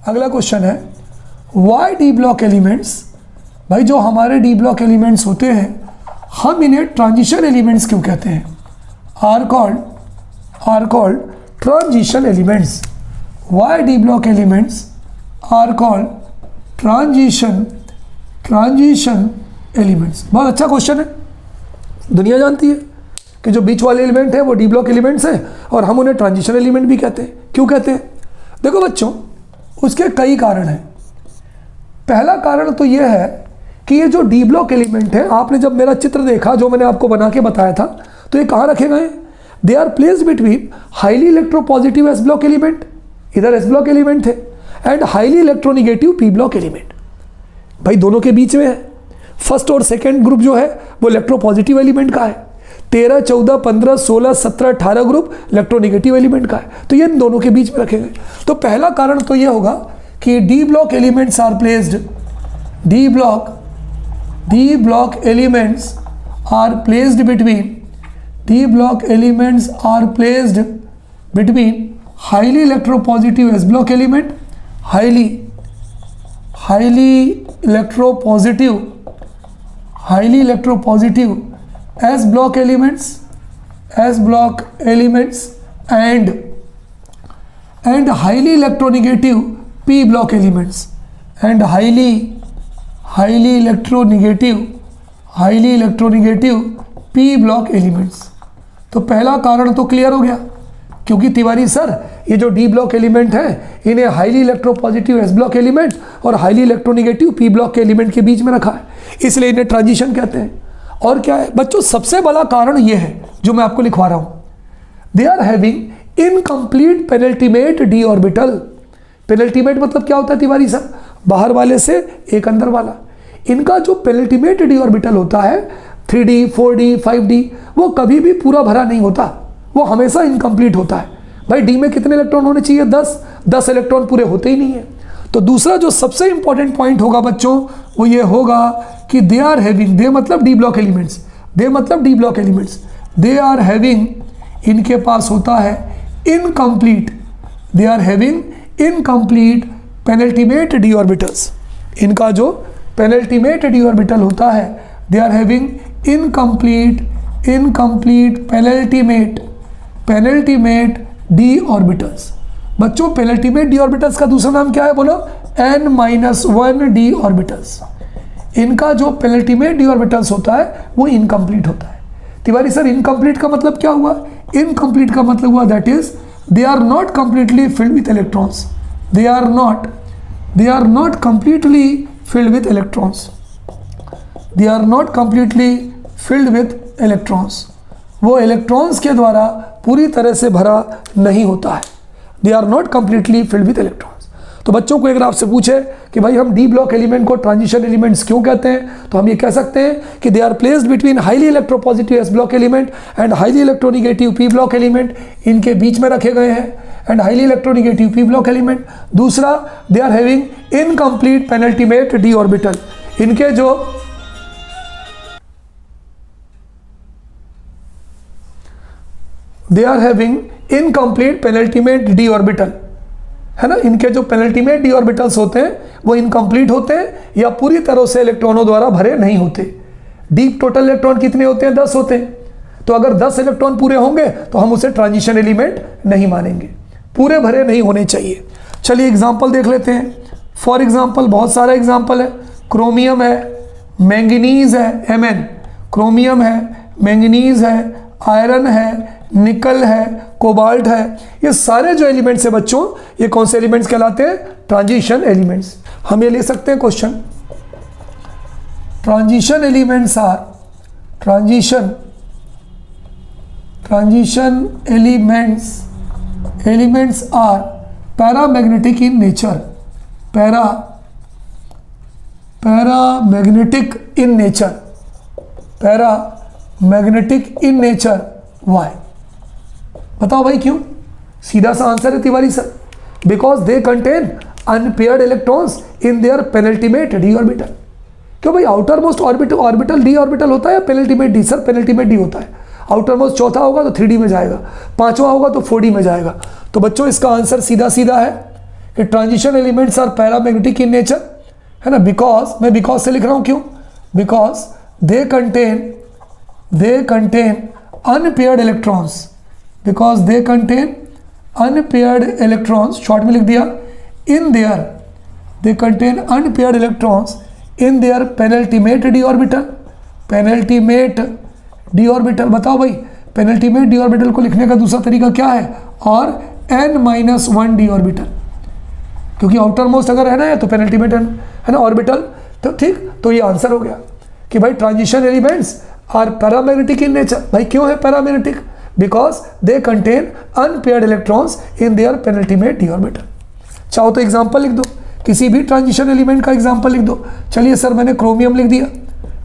अगला क्वेश्चन है Y d block elements, भाई जो हमारे डी ब्लॉक एलिमेंट्स होते हैं हम इन्हें ट्रांजिशन एलिमेंट्स क्यों कहते हैं? Are called transition elements. Why d block elements are called transition elements. बहुत अच्छा क्वेश्चन है। दुनिया जानती है कि जो बीच वाले एलिमेंट है वो डी ब्लॉक एलिमेंट्स हैं और हम उन्हें ट्रांजिशन एलिमेंट भी कहते हैं। क्यों कहते हैं? देखो बच्चों, उसके कई कारण हैं। पहला कारण तो ये है कि ये जो डी ब्लॉक एलिमेंट है, आपने जब मेरा चित्र देखा जो मैंने आपको बना के बताया था, तो ये कहाँ रखे गए? They are placed between highly electropositive s block element, इधर एस ब्लॉक एलिमेंट थे, and highly electronegative p block element. भाई दोनों के बीच में है। फर्स्ट और सेकेंड ग्रुप जो है वो इलेक्ट्रोपॉजिटिव एलिमेंट का है। 13, 14, 15, 16, 17, 18 ग्रुप इलेक्ट्रोनिगेटिव एलिमेंट का है। तो ये इन दोनों के बीच में रखे गए। तो पहला कारण तो ये होगा कि d block elements are placed, d block elements are placed between highly electropositive s block element, highly electropositive s block elements and highly electronegative p block elements and highly electronegative p block elements। तो पहला कारण तो clear हो गया, क्योंकि Tiwari sir ये जो D block element है इन्हें highly electropositive s block element और हाईली इलेक्ट्रोनिगेटिव पी ब्लॉक के एलिमेंट के बीच में रखा है, इसलिए इन्हें ट्रांजिशन कहते हैं। और क्या है बच्चों, सबसे बड़ा कारण ये है जो मैं आपको लिखवा रहा हूं, they are having incomplete penultimate D orbital. Penultimate मतलब क्या होता है तिवारी सर? बाहर वाले से एक अंदर वाला। इनका जो पेनल्टीमेट डी ऑर्बिटल होता है 3D, 4D, 5D, वो कभी भी पूरा भरा नहीं होता, वो हमेशा इनकम्प्लीट होता है। भाई डी में कितने इलेक्ट्रॉन होने चाहिए? 10 इलेक्ट्रॉन पूरे होते ही नहीं है। तो दूसरा जो सबसे इंपॉर्टेंट पॉइंट होगा बच्चों वो ये होगा कि दे आर हैविंग, दे मतलब d block elements, they are having, इनके पास होता है incomplete, they are having incomplete penultimate D orbitals. इनका जो पेनल्टीमेट डी ऑर्बिटल होता है, they are having incomplete penultimate D orbitals. बच्चों पेनल्टीमेट डी ऑर्बिटल्स का दूसरा नाम क्या है बोलो? n-1 D orbitals. इनका जो पेनल्टीमेट डी ऑर्बिटल्स होता है वो इनकम्प्लीट होता है। तिवारी सर इनकम्प्लीट का मतलब क्या हुआ? इनकम्प्लीट का मतलब हुआ that is they are not completely filled with electrons, they are not completely filled with electrons, वो इलेक्ट्रॉन्स के द्वारा पूरी तरह से भरा नहीं होता है, they are not completely filled with electrons. तो बच्चों को अगर आपसे पूछे कि भाई हम डी ब्लॉक एलिमेंट को ट्रांजिशन एलिमेंट्स क्यों कहते हैं, तो हम ये कह सकते हैं कि they are placed between highly electropositive s block element and highly electronegative p block element, इनके बीच में रखे गए हैं, and highly electronegative p block element. दूसरा, they are having incomplete penultimate D orbital, इनके जो they are having incomplete penultimate D orbital, है ना, इनके जो पेनल्टीमेट डी ऑर्बिटल्स होते हैं वो इनकम्प्लीट होते हैं या पूरी तरह से इलेक्ट्रॉनों द्वारा भरे नहीं होते। डीप टोटल इलेक्ट्रॉन कितने होते हैं? 10 होते हैं। तो अगर 10 इलेक्ट्रॉन पूरे होंगे तो हम उसे ट्रांजिशन एलिमेंट नहीं मानेंगे, पूरे भरे नहीं होने चाहिए। चलिए एग्जाम्पल देख लेते हैं। फॉर एग्जाम्पल बहुत सारा एग्जाम्पल है। क्रोमियम है, मैंगनीज है, Mn, क्रोमियम है, मैंगनीज है, आयरन है, निकल है, कोबाल्ट है, ये सारे जो एलिमेंट्स है बच्चों ये कौन से एलिमेंट्स कहलाते हैं? Transition elements. हम ये ले सकते हैं question, transition elements are elements are paramagnetic in nature, paramagnetic in nature. Why? बताओ भाई क्यों? सीधा सा आंसर है Tiwari sir, because they contain unpaired electrons in their penultimate D orbital. क्यों भाई? Outer most orbital d orbital होता है या penultimate d? Sir penultimate d होता है। आउटर मोस्ट चौथा होगा तो 3D में जाएगा, 5वां होगा तो 4D में जाएगा। तो बच्चों इसका आंसर सीधा सीधा है कि transition elements are paramagnetic in nature, है ना, बिकॉज, मैं बिकॉज से लिख रहा हूँ, क्यों? Because they contain unpaired electrons, because they contain unpaired electrons, short में लिख दिया, in their, they contain unpaired electrons in their penultimate D orbital, penultimate D orbital. बताओ भाई, पेनल्टीमेट डी ऑर्बिटल को लिखने का दूसरा तरीका क्या है? और n-1 डी ऑर्बिटल, क्योंकि आउटर मोस्ट अगर है ना तो पेनल्टीमेट है ना ऑर्बिटल, तो ठीक, तो ये आंसर हो गया कि भाई transition elements are paramagnetic in nature. भाई क्यों है paramagnetic? Because they contain unpaired electrons in their penultimate D orbital. चाहो तो एग्जाम्पल लिख दो, किसी भी ट्रांजिशन एलिमेंट का एग्जाम्पल लिख दो। चलिए सर, मैंने क्रोमियम लिख दिया,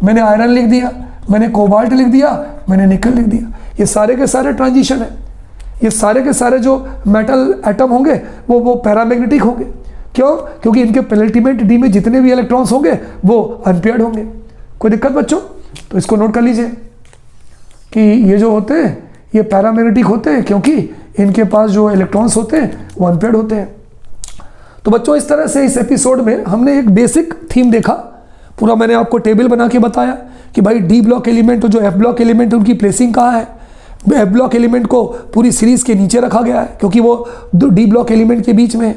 मैंने आयरन लिख दिया, मैंने कोबाल्ट लिख दिया, मैंने निकल लिख दिया। ये सारे के सारे ट्रांजिशन है, ये सारे के सारे जो मेटल एटम होंगे वो पैरामैग्नेटिक होंगे। क्यों? क्योंकि इनके पेनल्टीमेट डी में जितने भी इलेक्ट्रॉन्स होंगे वो अनपेयर्ड होंगे। कोई दिक्कत बच्चों? तो इसको नोट कर लीजिए कि ये जो होते हैं ये पैरामैग्नेटिक होते हैं क्योंकि इनके पास जो इलेक्ट्रॉन्स होते हैं वो अनपेयर्ड होते हैं। तो बच्चों, इस तरह से इस एपिसोड में हमने एक बेसिक थीम देखा, पूरा मैंने आपको टेबल बना के बताया कि भाई डी ब्लॉक एलिमेंट और जो एफ ब्लॉक एलिमेंट उनकी प्लेसिंग कहाँ है। एफ ब्लॉक एलिमेंट को पूरी सीरीज़ के नीचे रखा गया है क्योंकि वो दो डी ब्लॉक एलिमेंट के बीच में है।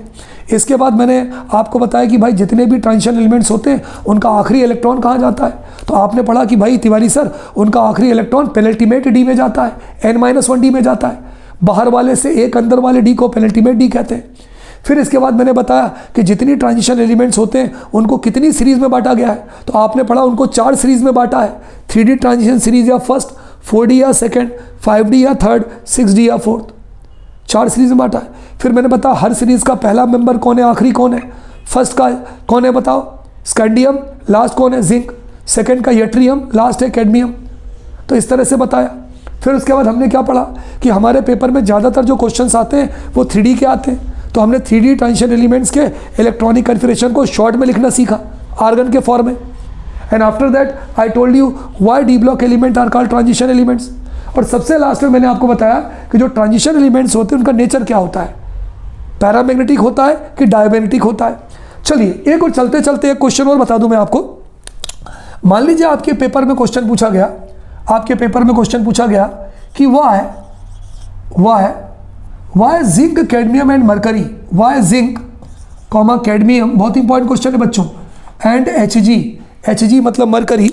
इसके बाद मैंने आपको बताया कि भाई जितने भी ट्रांजिशन एलिमेंट्स होते हैं उनका आखिरी इलेक्ट्रॉन कहाँ जाता है। तो आपने पढ़ा कि भाई तिवारी सर, उनका आखिरी इलेक्ट्रॉन पेनल्टीमेट डी में जाता है, n-1 डी में जाता है। बाहर वाले से एक अंदर वाले डी को पेनल्टीमेट डी कहते हैं। फिर इसके बाद मैंने बताया कि जितनी ट्रांजिशन एलिमेंट्स होते हैं उनको कितनी सीरीज़ में बांटा गया है। तो आपने पढ़ा उनको 4 सीरीज़ में बांटा है, 3D ट्रांजिशन सीरीज़ या फर्स्ट, 4D या सेकंड, 5D या थर्ड, 6D या फोर्थ, 4 सीरीज़ में बांटा है। फिर मैंने बताया हर सीरीज़ का पहला मेंबर कौन है, आखिरी कौन है। फर्स्ट का कौन है बताओ, स्कैंडियम, लास्ट कौन है, जिंक, सेकंड का यट्रियम, लास्ट है कैडमियम। तो इस तरह से बताया। फिर उसके बाद हमने क्या पढ़ा कि हमारे पेपर में ज़्यादातर जो क्वेश्चंस आते हैं वो 3D के आते हैं। तो हमने 3D ट्रांजिशन एलिमेंट्स के इलेक्ट्रॉनिक कन्फिगरेशन को शॉर्ट में लिखना सीखा, आर्गन के फॉर्म में। And after that I told you why d block element are called transition elements. और सबसे लास्ट में मैंने आपको बताया कि जो ट्रांजिशन एलिमेंट्स होते हैं उनका नेचर क्या होता है, पैरामैग्नेटिक होता है कि डायमैग्नेटिक होता है। चलिए एक और चलते चलते एक क्वेश्चन और बता दूं मैं आपको। मान लीजिए आपके पेपर में क्वेश्चन पूछा गया, आपके पेपर में क्वेश्चन पूछा गया कि why zinc, cadmium and mercury, why zinc comma cadmium, बहुत इंपॉर्टेंट क्वेश्चन है बच्चों, एंड Hg मतलब मरकरी।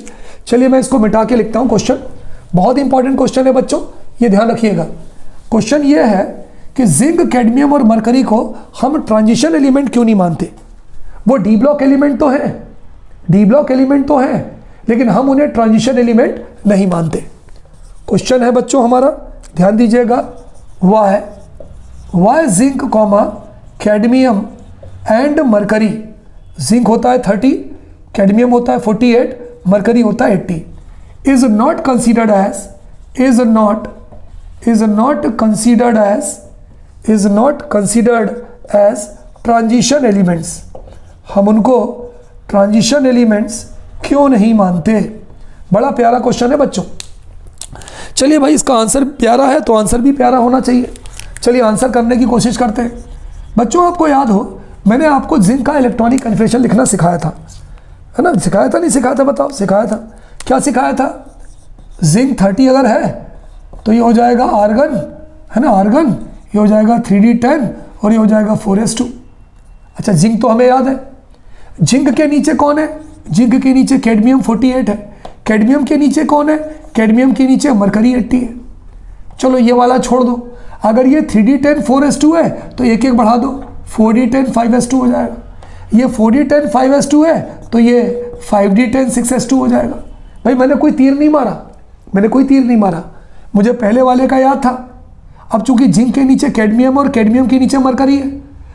चलिए मैं इसको मिटा के लिखता हूँ क्वेश्चन, बहुत इंपॉर्टेंट क्वेश्चन है बच्चों, ये ध्यान रखिएगा। क्वेश्चन ये है कि जिंक, कैडमियम और मरकरी को हम ट्रांजिशन एलिमेंट क्यों नहीं मानते। वो डी ब्लॉक एलिमेंट तो है, डी ब्लॉक एलिमेंट तो है, लेकिन हम उन्हें ट्रांजिशन एलिमेंट नहीं मानते। क्वेश्चन है बच्चों हमारा, ध्यान दीजिएगा, why zinc comma cadmium and mercury, zinc होता है 30, कैडमियम होता है 48, मरकरी होता है 80, is not considered as transition elements. हम उनको ट्रांजिशन एलिमेंट्स क्यों नहीं मानते। बड़ा प्यारा क्वेश्चन है बच्चों। चलिए भाई, इसका आंसर प्यारा है तो आंसर भी प्यारा होना चाहिए। चलिए आंसर करने की कोशिश करते हैं। बच्चों आपको याद हो, मैंने आपको जिंक का इलेक्ट्रॉनिक कन्फिगरेशन लिखना सिखाया था, है ना, सिखाया था नहीं सिखाया था बताओ, सिखाया था। क्या सिखाया था, जिंक 30 अगर है तो ये हो जाएगा आर्गन, है ना, आर्गन, ये हो जाएगा 3D10 और ये हो जाएगा 4s2। अच्छा, जिंक तो हमें याद है। जिंक के नीचे कौन है, जिंक के नीचे कैडमियम 48 है, कैडमियम के नीचे कौन है, कैडमियम के नीचे मरकरी 80 है। चलो ये वाला छोड़ दो, अगर ये 3D10 4s2 है तो एक एक बढ़ा दो, 4D10 5s2 हो जाएगा। ये 4D10 5s2 है तो ये 5D10 6s2 हो जाएगा। भाई मैंने कोई तीर नहीं मारा, मुझे पहले वाले का याद था। अब चूंकि जिंक के नीचे कैडमियम और कैडमियम के नीचे मरकरी है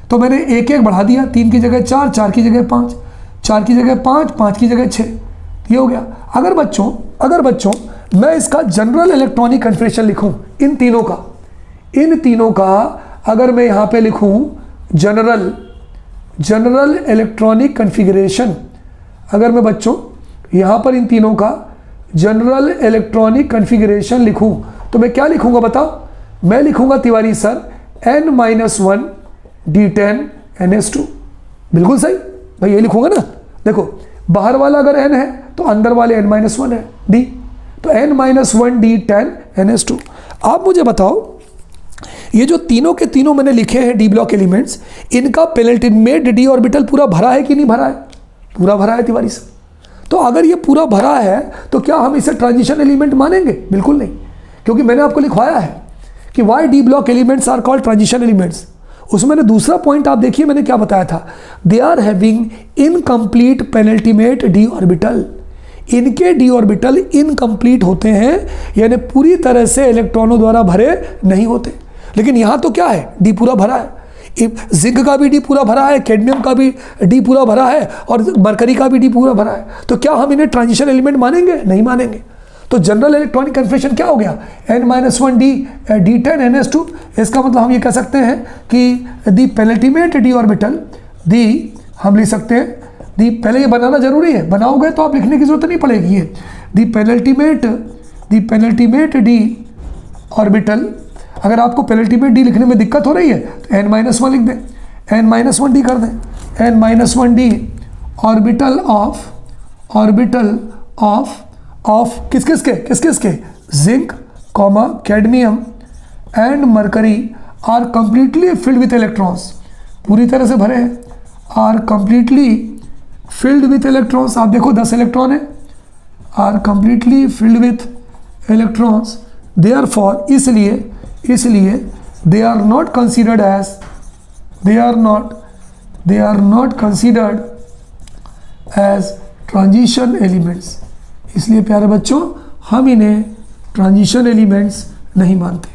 तो मैंने एक एक बढ़ा दिया, 3 की जगह 4, 4 की जगह 5, 4 की जगह 5, 5 की जगह 6, ये हो गया। अगर बच्चों मैं इसका जनरल इलेक्ट्रॉनिक कन्फिगरेशन लिखूं, इन तीनों का अगर मैं यहाँ पे लिखूं जनरल इलेक्ट्रॉनिक कन्फिगरेशन, अगर मैं बच्चों यहाँ पर इन तीनों का जनरल इलेक्ट्रॉनिक कन्फिगरेशन लिखूं तो मैं क्या लिखूंगा बताओ। मैं लिखूंगा Tiwari sir n-1 D10 NH2। बिल्कुल सही भाई, ये लिखूंगा ना। देखो बाहर वाला अगर n है तो अंदर वाले n-1 है D, तो n-1 D 10 NH2। आप मुझे बताओ ये जो तीनों के तीनों मैंने लिखे हैं डी ब्लॉक एलिमेंट्स, इनका पेनिल्टिमेट डी ऑर्बिटल पूरा भरा है कि नहीं भरा है? पूरा भरा है तिवारी सर। तो अगर ये पूरा भरा है तो क्या हम इसे ट्रांजिशन एलिमेंट मानेंगे? बिल्कुल नहीं, क्योंकि मैंने आपको लिखवाया है कि why d block elements are called transition elements. उसमें मैंने दूसरा पॉइंट आप देखिए मैंने क्या बताया था, they are having incomplete penultimate d orbital. इनके डी ऑर्बिटल इनकम्प्लीट होते हैं, यानी पूरी तरह से इलेक्ट्रॉनों द्वारा भरे नहीं होते। लेकिन यहाँ तो क्या है, डी पूरा भरा है। जिंक का भी डी पूरा भरा है, कैडमियम का भी डी पूरा भरा है, और मरकरी का भी डी पूरा भरा है। तो क्या हम इन्हें ट्रांजिशन एलिमेंट मानेंगे? नहीं मानेंगे। तो जनरल इलेक्ट्रॉनिक कन्फर्मेशन क्या हो गया, n-1 D D10 NH2। इसका मतलब हम ये कह सकते हैं कि दी पेनिल्टिमेट डी ऑर्बिटल, दी हम लिख सकते हैं दी, पहले ये बनाना जरूरी है, बनाओगे तो आप लिखने की जरूरत नहीं पड़ेगी। ये दी पेनिल्टिमेट डी ऑर्बिटल। अगर आपको पेनिल्टिमेट डी लिखने में दिक्कत हो रही है तो n-1 लिख दें, n-1 D कर दें, n-1 D ऑर्बिटल ऑफ किस किसके zinc comma cadmium and mercury are completely filled with electrons. पूरी तरह से भरे हैं, are completely filled with electrons. आप देखो 10 इलेक्ट्रॉन है, are completely filled with electrons. Therefore इसलिए they are not considered as transition elements. इसलिए प्यारे बच्चों हम इन्हें ट्रांजिशन एलिमेंट्स नहीं मानते।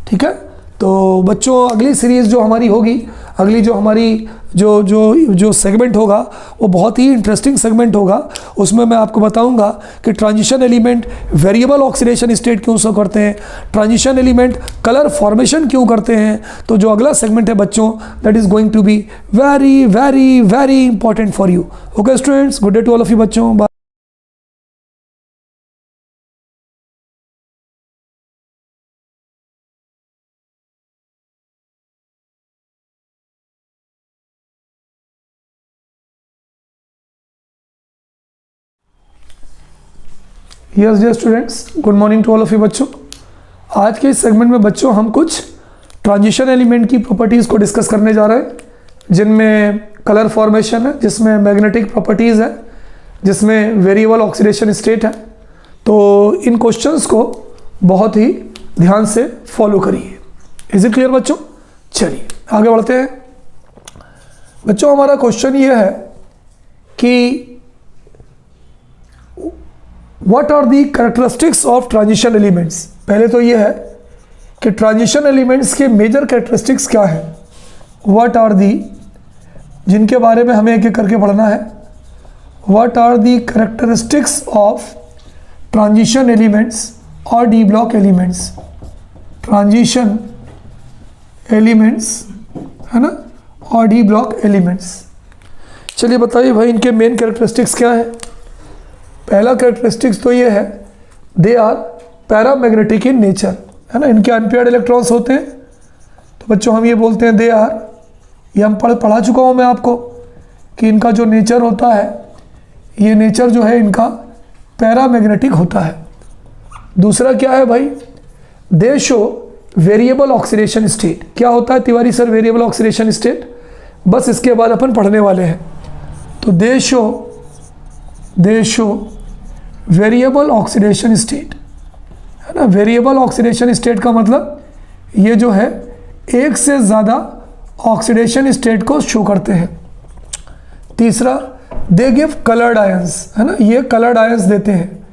ठीक है, तो बच्चों अगली सीरीज़ जो हमारी होगी, अगली जो हमारी जो सेगमेंट होगा वो बहुत ही इंटरेस्टिंग सेगमेंट होगा। उसमें मैं आपको बताऊंगा कि transition element variable oxidation state क्यों शो करते हैं, ट्रांजिशन एलिमेंट कलर फॉर्मेशन क्यों करते हैं। तो जो अगला सेगमेंट है बच्चों, that is going to be very very very important for you. Okay students, good day to all of you बच्चों। Yes dear students, good morning to all of you बच्चों। आज के इस सेगमेंट में बच्चों हम कुछ ट्रांजिशन एलिमेंट की प्रॉपर्टीज़ को डिस्कस करने जा रहे हैं, जिनमें कलर फॉर्मेशन है, जिसमें मैग्नेटिक प्रॉपर्टीज़ है, जिसमें वेरिएबल ऑक्सीडेशन स्टेट है। तो इन क्वेश्चंस को बहुत ही ध्यान से फॉलो करिए। इज इट क्लियर बच्चों? चलिए आगे बढ़ते हैं बच्चों। हमारा क्वेश्चन ये है कि What are the characteristics of transition elements? पहले तो ये है कि ट्रांजिशन एलिमेंट्स के मेजर कैरेक्टरिस्टिक्स क्या है, What are the, जिनके बारे में हमें एक एक करके पढ़ना है। What are the characteristics of transition elements और D block elements? Transition elements है ना, और D block elements। चलिए बताइए भाई इनके मेन कैरेक्टरिस्टिक्स क्या है। पहला कैरेक्टरिस्टिक्स तो ये है, they are paramagnetic in nature, है ना। इनके अनपेयर्ड इलेक्ट्रॉन्स होते हैं, तो बच्चों हम ये बोलते हैं दे आर, ये हम पढ़ा चुका हूँ मैं आपको कि इनका जो नेचर होता है, ये नेचर जो है इनका पैरामैग्नेटिक होता है। दूसरा क्या है भाई, दे शो वेरिएबल ऑक्सीडेशन स्टेट। क्या होता है Tiwari sir variable oxidation state? बस इसके बाद अपन पढ़ने वाले हैं। तो दे शो वेरिएबल ऑक्सीडेशन स्टेट, है ना। वेरिएबल ऑक्सीडेशन स्टेट का मतलब ये जो है एक से ज़्यादा ऑक्सीडेशन स्टेट को शो करते हैं। तीसरा, दे गिव कलर्ड आयंस, है ना, ये कलर्ड आयंस देते हैं।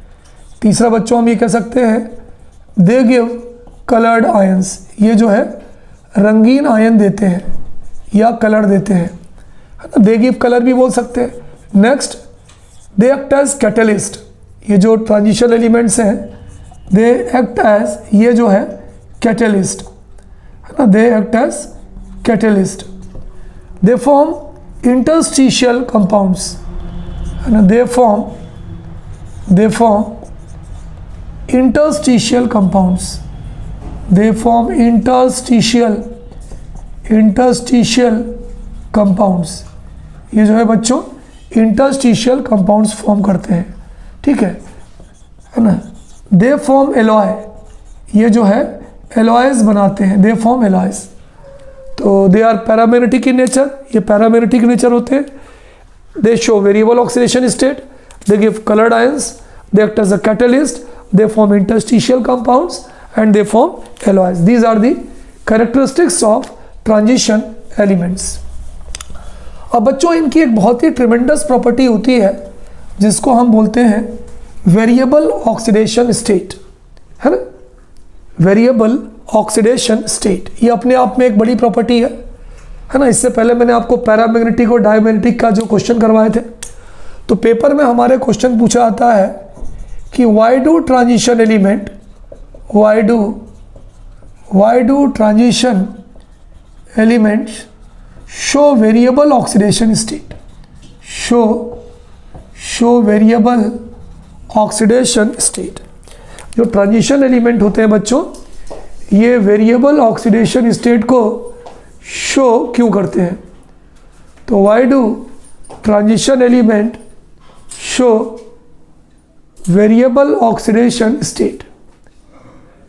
तीसरा बच्चों हम ये कह सकते हैं दे गिव कलर्ड आयंस, ये जो है रंगीन आयन देते हैं या कलर देते हैं, है ना। दे गिव कलर भी बोल सकते हैं। Next, they act as catalyst, ये जो ट्रांजिशन एलिमेंट्स हैं दे एक्ट एज, ये जो है कैटलिस्ट, है ना, they act as catalyst. They form interstitial compounds, है ना, they form interstitial compounds, they form interstitial compounds, ये जो है बच्चों इंटरस्टिशियल कंपाउंड्स फॉर्म करते हैं, ठीक है ना। दे फॉर्म एलॉय, ये जो है एलॉयज बनाते हैं, दे फॉर्म एलॉयज। तो they are paramagnetic in nature, ये पैरामैग्नेटिक नेचर होते हैं। They show variable oxidation state, they give coloured ions, they act as a catalyst, they form interstitial compounds and they form alloys. These are the characteristics of transition elements. अब बच्चों इनकी एक बहुत ही tremendous property होती है जिसको हम बोलते हैं वेरिएबल ऑक्सीडेशन स्टेट, है ना। वेरिएबल ऑक्सीडेशन स्टेट ये अपने आप में एक बड़ी प्रॉपर्टी है ना। इससे पहले मैंने आपको पैरामैग्नेटिक और डायमैग्नेटिक का जो क्वेश्चन करवाए थे, तो पेपर में हमारे क्वेश्चन पूछा आता है कि why do transition elements show variable oxidation state, show variable oxidation state। जो ट्रांजिशन एलिमेंट होते हैं बच्चों, ये वेरिएबल ऑक्सीडेशन स्टेट को शो क्यों करते हैं? तो why do transition element show variable oxidation state?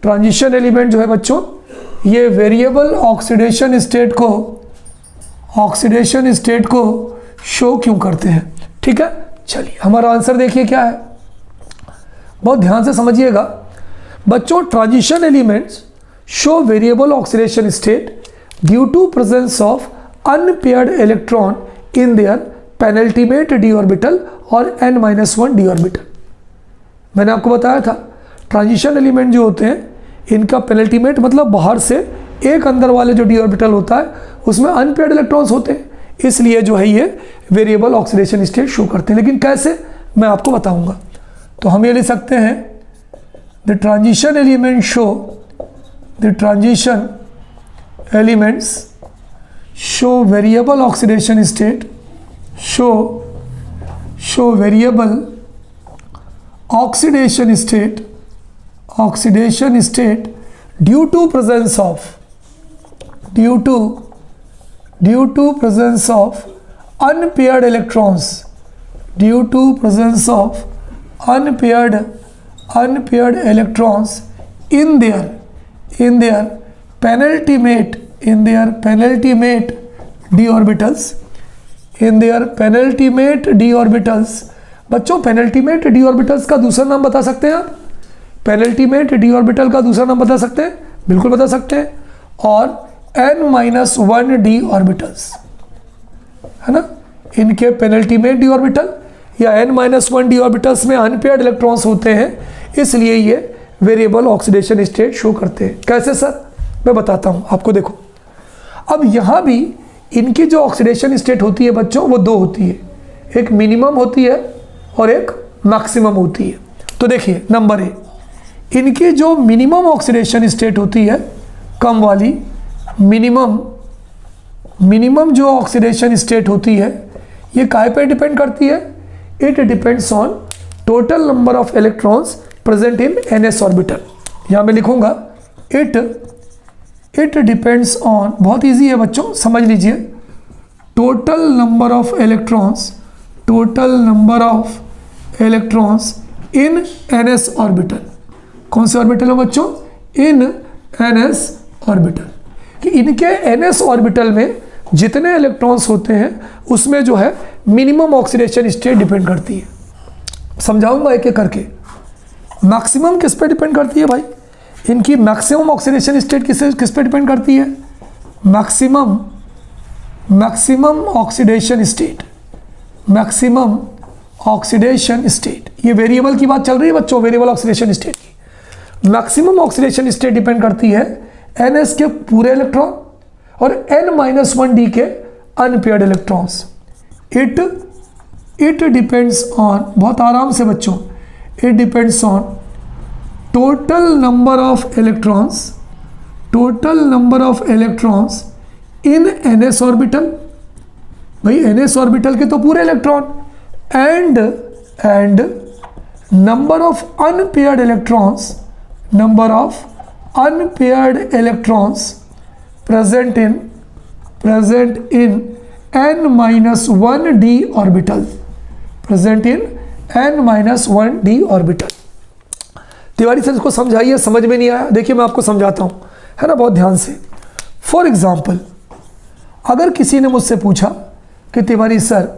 Transition element जो है बच्चों, ये वेरिएबल ऑक्सीडेशन स्टेट को शो क्यों करते हैं? ठीक है, चलिए हमारा आंसर देखिए क्या है, बहुत ध्यान से समझिएगा बच्चों। Transition elements show variable oxidation state due to presence of unpaired electron in their penultimate D orbital और n-1 डी ऑर्बिटल। मैंने आपको बताया था ट्रांजिशन एलिमेंट जो होते हैं इनका पेनल्टीमेट मतलब बाहर से एक अंदर वाले जो डी ऑर्बिटल होता है उसमें अनपेयर्ड इलेक्ट्रॉन्स होते हैं, इसलिए जो है ये वेरिएबल ऑक्सीडेशन स्टेट शो करते हैं। लेकिन कैसे, मैं आपको बताऊंगा। तो हम ये लिख सकते हैं the transition element show, the transition elements show variable oxidation state, show variable oxidation state due to presence of unpaired electrons, due to presence of unpaired electrons in their penultimate d orbitals, बच्चों penultimate D orbitals का दूसरा नाम बता सकते हैं आप? Penultimate D orbital का दूसरा नाम बता सकते हैं? बिल्कुल बता सकते हैं। और n-1 डी ऑर्बिटल्स, है ना, इनके पेनल्टीमेट डी ऑर्बिटल या n-1 डी ऑर्बिटल्स में अनपेयर्ड इलेक्ट्रॉन्स होते हैं, इसलिए ये वेरिएबल ऑक्सीडेशन स्टेट शो करते हैं। कैसे सर? मैं बताता हूँ आपको। देखो अब यहाँ भी इनकी जो ऑक्सीडेशन स्टेट होती है बच्चों वो दो होती है, एक मिनिमम होती है और एक मैक्सिमम होती है। तो देखिए नंबर ए, इनकी जो मिनिमम ऑक्सीडेशन स्टेट होती है कम वाली, मिनिमम जो ऑक्सीडेशन स्टेट होती है ये काहे पे डिपेंड करती है? It depends on total number of electrons present in ns orbital. यहाँ मैं लिखूंगा इट डिपेंड्स ऑन, बहुत इजी है बच्चों समझ लीजिए, total number of electrons in ns orbital. कौन से ऑर्बिटल है बच्चों? इन ns ऑर्बिटल। कि इनके ns ऑर्बिटल में जितने इलेक्ट्रॉन्स होते हैं उसमें जो है मिनिमम ऑक्सीडेशन स्टेट डिपेंड करती है। समझाऊंगा एक एक करके। मैक्सिमम किस पे डिपेंड करती है भाई? इनकी मैक्सिमम ऑक्सीडेशन स्टेट किस पे डिपेंड करती है? मैक्सिमम ऑक्सीडेशन स्टेट, ये वेरिएबल की बात चल रही है बच्चों, वेरिएबल ऑक्सीडेशन स्टेट की। मैक्सिमम ऑक्सीडेशन स्टेट डिपेंड करती है ns के पूरे इलेक्ट्रॉन और n-1 d के unpaired electrons. It depends on, बहुत आराम से बच्चों, it depends on total number of electrons in ns orbital. भाई ns ऑर्बिटल के तो पूरे electron, and number of unpaired electrons present in n-1d orbital, present in n-1d orbital. Tiwari sir इसको समझाइए, समझ में नहीं आया? देखिए मैं आपको समझाता हूँ, है ना, बहुत ध्यान से। फॉर एग्जाम्पल, अगर किसी ने मुझसे पूछा कि तिवारी सर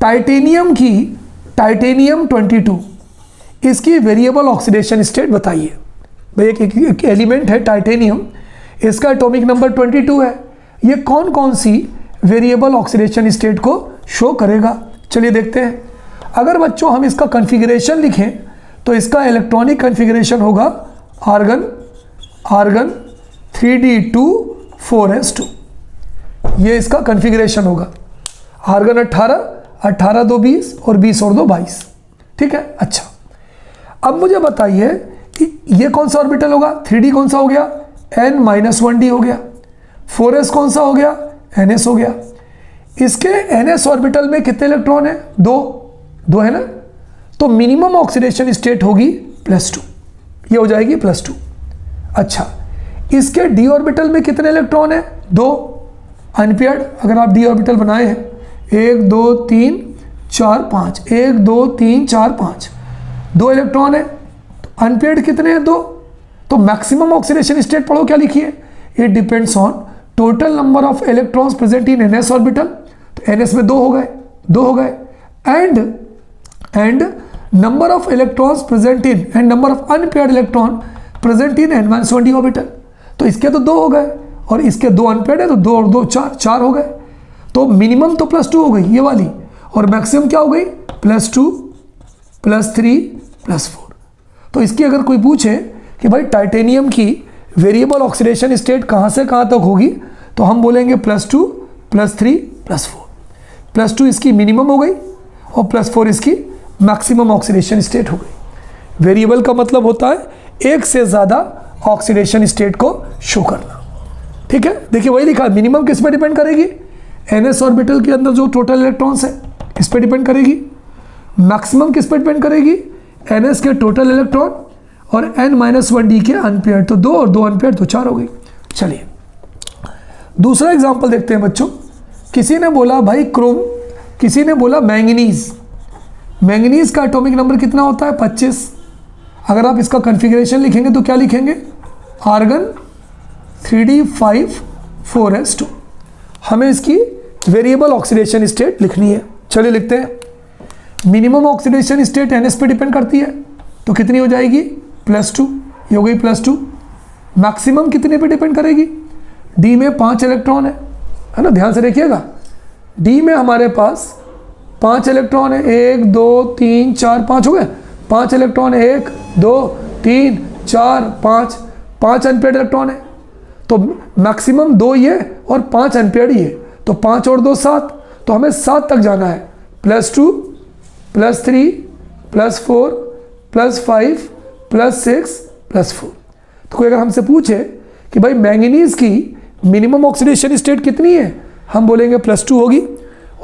टाइटेनियम 22 इसकी वेरिएबल ऑक्सीडेशन स्टेट बताइए। भाई एक एलिमेंट है टाइटेनियम, इसका एटॉमिक नंबर 22 है, ये कौन कौन सी वेरिएबल ऑक्सीडेशन स्टेट को शो करेगा? चलिए देखते हैं। अगर बच्चों हम इसका कॉन्फ़िगरेशन लिखें तो इसका इलेक्ट्रॉनिक कॉन्फ़िगरेशन होगा आर्गन 3d2 4s2, ये इसका कॉन्फ़िगरेशन होगा। आर्गन 18 2 20 और 20 और 2 22, ठीक है। अच्छा, अब मुझे बताइए कि ये कौन सा ऑर्बिटल होगा? 3d कौन सा हो गया? n-1d हो गया। 4s कौन सा हो गया? ns हो गया। इसके ns ऑर्बिटल में कितने इलेक्ट्रॉन है? दो है ना, तो मिनिमम ऑक्सीडेशन स्टेट होगी +2, ये हो जाएगी +2। अच्छा, इसके d ऑर्बिटल में कितने इलेक्ट्रॉन है? 2 अनपेयर्ड। अगर आप d ऑर्बिटल बनाए हैं 1 2 3 4 5, 1 2 3 4 5, 2 इलेक्ट्रॉन है, तो अनपेयर्ड कितने हैं? 2। तो मैक्सिमम ऑक्सीडेशन स्टेट पढ़ो, क्या लिखिए? It depends on total number of electrons present in ns orbital, तो ns में 2 हो गए, and number of electrons present in and number of unpaired electron present in n-1d orbital, तो इसके तो 2 हो गए और इसके 2 अनपेयर्ड है, तो 2 और 2 4 हो गए। तो मिनिमम तो +2 हो गई ये वाली, और मैक्सिमम क्या हो गई? +2 +3 +4। तो इसकी अगर कोई पूछे कि भाई टाइटेनियम की वेरिएबल ऑक्सीडेशन स्टेट कहाँ से कहाँ तक होगी, तो हम बोलेंगे +2 +3 +4। +2 इसकी मिनिमम हो गई और +4 इसकी मैक्सिमम ऑक्सीडेशन स्टेट हो गई। वेरिएबल का मतलब होता है एक से ज़्यादा ऑक्सीडेशन स्टेट को शो करना, ठीक है। देखिए वही लिखा है, मिनिमम किस पे डिपेंड करेगी? ns ऑर्बिटल के अंदर जो टोटल इलेक्ट्रॉन्स है इस पे डिपेंड करेगी। मैक्सिमम किस पे डिपेंड करेगी? ns के टोटल इलेक्ट्रॉन और n-1d के अनपेयर्ड, तो 2 और 2 अनपेयर्ड, तो 4 हो गई। चलिए दूसरा एग्जांपल देखते हैं बच्चों। किसी ने बोला भाई किसी ने बोला मैंगनीज का एटॉमिक नंबर कितना होता है? 25। अगर आप इसका कॉन्फ़िगरेशन लिखेंगे तो क्या लिखेंगे? Argon 3d5 4s2। हमें इसकी वेरिएबल ऑक्सीडेशन स्टेट लिखनी है। चलिए लिखते हैं। मिनिमम ऑक्सीडेशन स्टेट ns पे डिपेंड करती है, तो कितनी हो जाएगी? +2, ये हो गई +2। मैक्सिमम कितने पे डिपेंड करेगी? d में 5 इलेक्ट्रॉन है ना, ध्यान से देखिएगा। d में हमारे पास 5 इलेक्ट्रॉन है, 1 2 3 4 5 हो गए। 5 इलेक्ट्रॉन है, 1 2 3 4 5 अनपेयर्ड इलेक्ट्रॉन है, तो मैक्सिमम 2 ये और 5 अनपेयर्ड ये, तो 5 और 2 7, तो हमें 7 तक जाना है। +2 +3 +4 +5 +6 +4। तो कोई अगर हमसे पूछे कि भाई मैंगनीज की मिनिमम ऑक्सीडेशन स्टेट कितनी है, हम बोलेंगे +2 होगी,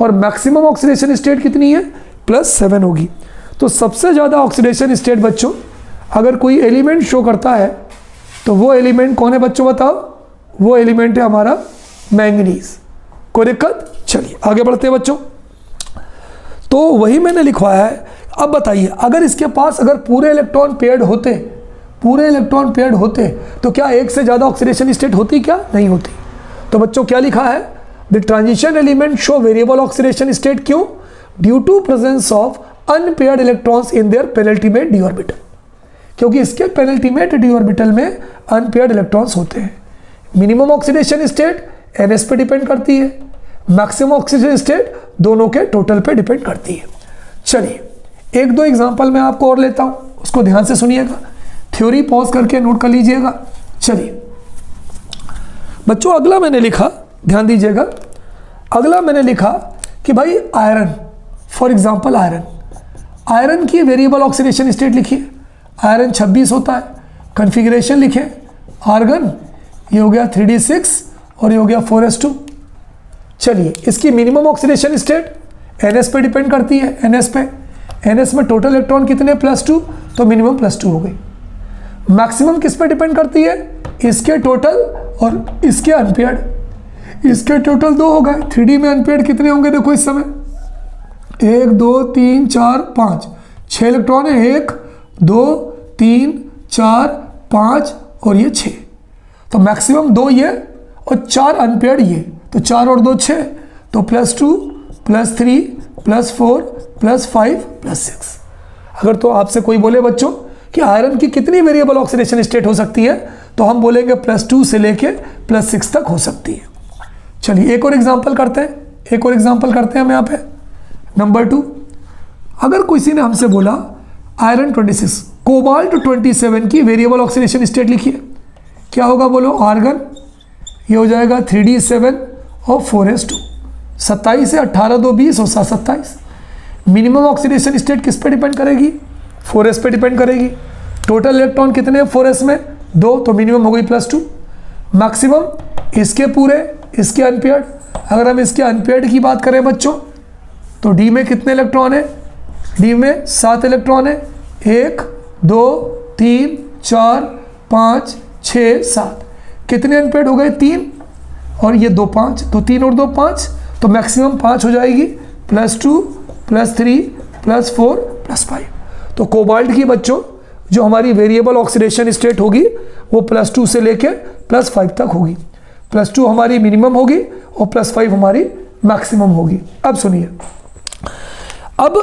और मैक्सिमम ऑक्सीडेशन स्टेट कितनी है? +7 होगी। तो सबसे ज़्यादा ऑक्सीडेशन स्टेट बच्चों अगर कोई एलिमेंट शो करता है तो वो एलिमेंट कौन है बच्चों, बताओ? वो एलिमेंट है हमारा मैंगनीज। कोई दिक्कत? चलिए आगे बढ़ते हैं बच्चों। तो वही मैंने लिखवाया है। अब बताइए, अगर इसके पास अगर पूरे इलेक्ट्रॉन पेयर्ड होते तो क्या एक से ज़्यादा ऑक्सीडेशन स्टेट होती? क्या नहीं होती। तो बच्चों क्या लिखा है? The transition element show variable oxidation state. क्यों? Due to presence of unpaired electrons in their penultimate D orbital, क्योंकि इसके पेनल्टीमेट डी ऑर्बिटल में अनपेयर्ड इलेक्ट्रॉन्स होते हैं। मिनिमम ऑक्सीडेशन स्टेट ns पे डिपेंड करती है, मैक्सिमम ऑक्सीडेशन स्टेट दोनों के टोटल पे डिपेंड करती है। चलिए 1-2 एग्जांपल मैं आपको और लेता हूं, उसको ध्यान से सुनिएगा, थ्योरी पॉज करके नोट कर लीजिएगा। चलिए बच्चों, अगला मैंने लिखा, ध्यान दीजिएगा, अगला मैंने लिखा कि भाई आयरन, फॉर एग्जांपल आयरन की वेरिएबल ऑक्सीडेशन स्टेट लिखिए। आयरन 26 होता है, कॉन्फ़िगरेशन लिखें। आर्गन ये हो गया 3d6 और ये हो गया 4s2। चलिए इसकी मिनिमम ऑक्सीडेशन स्टेट ns पे डिपेंड करती है, ns में टोटल इलेक्ट्रॉन कितने? +2, तो मिनिमम +2 हो गई। मैक्सिमम किस पे डिपेंड करती है? इसके टोटल और इसके अनपेयर्ड। इसके टोटल 2 हो गए। 3D में अनपेयर्ड कितने होंगे देखो इस समय, 1 2 3 4 5, 6 इलेक्ट्रॉन है, 1 2 3 4 5 और ये 6, तो मैक्सिमम 2 ये और 4 अनपेयर्ड ये, तो 4 और 2 6, तो +2 +3 +4 +5 +6। अगर तो आपसे कोई बोले बच्चों कि आयरन की कितनी वेरिएबल ऑक्सीडेशन स्टेट हो सकती है, तो हम बोलेंगे +2 से लेके +6 तक हो सकती है। चलिए एक और एग्जांपल करते हैं, हम यहाँ पे नंबर 2। अगर किसी ने हमसे बोला आयरन 26 कोबाल्ट 27 की वेरिएबल ऑक्सीडेशन स्टेट लिखिए, क्या होगा बोलो? आर्गन ये हो जाएगा 3D7 और 4s2, 27 है, 18 2 20 और 7 27। मिनिमम ऑक्सीडेशन स्टेट किस पे डिपेंड करेगी? 4s पे डिपेंड करेगी। टोटल इलेक्ट्रॉन कितने हैं 4s में? 2, तो मिनिमम हो गई +2। मैक्सिमम इसके पूरे, इसके अनपेयर्ड। अगर हम इसके अनपेयर्ड की बात करें बच्चों, तो डी में कितने इलेक्ट्रॉन है? डी में 7 इलेक्ट्रॉन है, 1 2 3 4 5 6 7। कितने अनपेयर्ड हो गए? 3, और ये 2 5, तो 3 और 2 5, तो मैक्सिमम 5 हो जाएगी, +2 +3 +4 +5। तो कोबाल्ट की बच्चों जो हमारी वेरिएबल ऑक्सीडेशन स्टेट होगी वो +2 से लेके +5 तक होगी। +2 हमारी मिनिमम होगी और +5 हमारी मैक्सिमम होगी। अब सुनिए, अब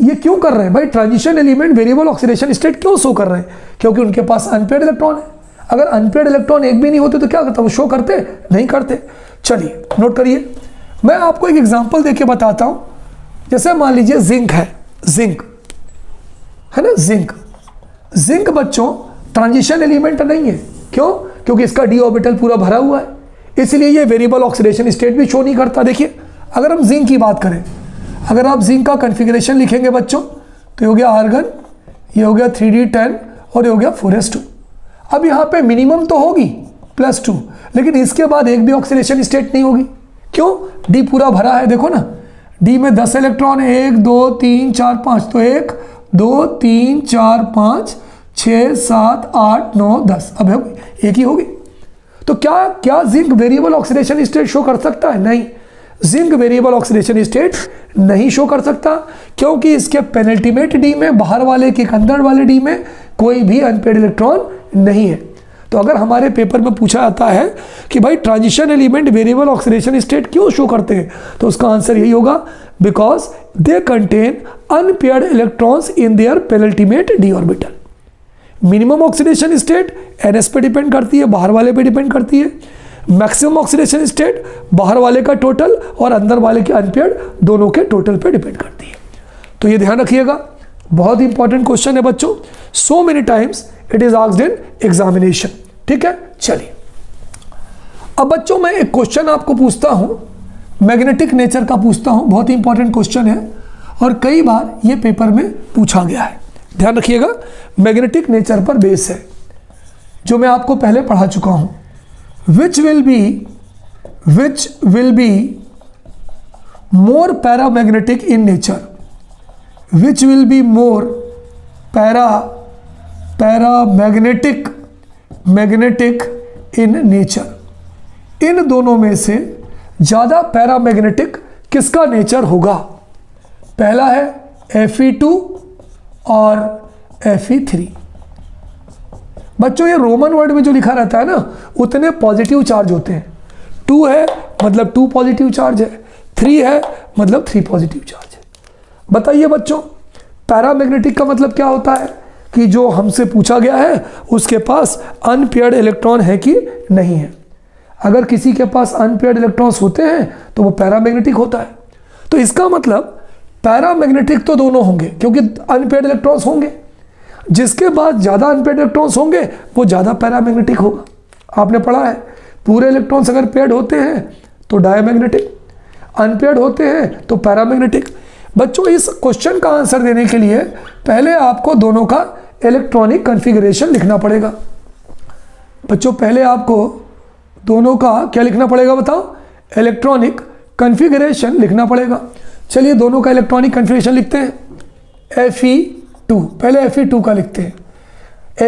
ये क्यों कर रहे हैं भाई? Transition element variable oxidation state क्यों शो कर रहे हैं? क्योंकि उनके पास अनपेयर्ड इलेक्ट्रॉन है। अगर अनपेयर्ड इलेक्ट्रॉन एक भी नहीं होते तो क्या करता? वो शो करते? नहीं करते। चलिए नोट करिए, मैं आपको एक एग्जांपल देके बताता हूं। जैसे मान लीजिए जिंक है, जिंक है ना, जिंक बच्चों ट्रांजिशन एलिमेंट नहीं है। क्यों? क्योंकि इसका डी ऑर्बिटल पूरा भरा हुआ है, इसलिए ये वेरिएबल ऑक्सीडेशन स्टेट भी शो नहीं करता। देखिए अगर हम जिंक की बात करें, अगर आप जिंक का कॉन्फ़िगरेशन लिखेंगे बच्चों, तो ये हो गया आर्गन, ये हो गया 3D10 और ये हो गया 4s2। अब यहाँ पे मिनिमम तो होगी +2, लेकिन इसके बाद एक भी ऑक्सीडेशन स्टेट नहीं होगी। क्यों? डी पूरा भरा है, देखो ना, डी में 10 इलेक्ट्रॉन है, 1 2 3 4 5, तो 1 2 3 4 5 6 7 8 9 10, अब एक ही होगी। तो क्या zinc variable oxidation state show कर सकता है? नहीं, जिंक वेरिएबल ऑक्सीडेशन स्टेट नहीं शो कर सकता, क्योंकि इसके पेनल्टीमेट डी में, बाहर वाले के अंदर वाले डी में कोई भी अनपेयर्ड इलेक्ट्रॉन नहीं है। तो अगर हमारे पेपर में पूछा जाता है कि भाई transition element variable oxidation state क्यों शो करते हैं, तो उसका आंसर यही होगा, because they contain unpaired electrons in their penultimate D orbital. Minimum oxidation state NS पे डिपेंड करती है, बाहर वाले पे डिपेंड करती है। मैक्सिमम ऑक्सीडेशन स्टेट बाहर वाले का टोटल और अंदर वाले के अनपेयर्ड दोनों के टोटल पे डिपेंड करती है। तो ये ध्यान रखिएगा, बहुत ही इंपॉर्टेंट क्वेश्चन है बच्चों। So many times it is asked in examination. ठीक है, चलिए अब बच्चों मैं एक क्वेश्चन आपको पूछता हूं, मैग्नेटिक नेचर का पूछता हूं, बहुत ही इंपॉर्टेंट क्वेश्चन है और कई बार ये पेपर में पूछा गया है। ध्यान रखिएगा, मैग्नेटिक नेचर पर बेस है, जो मैं आपको पहले पढ़ा चुका हूं। which will be more paramagnetic in nature? Which will be more paramagnetic in nature? इन दोनों में से ज़्यादा पैरामैग्नेटिक किसका नेचर होगा? पहला है Fe2 और Fe3। बच्चों ये रोमन वर्ड में जो लिखा रहता है ना, उतने पॉजिटिव चार्ज होते हैं। 2 है मतलब 2 पॉजिटिव चार्ज है, 3 है मतलब 3 पॉजिटिव चार्ज है। बताइए बच्चों, पैरामैग्नेटिक का मतलब क्या होता है? कि जो हमसे पूछा गया है उसके पास अनपेयर्ड इलेक्ट्रॉन है कि नहीं है। अगर किसी के पास अनपेयर्ड इलेक्ट्रॉन्स होते हैं तो वो पैरामैग्नेटिक होता है। तो इसका मतलब पैरामैग्नेटिक तो दोनों होंगे, क्योंकि अनपेयर्ड इलेक्ट्रॉन्स होंगे। जिसके बाद ज़्यादा अनपेयर्ड इलेक्ट्रॉन्स होंगे वो ज़्यादा पैरामैग्नेटिक होगा। आपने पढ़ा है, पूरे इलेक्ट्रॉन्स अगर पेयर्ड होते हैं तो डायमैग्नेटिक, अनपेयर्ड होते हैं तो पैरामैग्नेटिक। बच्चों इस क्वेश्चन का आंसर देने के लिए पहले आपको दोनों का इलेक्ट्रॉनिक कॉन्फ़िगरेशन लिखना पड़ेगा। बच्चों पहले आपको दोनों का क्या लिखना पड़ेगा बताओ? इलेक्ट्रॉनिक कॉन्फ़िगरेशन लिखना पड़ेगा। चलिए दोनों का इलेक्ट्रॉनिक कॉन्फ़िगरेशन लिखते हैं। Fe2, पहले Fe2 का लिखते हैं।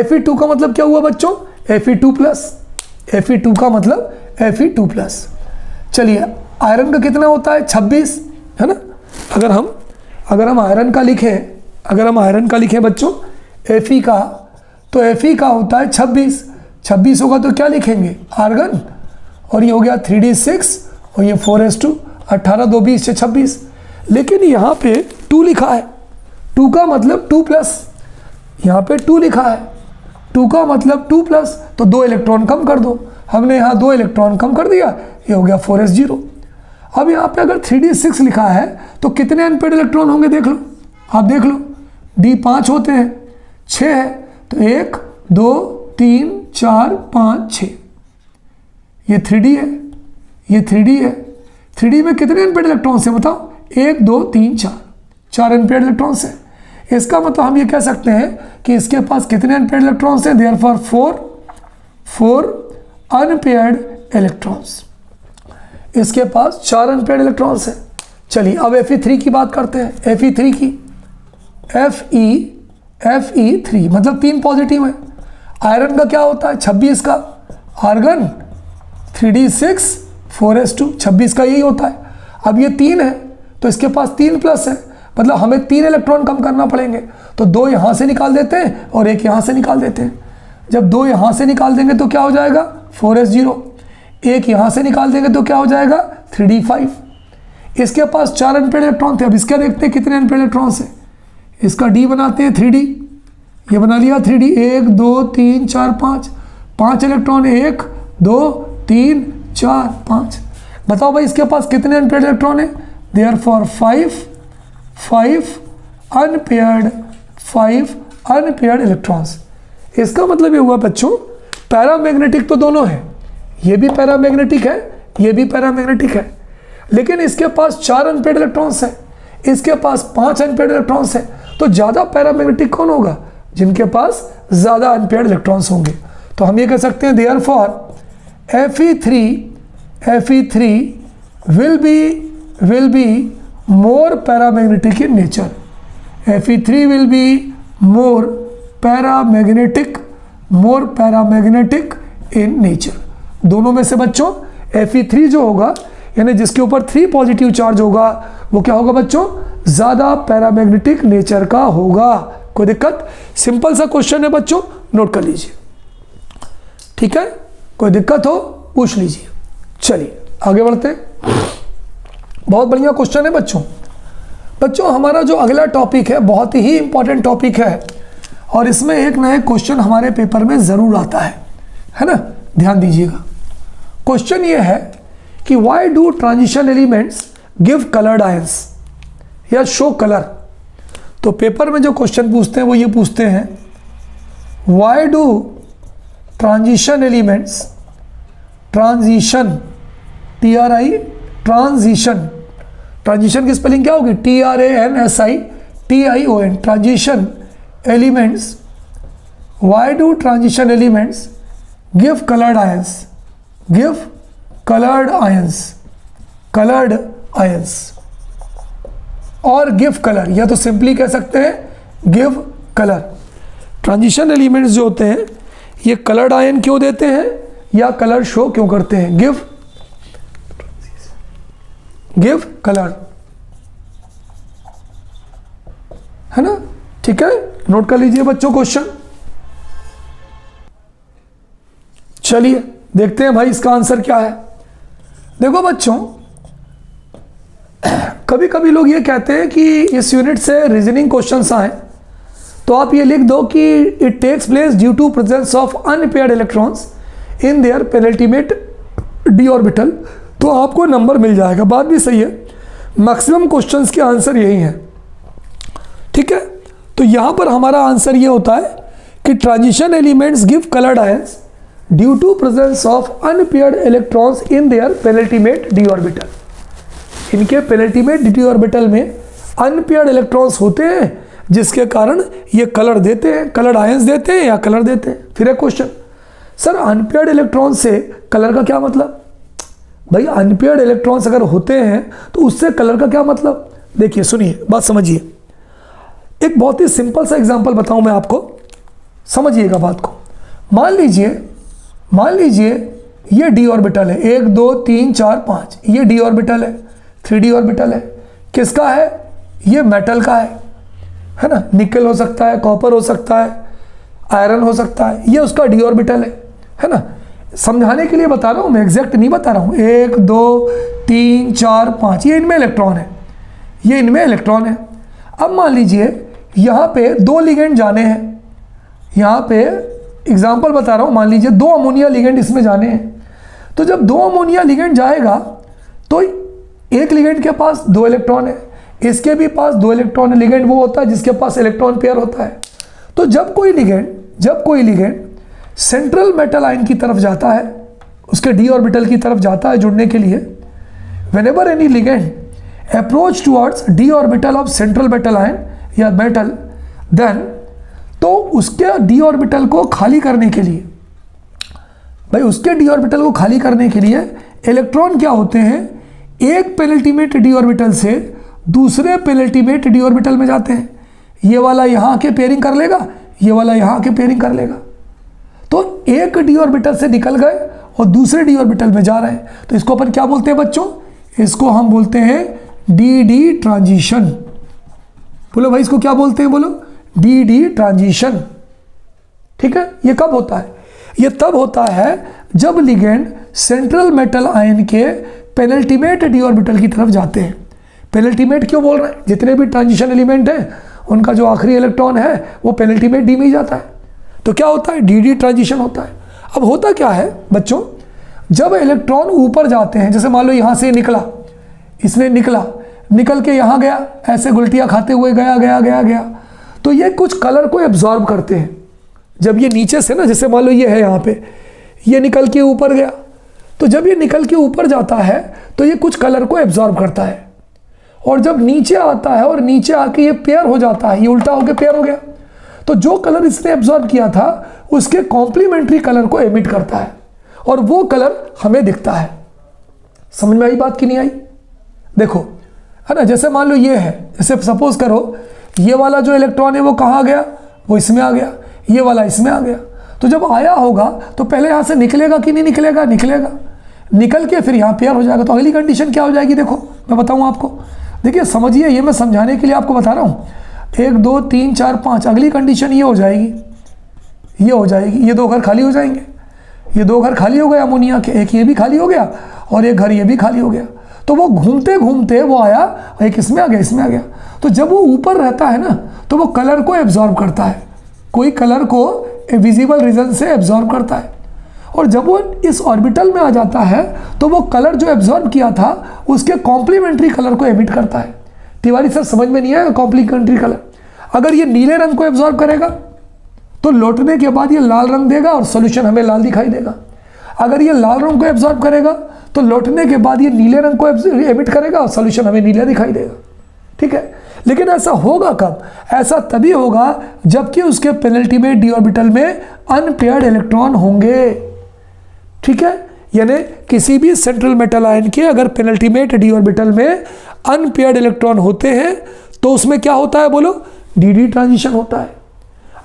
Fe2 का मतलब क्या हुआ बच्चों? Fe2+। Fe2 का मतलब Fe2+। चलिए आयरन का कितना होता है 26, है ना। अगर हम आयरन का लिखें बच्चों Fe का, तो Fe का होता है 26 होगा तो क्या लिखेंगे आर्गन, और ये हो गया 3d6 और ये 4s2, 18 2 20 26। लेकिन यहाँ पे 2 लिखा है, 2 का मतलब 2+, यहाँ पे 2 लिखा है, 2 का मतलब 2+, तो 2 इलेक्ट्रॉन कम कर दो। हमने यहाँ 2 इलेक्ट्रॉन कम कर दिया, ये हो गया 4s0। अब यहाँ पे अगर 3d6 लिखा है तो कितने अनपेड इलेक्ट्रॉन होंगे देख लो, आप देख लो, d 5 होते हैं, 6 है, तो 1 2 3 4 5 6, ये 3d है, ये 3d है। 3d में कितने अनपेड इलेक्ट्रॉन्स हैं बताओ, 1 2 3 4 अनपेड इलेक्ट्रॉन्स हैं। इसका मतलब हम ये कह सकते हैं कि इसके पास कितने अनपेड इलेक्ट्रॉन्स हैं, देयरफॉर 4 अनपेयर्ड इलेक्ट्रॉन्स। इसके पास 4 अनपेयर्ड इलेक्ट्रॉन्स हैं। चलिए अब Fe3 की बात करते हैं, Fe3 की, Fe3 मतलब 3 पॉजिटिव है। आयरन का क्या होता है 26 का, आर्गन 3d6 4s2, 26 का यही होता है। अब ये 3 है तो इसके पास 3+ है, मतलब हमें 3 इलेक्ट्रॉन कम करना पड़ेंगे, तो 2 यहाँ से निकाल देते हैं और 1 यहाँ से निकाल देते हैं। जब 2 यहाँ से निकाल देंगे तो क्या हो जाएगा 4s0, 1 यहाँ से निकाल देंगे तो क्या हो जाएगा 3d5। इसके पास 4 अनपेड इलेक्ट्रॉन थे। अब इसका देखते हैं कितने अनपेड इलेक्ट्रॉन्स हैं। इसका d बनाते हैं 3d, ये बना लिया 3d, 1 2 3 4 5 इलेक्ट्रॉन, 1 2 3 4 5। बताओ भाई इसके पास कितने अनपेड इलेक्ट्रॉन है, देयरफॉर 5 अनपेयर्ड इलेक्ट्रॉन्स। इसका मतलब ये हुआ बच्चों पैरामैग्नेटिक तो दोनों है, ये भी पैरामैग्नेटिक है, ये भी पैरामैग्नेटिक है, लेकिन इसके पास 4 अनपेयर्ड इलेक्ट्रॉन्स है, इसके पास 5 अनपेयर्ड इलेक्ट्रॉन्स है। तो ज़्यादा पैरामैग्नेटिक कौन होगा, जिनके पास ज़्यादा अनपेयर्ड इलेक्ट्रॉन्स होंगे। तो हम ये कह सकते हैं therefore Fe3 will be more paramagnetic in nature. Fe3 will be more paramagnetic in nature। दोनों में से बच्चों Fe3 जो होगा, यानी जिसके ऊपर 3 पॉजिटिव चार्ज होगा, वो क्या होगा बच्चों, ज़्यादा पैरामैग्नेटिक नेचर का होगा। कोई दिक्कत, सिंपल सा क्वेश्चन है बच्चों, नोट कर लीजिए, ठीक है। कोई दिक्कत हो पूछ लीजिए। चलिए आगे बढ़ते हैं, बहुत बढ़िया क्वेश्चन है बच्चों। हमारा जो अगला टॉपिक है बहुत ही इंपॉर्टेंट टॉपिक है, और इसमें एक ना एक क्वेश्चन हमारे पेपर में ज़रूर आता है ना, ध्यान दीजिएगा। क्वेश्चन ये है कि why do transition elements give coloured ions या शो कलर। तो पेपर में जो क्वेश्चन पूछते हैं वो ये पूछते हैं, why do transition elements, transition transition की स्पेलिंग क्या होगी, TRANSITION, transition elements, why do transition elements give coloured ions और गिव कलर, या तो सिंपली कह सकते हैं गिव कलर। ट्रांजिशन एलिमेंट्स जो होते हैं ये कलर्ड आयन क्यों देते हैं या कलर शो क्यों करते हैं, गिव कलर, है ना, ठीक है। नोट कर लीजिए बच्चों क्वेश्चन। चलिए देखते हैं भाई इसका आंसर क्या है। देखो बच्चों, कभी कभी लोग ये कहते हैं कि इस यूनिट से रीजनिंग क्वेश्चंस आए, तो आप ये लिख दो कि it takes place due to presence of unpaired electrons in their penultimate D orbital, तो आपको नंबर मिल जाएगा। बात भी सही है, मैक्सिमम क्वेश्चंस के आंसर यही हैं, ठीक है। तो यहाँ पर हमारा आंसर ये होता है कि transition elements give coloured ions due to presence of unpaired electrons in their penultimate D orbital. इनके पेनल्टीमेट डी ऑर्बिटल में अनपेयर्ड इलेक्ट्रॉन्स होते हैं, जिसके कारण ये कलर देते हैं, कलर्ड आयंस देते हैं या कलर देते हैं। फिर एक क्वेश्चन, सर अनपेयर्ड इलेक्ट्रॉन से कलर का क्या मतलब। भाई अनपेयर्ड इलेक्ट्रॉन्स अगर होते हैं तो उससे कलर का क्या मतलब। देखिए सुनिए, बात समझिए, एक बहुत ही सिंपल सा एग्जांपल बताऊं मैं आपको, समझिएगा बात को। मान लीजिए ये d ऑर्बिटल है, 1 2 3 4 5, ये d ऑर्बिटल है, 3d ऑर्बिटल है। किसका है? ये मेटल का है ना, निकल हो सकता है, कॉपर हो सकता है, आयरन हो सकता है, ये उसका d ऑर्बिटल है ना। समझाने के लिए बता रहा हूँ मैं, एग्जैक्ट नहीं बता रहा हूँ। 1 2 3 4 5, ये इनमें इलेक्ट्रॉन है, ये इनमें इलेक्ट्रॉन है। अब मान लीजिए यहाँ पे 2 लिगेंड जाने हैं, यहाँ पे एग्जाम्पल बता रहा हूँ, मान लीजिए 2 अमोनिया लिगेंड इसमें जाने हैं। तो जब 2 अमोनिया लिगेंड जाएगा तो एक लिगेंड के पास 2 इलेक्ट्रॉन है, इसके भी पास 2 इलेक्ट्रॉन है। लिगेंड वो होता है जिसके पास इलेक्ट्रॉन पेयर होता है। तो जब कोई लिगेंड सेंट्रल मेटल आयन की तरफ जाता है, उसके d ऑर्बिटल की तरफ जाता है जुड़ने के लिए, whenever any ligand approach towards d orbital of central metal ion या मेटल, देन तो उसके d ऑर्बिटल को खाली करने के लिए, भाई उसके d ऑर्बिटल को खाली करने के लिए इलेक्ट्रॉन क्या होते हैं, एक पेनल्टीमेट d ऑर्बिटल से दूसरे पेनल्टीमेट d ऑर्बिटल में जाते हैं। ये वाला यहाँ आके पेयरिंग कर लेगा, ये वाला यहाँ आके पेयरिंग कर लेगा। तो एक d ऑर्बिटल से निकल गए और दूसरे d ऑर्बिटल में जा रहे हैं, तो इसको अपन क्या बोलते हैं बच्चों? इसको हम बोलते हैं dd ट्रांजिशन। बोलो भाई इसको क्या बोलते हैं? बोलो dd ट्रांजिशन। ठीक है, ये कब होता है? ये तब होता है जब लिगेंड सेंट्रल मेटल आयन के पेनल्टीमेट d ऑर्बिटल की तरफ जाते हैं। पेनल्टीमेट क्यों बोल रहे हैं? जितने भी ट्रांजिशन एलिमेंट हैं उनका जो आखिरी इलेक्ट्रॉन है वो पेनल्टीमेट डी में ही जाता है। तो क्या होता है? dd ट्रांजिशन होता है। अब होता क्या है बच्चों, जब इलेक्ट्रॉन ऊपर जाते हैं, जैसे मान लो यहाँ से निकला, इसने निकल के यहाँ गया, ऐसे गुलटियाँ खाते हुए गया, तो ये कुछ कलर को एब्जॉर्ब करते हैं। जब ये नीचे से ना, जैसे मान लो ये है यहाँ पे, ये निकल के ऊपर गया, तो जब ये निकल के ऊपर जाता है तो ये कुछ कलर को एब्जॉर्ब करता है, और जब नीचे आता है और नीचे आके ये पेयर हो जाता है, ये उल्टा होके पेयर हो गया, तो जो कलर इसने एब्जॉर्ब किया था उसके कॉम्प्लीमेंट्री कलर को एमिट करता है, और वो कलर हमें दिखता है। समझ में आई बात कि नहीं आई? देखो, है ना, जैसे मान लो ये है, जैसे सपोज करो ये वाला जो इलेक्ट्रॉन है वो कहाँ गया? वो इसमें आ गया, ये वाला इसमें आ गया। तो जब आया होगा तो पहले यहाँ से निकलेगा कि नहीं निकलेगा? निकलेगा, निकल के फिर यहाँ पेयर हो जाएगा। तो अगली कंडीशन क्या हो जाएगी? देखो मैं बताऊँ आपको, देखिए समझिए, ये मैं समझाने के लिए आपको बता रहा हूँ। 1 2 3 4 5, अगली कंडीशन ये हो जाएगी, ये हो जाएगी, ये 2 घर खाली हो जाएंगे, ये 2 घर खाली हो गए अमोनिया के, एक ये भी खाली हो गया और एक घर ये भी खाली हो गया। तो वो घूमते घूमते वो आया, एक इसमें आ गया, इसमें आ गया। तो जब वो ऊपर रहता है ना तो वो कलर को एब्जॉर्ब करता है, कोई कलर को विजिबल रीजन से एब्जॉर्ब करता है, और जब वो इस ऑर्बिटल में आ जाता है तो वो कलर जो एब्जॉर्ब किया था उसके कॉम्प्लीमेंट्री कलर को एमिट करता है। तिवारी सर समझ में नहीं आया? कॉम्प्लीमेंट्री कलर, अगर ये नीले रंग को एब्जॉर्ब करेगा तो लौटने के बाद ये लाल रंग देगा और सॉल्यूशन हमें लाल दिखाई देगा। अगर ये लाल रंग को एब्जॉर्ब करेगा तो लौटने के बाद ये नीले रंग को एमिट करेगा और सॉल्यूशन हमें नीला दिखाई देगा। ठीक है, लेकिन ऐसा होगा कब? ऐसा तभी होगा जबकि उसके पेनल्टीमेट डी ऑर्बिटल में अनपेयर्ड इलेक्ट्रॉन होंगे। ठीक है, यानी किसी भी सेंट्रल मेटल आयन के अगर पेनल्टीमेट डी ऑर्बिटल में अनपेयर्ड इलेक्ट्रॉन होते हैं तो उसमें क्या होता है? बोलो dd ट्रांजिशन होता है।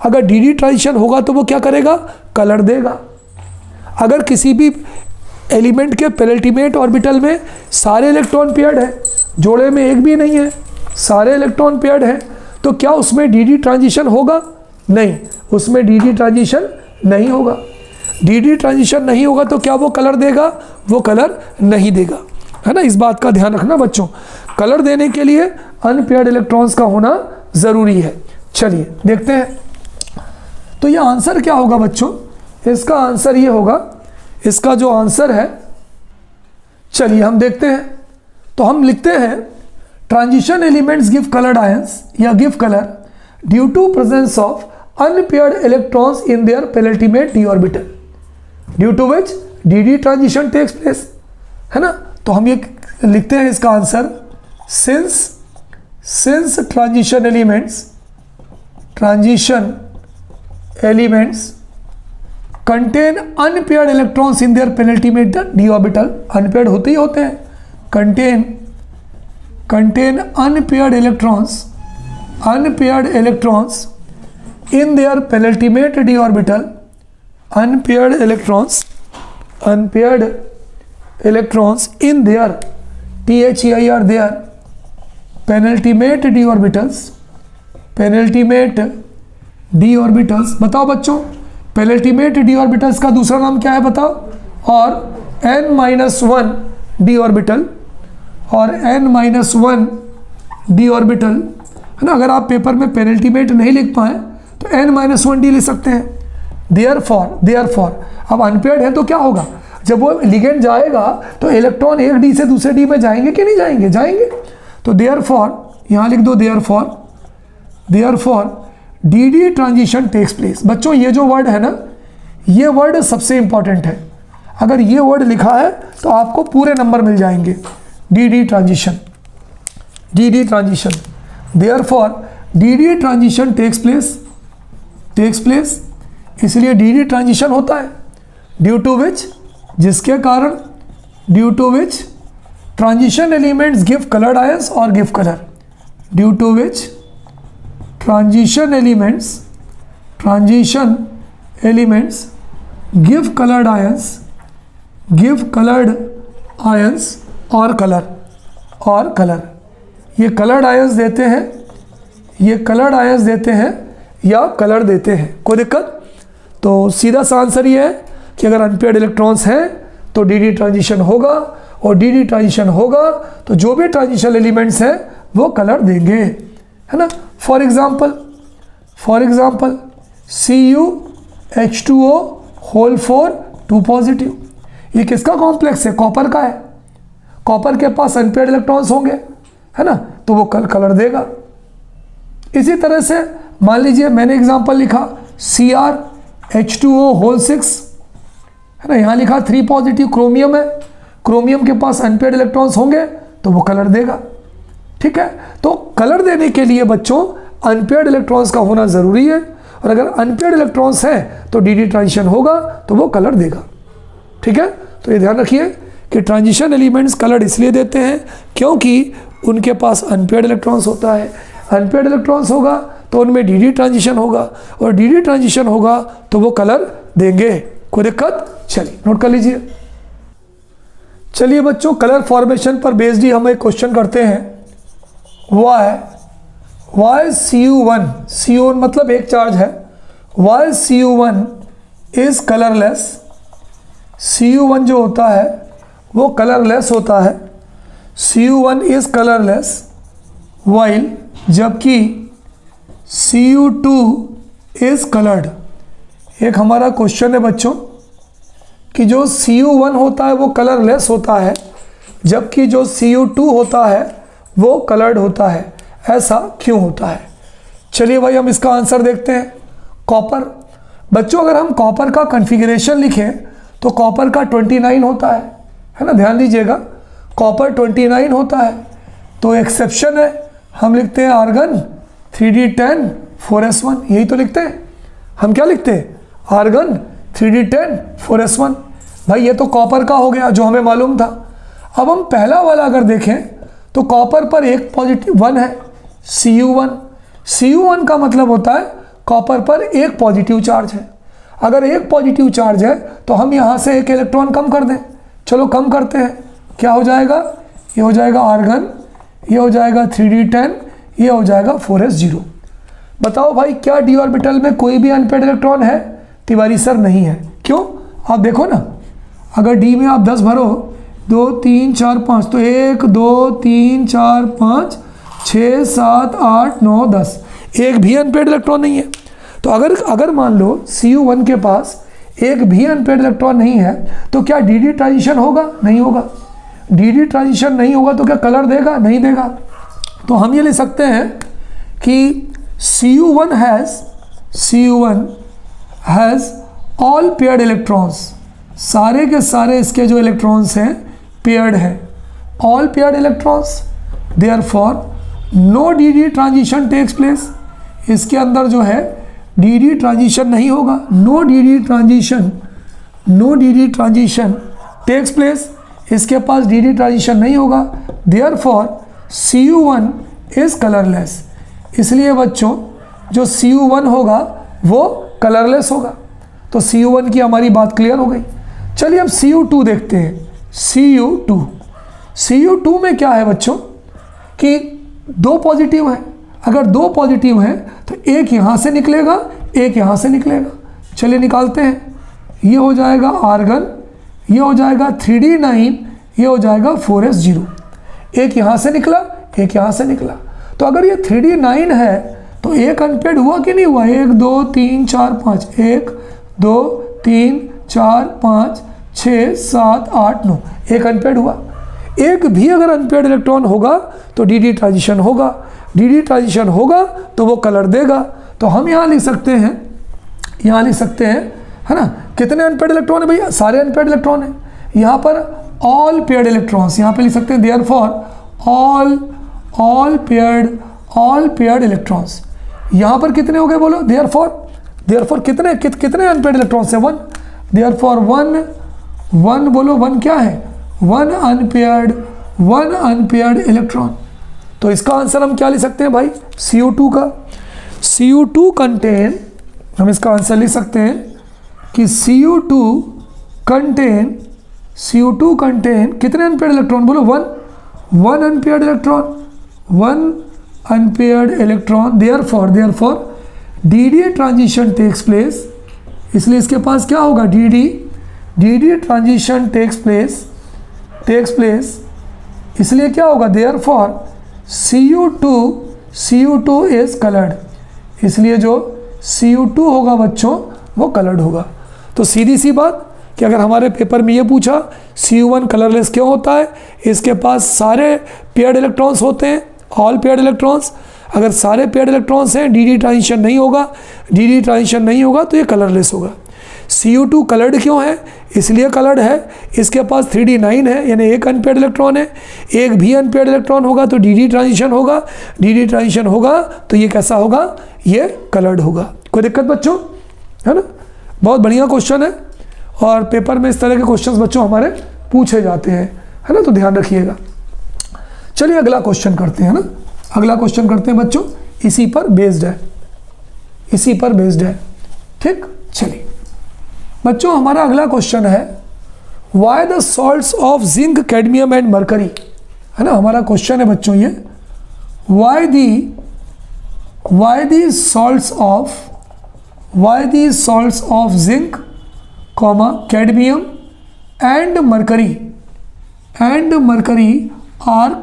अगर dd ट्रांजिशन होगा तो वो क्या करेगा? कलर देगा। अगर किसी भी एलिमेंट के पेनल्टीमेट ऑर्बिटल में सारे इलेक्ट्रॉन पेयर्ड है, जोड़े में एक भी नहीं है, सारे इलेक्ट्रॉन पेयर्ड है, तो क्या उसमें dd ट्रांजिशन होगा? नहीं, उसमें dd ट्रांजिशन नहीं होगा। dd ट्रांजिशन नहीं होगा तो क्या वो कलर देगा? वो कलर नहीं देगा, है ना। इस बात का ध्यान रखना बच्चों, कलर देने के लिए अनपेयर्ड इलेक्ट्रॉन्स का होना ज़रूरी है। चलिए देखते हैं, तो ये आंसर क्या होगा बच्चों? इसका आंसर ये होगा, इसका जो आंसर है, चलिए हम देखते हैं। तो हम लिखते हैं transition elements give coloured ions या give colour due to presence of unpaired electrons in their penultimate D orbital, due to which dd transition takes place, है ना। तो हम ये लिखते हैं इसका answer, since transition elements contain unpaired electrons in their penultimate D orbital, unpaired होते ही होते हैं, contain unpaired electrons in their penultimate D orbital, unpaired electrons unpaired electrons in their THEIR their penultimate d orbitals। बताओ बच्चों, penultimate d orbitals का दूसरा नाम क्या है बताओ? और n-1 d ऑर्बिटल और n-1 d ऑर्बिटल है ना। अगर आप पेपर में पेनल्टीमेट नहीं लिख पाए तो n-1 d लिख सकते हैं। देयरफॉर अब अनपेयर्ड है तो क्या होगा? जब वो लिगेंड जाएगा तो इलेक्ट्रॉन एक डी से दूसरे डी में जाएंगे कि नहीं जाएंगे? जाएंगे। तो देयरफॉर यहाँ लिख दो, therefore d transition takes place. बच्चों ये जो वर्ड है ना, ये वर्ड सबसे इंपॉर्टेंट है। अगर ये वर्ड लिखा है तो आपको पूरे नंबर मिल जाएंगे। D transition, therefore d transition takes place, इसलिए डी ट्रांजिशन होता है। ड्यू टू विच, जिसके कारण, due to which transition elements give coloured ions और give colour. Due to which transition elements give coloured ions और colour. ये coloured ions देते हैं, या कलर देते हैं। कोई दिक्कत? तो सीधा सा आंसर ये है कि अगर अनपेयर्ड इलेक्ट्रॉन्स हैं तो डी ट्रांजिशन होगा, और डी ट्रांजिशन होगा तो जो भी ट्रांजिशन एलिमेंट्स हैं वो कलर देंगे, है ना। For example CuH2O whole 4 2 positive, ये किसका कॉम्प्लेक्स है? कॉपर का है। कॉपर के पास अनपेयर्ड इलेक्ट्रॉन्स होंगे, है ना, तो वो कलर देगा। इसी तरह से मान लीजिए मैंने एग्जाम्पल लिखा CrH2O होल 6, है ना, यहाँ लिखा 3 पॉजिटिव, क्रोमियम है। क्रोमियम के पास अनपेयर्ड इलेक्ट्रॉन्स होंगे तो वो कलर देगा। ठीक है, तो कलर देने के लिए बच्चों अनपेयर्ड इलेक्ट्रॉन्स का होना ज़रूरी है, और अगर अनपेयर्ड इलेक्ट्रॉन्स हैं तो डी ट्रांजिशन होगा तो वो कलर देगा। ठीक है, तो ये ध्यान रखिए कि ट्रांजिशन एलिमेंट्स कलर इसलिए देते हैं क्योंकि उनके पास अनपेयर्ड इलेक्ट्रॉन्स होता है। अनपेयर्ड इलेक्ट्रॉन्स होगा तो उनमें डी ट्रांजिशन होगा, और डी ट्रांजिशन होगा तो वो कलर देंगे। कोई दिक्कत? चलिए नोट कर लीजिए। चलिए बच्चों, कलर फॉर्मेशन पर बेस्ड ही हम एक क्वेश्चन करते हैं। वाई CU1 मतलब एक चार्ज है। Y CU1 is colourless. CU1 जो होता है वो कलरलेस होता है। CU1 इज कलरलेस वाइल, जबकि CU2 इज कलर्ड। एक हमारा क्वेश्चन है बच्चों कि जो CU1 होता है वो कलरलेस होता है, जबकि जो CU2 होता है वो कलर्ड होता है। ऐसा क्यों होता है? चलिए भाई हम इसका आंसर देखते हैं। कॉपर, बच्चों अगर हम कॉपर का कॉन्फ़िगरेशन लिखें तो कॉपर का 29 होता है ना, ध्यान दीजिएगा, कॉपर 29 होता है। तो एक्सेप्शन है, हम लिखते हैं आर्गन 3d10 4s1, यही तो लिखते हैं हम। क्या लिखते हैं? Argon 3d10 4s1। भाई ये तो कॉपर का हो गया जो हमें मालूम था। अब हम पहला वाला अगर देखें तो कॉपर पर एक पॉजिटिव 1 है, CU1 का मतलब होता है कॉपर पर एक पॉजिटिव चार्ज है। अगर एक पॉजिटिव चार्ज है तो हम यहाँ से एक इलेक्ट्रॉन कम कर दें। चलो कम करते हैं, क्या हो जाएगा? ये हो जाएगा आर्गन, ये हो जाएगा 3d10, ये हो जाएगा 4s0। बताओ भाई क्या डी ऑर्बिटल में कोई भी अनपेयर्ड इलेक्ट्रॉन है? तिवारी सर नहीं है। क्यों? आप देखो ना, अगर डी में आप 10 भरो, 2 3 4 5, तो 1 2 3 4 5 6 7 8 9 10, एक भी अनपेयर्ड इलेक्ट्रॉन नहीं है। तो अगर मान लो CU1 के पास एक भी अनपेयर्ड इलेक्ट्रॉन नहीं है तो क्या डी ट्रांजिशन होगा? नहीं होगा। डी ट्रांजिशन नहीं होगा तो क्या कलर देगा? नहीं देगा। तो हम ये ले सकते हैं कि CU1 has all paired electrons, सारे के सारे इसके जो इलेक्ट्रॉन्स हैं पेयर्ड है, all paired electrons. Therefore no D transition takes place, इसके अंदर जो है डी ट्रांजिशन नहीं होगा। No D transition takes place, इसके पास डी ट्रांजिशन नहीं होगा। देयरफॉर CU1 इज कलरलेस, इसलिए बच्चों जो CU1 होगा वो कलरलेस होगा। तो CU1 की हमारी बात क्लियर हो गई। चलिए अब Cu2 देखते हैं। Cu2 में क्या है बच्चों कि दो पॉजिटिव हैं। अगर दो पॉजिटिव हैं तो एक यहाँ से निकलेगा, एक यहाँ से निकलेगा। चलिए निकालते हैं। ये हो जाएगा आर्गन, ये हो जाएगा 3D9, ये हो जाएगा 4s0। एक यहाँ से निकला, एक यहाँ से निकला। तो अगर ये 3D9 है तो एक अनपेड हुआ कि नहीं हुआ? 1 2 3 4 5, 1 2 3 4 5 6 7 8 9, एक अनपेड हुआ। एक भी अगर अनपेड इलेक्ट्रॉन होगा तो डी ट्रांजिशन होगा। डी ट्रांजिशन होगा तो वो कलर देगा। तो हम यहाँ लिख सकते हैं, यहाँ लिख सकते हैं, है ना? कितने अनपेड इलेक्ट्रॉन है भैया? सारे अनपेड इलेक्ट्रॉन है। यहाँ पर ऑल पेयर्ड इलेक्ट्रॉन्स, यहाँ पे लिख सकते हैं देयरफॉर ऑल पेयर्ड इलेक्ट्रॉन्स। यहाँ पर कितने हो गए बोलो? देयरफॉर कितने अनपेड इलेक्ट्रॉन्स हैं? 1। देयरफॉर 1 बोलो, 1 क्या है? 1 अनपेयर्ड इलेक्ट्रॉन। तो इसका आंसर हम क्या लिख सकते हैं भाई? Cu2 का। Cu2 कंटेन, हम इसका आंसर लिख सकते हैं कि Cu2 कंटेन कितने अनपेयर्ड इलेक्ट्रॉन बोलो? 1 unpaired electron, 1 unpaired electron. Therefore d transition takes place, इसलिए इसके पास क्या होगा? डी ट्रांजिशन टेक्स प्लेस, इसलिए क्या होगा? देयरफॉर Cu2 इज कलर्ड, इसलिए जो Cu2 होगा बच्चों वो कलर्ड होगा। तो सीधी सी बात कि अगर हमारे पेपर में ये पूछा Cu1 कलरलेस क्यों होता है, इसके पास सारे पेयर्ड इलेक्ट्रॉन्स होते हैं, ऑल पेयर्ड इलेक्ट्रॉन्स। अगर सारे पेयर्ड इलेक्ट्रॉन्स हैं, डी ट्रांजिशन नहीं होगा, डी ट्रांजिशन नहीं होगा तो ये कलरलेस होगा। Cu2 कलर्ड क्यों है? इसलिए कलर्ड है, इसके पास 3D9 है, यानी एक अनपेयर्ड इलेक्ट्रॉन है। एक भी अनपेयर्ड इलेक्ट्रॉन होगा तो डी ट्रांजिशन होगा, डी ट्रांजिशन होगा तो ये कैसा होगा? ये कलर्ड होगा। कोई दिक्कत बच्चों? है ना? बहुत बढ़िया क्वेश्चन है और पेपर में इस तरह के क्वेश्चंस बच्चों हमारे पूछे जाते हैं, है ना? तो ध्यान रखिएगा। चलिए अगला क्वेश्चन करते हैं ना, अगला क्वेश्चन करते हैं बच्चों, इसी पर बेस्ड है, ठीक। चलिए बच्चों हमारा अगला क्वेश्चन है why the salts of zinc, cadmium and mercury, है ना? हमारा क्वेश्चन है बच्चों ये, why the salts of zinc, cadmium and mercury are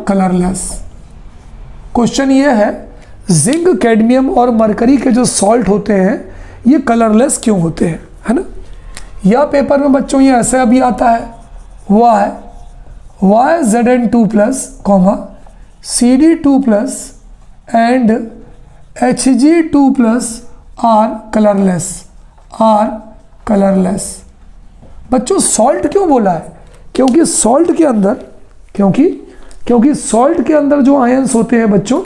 colourless. Question ये है जिंक, कैडमियम और मरकरी के जो सॉल्ट होते हैं ये कलरलेस क्यों होते हैं, है ना? या पेपर में बच्चों ये ऐसे अभी आता है, why Zn2+, Cd2+ and Hg2+ are colourless. बच्चों सॉल्ट क्यों बोला है? क्योंकि सॉल्ट के अंदर जो आयंस होते हैं बच्चों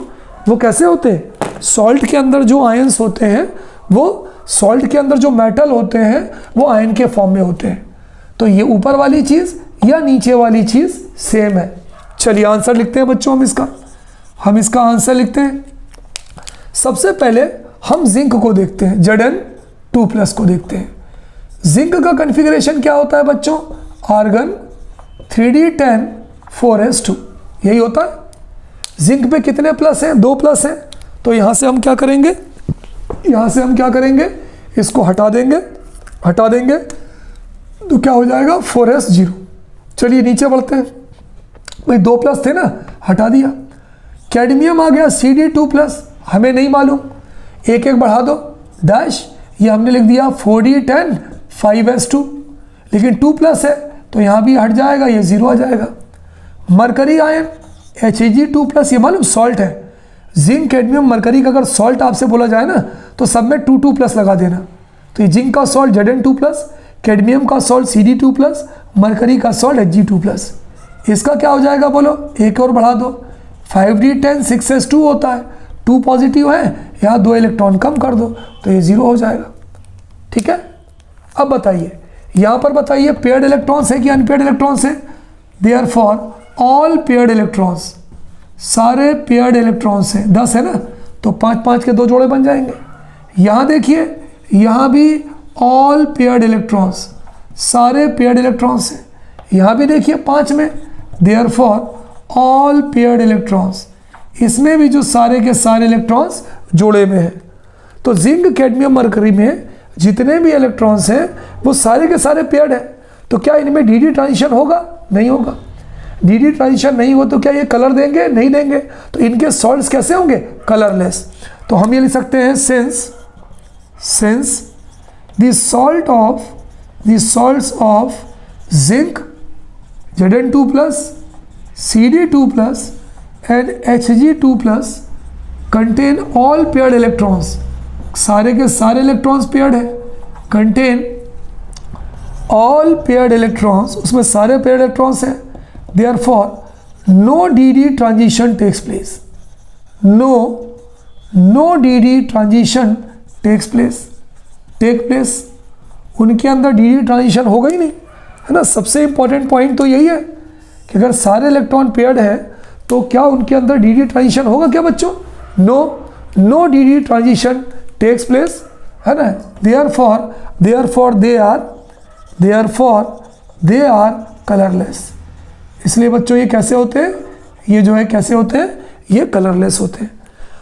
वो कैसे होते हैं? सॉल्ट के अंदर जो आयंस होते हैं वो, सॉल्ट के अंदर जो मेटल होते हैं वो आयन के फॉर्म में होते हैं। तो ये ऊपर वाली चीज़ या नीचे वाली चीज़ सेम है। चलिए आंसर लिखते हैं बच्चों, हम इसका आंसर लिखते हैं। सबसे पहले हम जिंक को देखते हैं, Zn2+ को देखते हैं। जिंक का कॉन्फ़िगरेशन क्या होता है बच्चों? आर्गन 3D10 4s2, यही होता है। जिंक पे कितने प्लस हैं? 2 प्लस हैं। तो यहाँ से हम क्या करेंगे? इसको हटा देंगे तो क्या हो जाएगा? 4s0। चलिए नीचे बढ़ते हैं भाई, 2 प्लस थे ना, हटा दिया। कैडमियम आ गया Cd2+, हमें नहीं मालूम, एक बढ़ा दो डैश, ये हमने लिख दिया 4D10 5s2, लेकिन 2 प्लस है तो यहाँ भी हट जाएगा, ये 0 आ जाएगा। मरकरी आयन Hg2+, ये मालूम सॉल्ट है। जिंक, कैडमियम, मरकरी का अगर सॉल्ट आपसे बोला जाए ना तो सब में 2+ लगा देना। तो ये जिंक का सॉल्ट Zn2+, कैडमियम का सॉल्ट Cd2+, मरकरी का सॉल्ट Hg2+। इसका क्या हो जाएगा बोलो? एक और बढ़ा दो, 5D10 6s2 होता है, 2 पॉजिटिव है, यहाँ 2 इलेक्ट्रॉन कम कर दो तो ये 0 हो जाएगा, ठीक है। अब बताइए, यहाँ पर बताइए पेयर्ड इलेक्ट्रॉन्स है कि अनपेयर्ड इलेक्ट्रॉन्स है? देयरफॉर ऑल पेयर्ड इलेक्ट्रॉन्स, सारे पेयर्ड इलेक्ट्रॉन्स हैं, 10 है ना, तो 5 5 के 2 जोड़े बन जाएंगे। यहाँ देखिए, यहाँ भी ऑल पेयर्ड इलेक्ट्रॉन्स, सारे पेयर्ड इलेक्ट्रॉन्स हैं। यहाँ भी देखिए 5 में, देयरफॉर ऑल पेयर्ड इलेक्ट्रॉन्स, इसमें भी जो सारे के सारे इलेक्ट्रॉन्स जोड़े में हैं। तो जिंक, कैडमियम, मरकरी में जितने भी इलेक्ट्रॉन्स हैं वो सारे के सारे पेयर्ड हैं। तो क्या इनमें डी ट्रांजिशन होगा? नहीं होगा। डी ट्रांजिशन नहीं हो तो क्या ये कलर देंगे? नहीं देंगे। तो इनके सॉल्ट्स कैसे होंगे? कलरलेस। तो हम ये लिख सकते हैं since the salts of zinc Zn2+, Cd2+ and Hg2+ contain all paired electrons, सारे के सारे इलेक्ट्रॉन्स पेयर्ड है। कंटेन ऑल पेयर्ड इलेक्ट्रॉन्स, उसमें सारे पेयर्ड इलेक्ट्रॉन्स हैं। Therefore no D transition takes place, no D transition take place, उनके अंदर D transition होगा ही नहीं, है ना। सबसे इंपॉर्टेंट पॉइंट तो यही है कि अगर सारे इलेक्ट्रॉन पेयर्ड हैं तो क्या उनके अंदर डी ट्रांजिशन होगा क्या बच्चों? No D transition takes place, है ना। Therefore they are colourless. इसलिए बच्चों ये कैसे होते हैं? ये जो है कैसे होते हैं? ये कलरलेस होते हैं।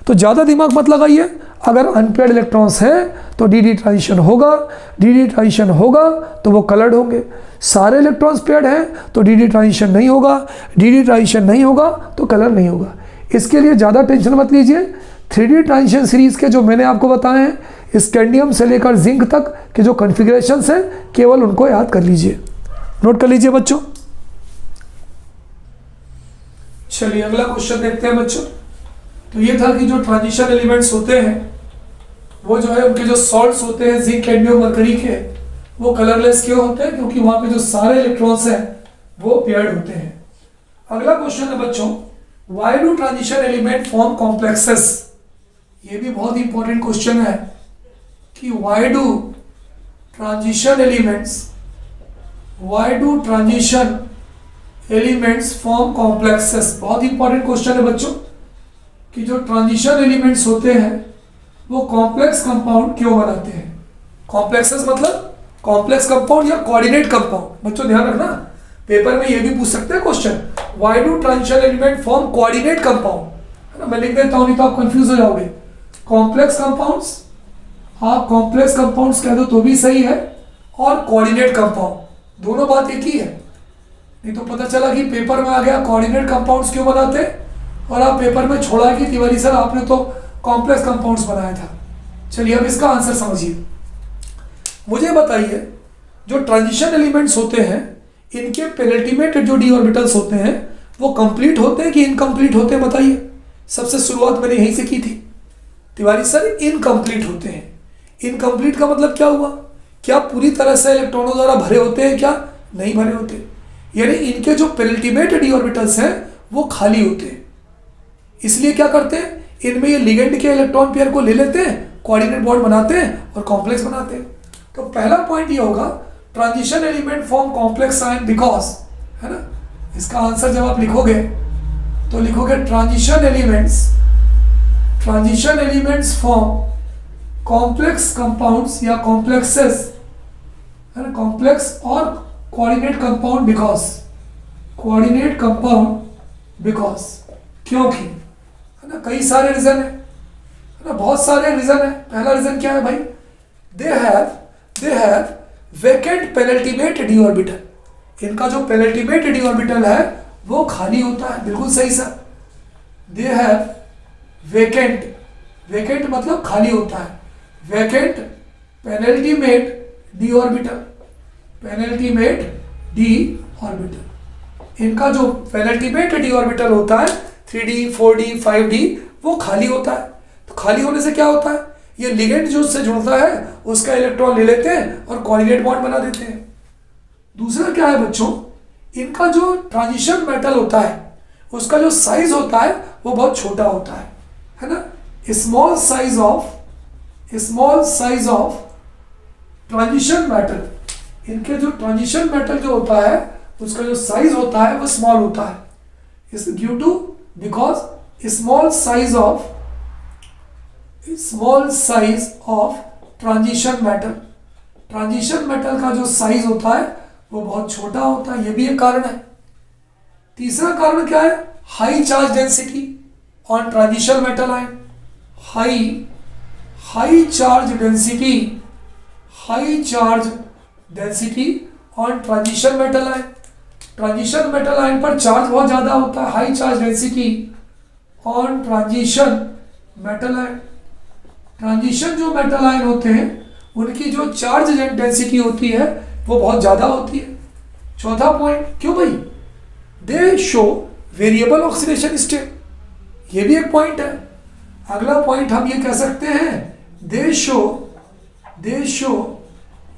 तो ज़्यादा दिमाग मत लगाइए। अगर अनपेयर्ड इलेक्ट्रॉन्स हैं तो डी ट्रांजिशन होगा, डी ट्रांजिशन होगा तो वो कलर्ड होंगे। सारे इलेक्ट्रॉन्स पेयर्ड हैं तो डी ट्रांजिशन नहीं होगा, डी ट्रांजिशन नहीं होगा तो कलर नहीं होगा। इसके लिए ज़्यादा टेंशन मत लीजिए। 3D ट्रांजिशन सीरीज़ के जो मैंने आपको बताए हैं, स्कैंडियम से लेकर जिंक तक के जो कॉन्फ़िगरेशंस हैं, केवल उनको याद कर लीजिए, नोट कर लीजिए बच्चों। चलिए अगला क्वेश्चन देखते हैं बच्चों। तो ये था कि जो ट्रांजिशन एलिमेंट्स होते हैं वो जो है उनके जो सॉल्ट्स होते हैं जिंक, कैडमियम, मरकरी के, वो कलरलेस क्यों होते हैं? क्योंकि वहां पे जो सारे इलेक्ट्रॉन्स हैं वो पेयर्ड होते हैं। अगला क्वेश्चन है बच्चों, why do transition element form complexes? ये भी बहुत इंपॉर्टेंट क्वेश्चन है कि why do transition elements form complexes. बहुत इंपॉर्टेंट क्वेश्चन है बच्चों कि जो ट्रांजिशन एलिमेंट्स होते हैं वो कॉम्प्लेक्स कंपाउंड क्यों बनाते हैं? कॉम्प्लेक्सेस मतलब कॉम्प्लेक्स कंपाउंड या कोऑर्डिनेट कंपाउंड। बच्चों ध्यान रखना, पेपर में ये भी पूछ सकते हैं question, why do transition element form coordinate compound, है ना। मैं लिख देता हूं नहीं तो आप कंफ्यूज हो जाओगे। कॉम्प्लेक्स कंपाउंड्स, आप कॉम्प्लेक्स कंपाउंड्स कह दो तो भी सही है, और कोऑर्डिनेट कंपाउंड, दोनों बात एक ही है। नहीं तो पता चला कि पेपर में आ गया कोऑर्डिनेट कंपाउंड्स क्यों बनाते हैं, और आप पेपर में छोड़ा कि तिवारी सर आपने तो कॉम्प्लेक्स कंपाउंड्स बनाया था। चलिए अब इसका आंसर समझिए। मुझे बताइए जो ट्रांजिशन एलिमेंट्स होते हैं इनके पेनल्टीमेट जो डी ऑर्बिटल्स होते हैं वो कंप्लीट होते हैं कि इनकम्प्लीट होते हैं? बताइए। सबसे शुरुआत मैंने यहीं से की थी, तिवारी सर इनकम्प्लीट होते हैं। इनकम्प्लीट का मतलब क्या हुआ? क्या पूरी तरह से इलेक्ट्रॉनों द्वारा भरे होते हैं? क्या नहीं भरे होते, यानी इनके जो पेनल्टीमेट डी ऑर्बिटल्स हैं वो खाली होते हैं। इसलिए क्या करते हैं, इनमें ये लिगेंड के इलेक्ट्रॉन पेयर को ले लेते हैं, कोऑर्डिनेट बॉन्ड बनाते हैं और कॉम्प्लेक्स बनाते हैं। तो पहला पॉइंट ये होगा, transition element form complex ion because, है ना। इसका आंसर जब आप लिखोगे तो लिखोगे transition elements form complex compounds या कॉम्प्लेक्सेस, है ना, कॉम्प्लेक्स और कोऑर्डिनेट कंपाउंड बिकॉज, क्योंकि, है ना, कई सारे रीजन है ना, बहुत सारे रीजन है। पहला रीजन क्या है भाई, they have vacant penultimate D orbital. इनका जो पेनल्टीमेट डी ऑर्बिटल है वो खाली होता है। बिल्कुल सही सर, दे हैव वेकेंट मतलब खाली होता है, वेकेंट पेनल्टीमेट डी ऑर्बिटल। इनका जो पेनल्टीमेट डी ऑर्बिटल होता है 3D 4D 5D वो खाली होता है। तो खाली होने से क्या होता है, ये लिगेंड जो उससे जुड़ता है उसका इलेक्ट्रॉन ले लेते हैं और कोऑर्डिनेट बॉन्ड बना देते हैं। दूसरा क्या है बच्चों, इनका जो ट्रांजिशन मेटल होता है उसका जो साइज होता है वो बहुत छोटा होता है ना। Small size of transition metal, इनके जो ट्रांजिशन मेटल जो होता है उसका जो साइज होता है वो स्मॉल होता है। इस due to because small size of transition metal, transition metal का जो साइज होता है वो बहुत छोटा होता है, ये भी एक कारण है। तीसरा कारण क्या है? High charge density on transition metal ion. High charge density on transition metal ion. Transition metal ion पर चार्ज बहुत ज्यादा होता है, high charge density on transition metal ion. Transition जो मेटल आयन होते हैं उनकी जो चार्ज डेंसिटी होती है वो बहुत ज्यादा होती है। चौथा पॉइंट, क्यों भाई? दे शो वेरिएबल ऑक्सीडेशन स्टेट, ये भी एक पॉइंट है। अगला पॉइंट हम ये कह सकते हैं, they show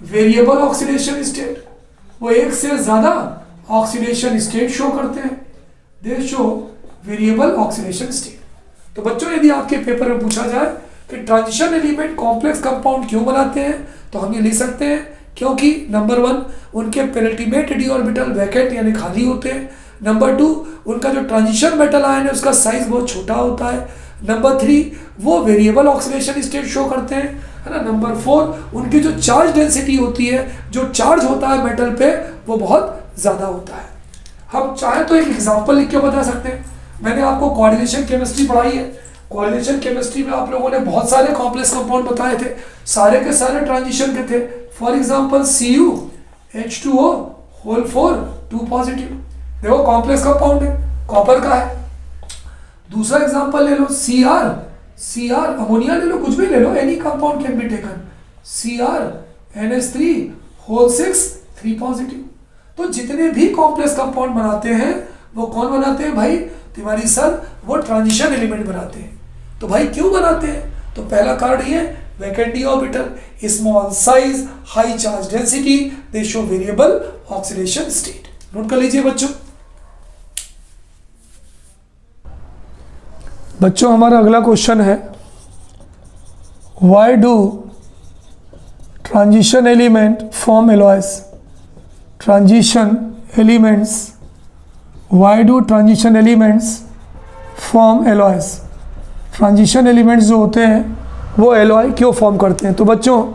variable oxidation state, वो एक से ज्यादा ऑक्सीडेशन स्टेट शो करते हैं। They show variable oxidation state. तो बच्चों, यदि आपके पेपर में पूछा जाए कि ट्रांजिशन एलिमेंट कॉम्प्लेक्स कंपाउंड क्यों बनाते हैं, तो हम ये लिख सकते हैं क्योंकि नंबर 1 उनके पेनल्टीमेट डी ऑर्बिटल वैकेंट यानी खाली होते हैं। नंबर 2 उनका जो ट्रांजिशन मेटल आयन है उसका साइज बहुत छोटा होता है। नंबर 3 वो वेरिएबल ऑक्सीडेशन स्टेट शो करते हैं, है ना। नंबर 4 उनकी जो चार्ज डेंसिटी होती है, जो चार्ज होता है मेटल पे, वो बहुत ज़्यादा होता है। हम चाहे तो एक एग्जांपल लिख के बता सकते हैं। मैंने आपको कोऑर्डिनेशन केमिस्ट्री पढ़ाई है। कोऑर्डिनेशन केमिस्ट्री में आप लोगों ने बहुत सारे कॉम्प्लेक्स कंपाउंड बताए थे, सारे के सारे ट्रांजिशन के थे। For example CuH2O whole 4 2 positive, देखो कॉम्प्लेक्स कंपाउंड है, कॉपर का है। दूसरा एग्जांपल ले लो Cr अमोनिया ले लो, कुछ भी ले लो, any compound can be taken. CrNH3 whole 6 3 positive. तो जितने भी कॉम्प्लेक्स कंपाउंड बनाते हैं वो कौन बनाते हैं भाई? तिवारी सर, वो ट्रांजिशन एलिमेंट बनाते हैं। तो भाई क्यों बनाते हैं? तो पहला कारण ये vacant D orbital, small size, high charge density, दे show variable oxidation state. Note कर लीजिए बच्चों, हमारा अगला क्वेश्चन है, why do transition element form alloys? Transition elements, why do transition elements form alloys? Transition elements जो होते हैं वो एलॉय क्यों फॉर्म करते हैं? तो बच्चों,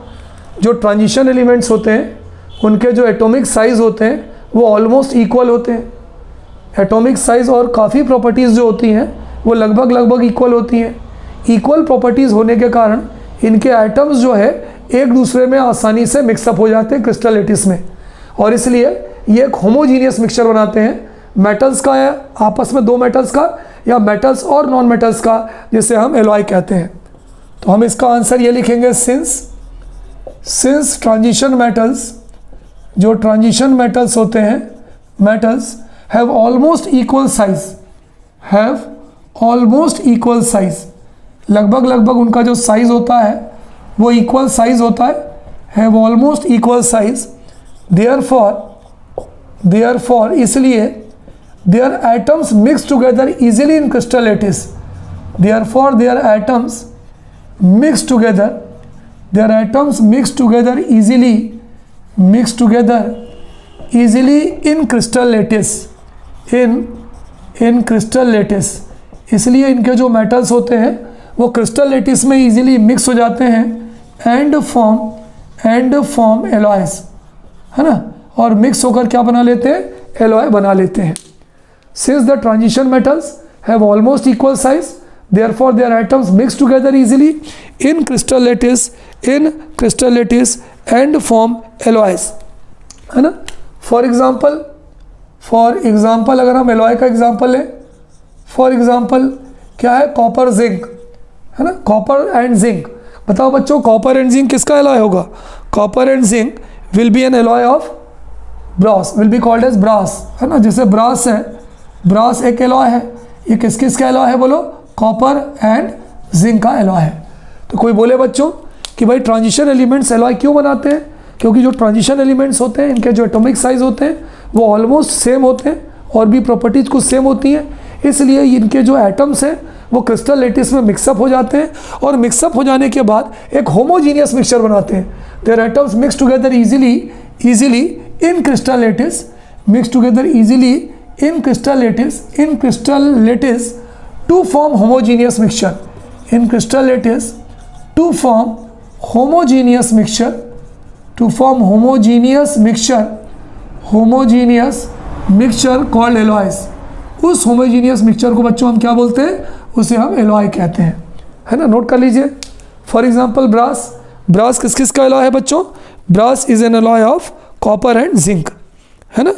जो ट्रांजिशन एलिमेंट्स होते हैं उनके जो एटॉमिक साइज होते हैं वो ऑलमोस्ट इक्वल होते हैं। एटॉमिक साइज और काफ़ी प्रॉपर्टीज़ जो होती हैं वो लगभग इक्वल होती हैं। इक्वल प्रॉपर्टीज़ होने के कारण इनके एटम्स जो है एक दूसरे में आसानी से मिक्सअप हो जाते हैं क्रिस्टल लैटिस में, और इसलिए ये एक होमोजीनियस मिक्सचर बनाते हैं मेटल्स का, या आपस में दो मेटल्स का, या मेटल्स और नॉन मेटल्स का, जिसे हम एलॉय कहते हैं। तो हम इसका आंसर ये लिखेंगे, सिंस ट्रांजिशन मेटल्स, जो ट्रांजिशन मेटल्स होते हैं, metals have almost equal size, लगभग उनका जो साइज होता है वो इक्वल साइज होता है, have almost equal size, therefore इसलिए their atoms mix together easily in crystal lattice, therefore their atoms mix together easily in crystal lattice, in crystal lattice, इसलिए इनके जो मेटल्स होते हैं वो क्रिस्टल लेटिस में इजीली मिक्स हो जाते हैं एंड फॉर्म एलॉयज, है ना, और मिक्स होकर क्या बना लेते हैं? एलॉय बना लेते हैं। Since the transition metals have almost equal size, therefore their atoms mix together easily in crystal lattice and form alloys, है ना। फॉर एग्जाम्पल अगर हम एलॉय का एग्जाम्पल लें, फॉर एग्जाम्पल क्या है? कॉपर जिंक, है ना, कॉपर एंड जिंक। बताओ बच्चों, कॉपर एंड जिंक किसका एलॉय होगा? Copper and zinc will be an alloy of brass, will be called as brass, है ना। जैसे ब्रास है, ब्रास एक एलॉय है, ये किस का एलॉय है? बोलो, कॉपर एंड जिंक का एलॉय है। तो कोई बोले बच्चों कि भाई ट्रांजिशन एलिमेंट्स एलॉय क्यों बनाते हैं? क्योंकि जो ट्रांजिशन एलिमेंट्स होते हैं इनके जो एटॉमिक साइज होते हैं वो ऑलमोस्ट सेम होते हैं और भी प्रॉपर्टीज कुछ सेम होती हैं, इसलिए इनके जो एटम्स हैं वो क्रिस्टल लेटिस में मिक्सअप हो जाते हैं, और मिक्सअप हो जाने के बाद एक होमोजीनियस मिक्सचर बनाते हैं। Their atoms mix together easily in crystal lattice, mix together easily in crystal lattice to form homogeneous mixture, in crystal lattice to form homogeneous mixture, to form homogeneous mixture called alloys. उस homogeneous mixture को बच्चों हम क्या बोलते हैं, उसे हम alloy कहते हैं, है ना, नोट कर लीजिए। फॉर एग्जांपल ब्रास किस किस का एलॉय है बच्चों, brass is an alloy of copper and zinc, है ना।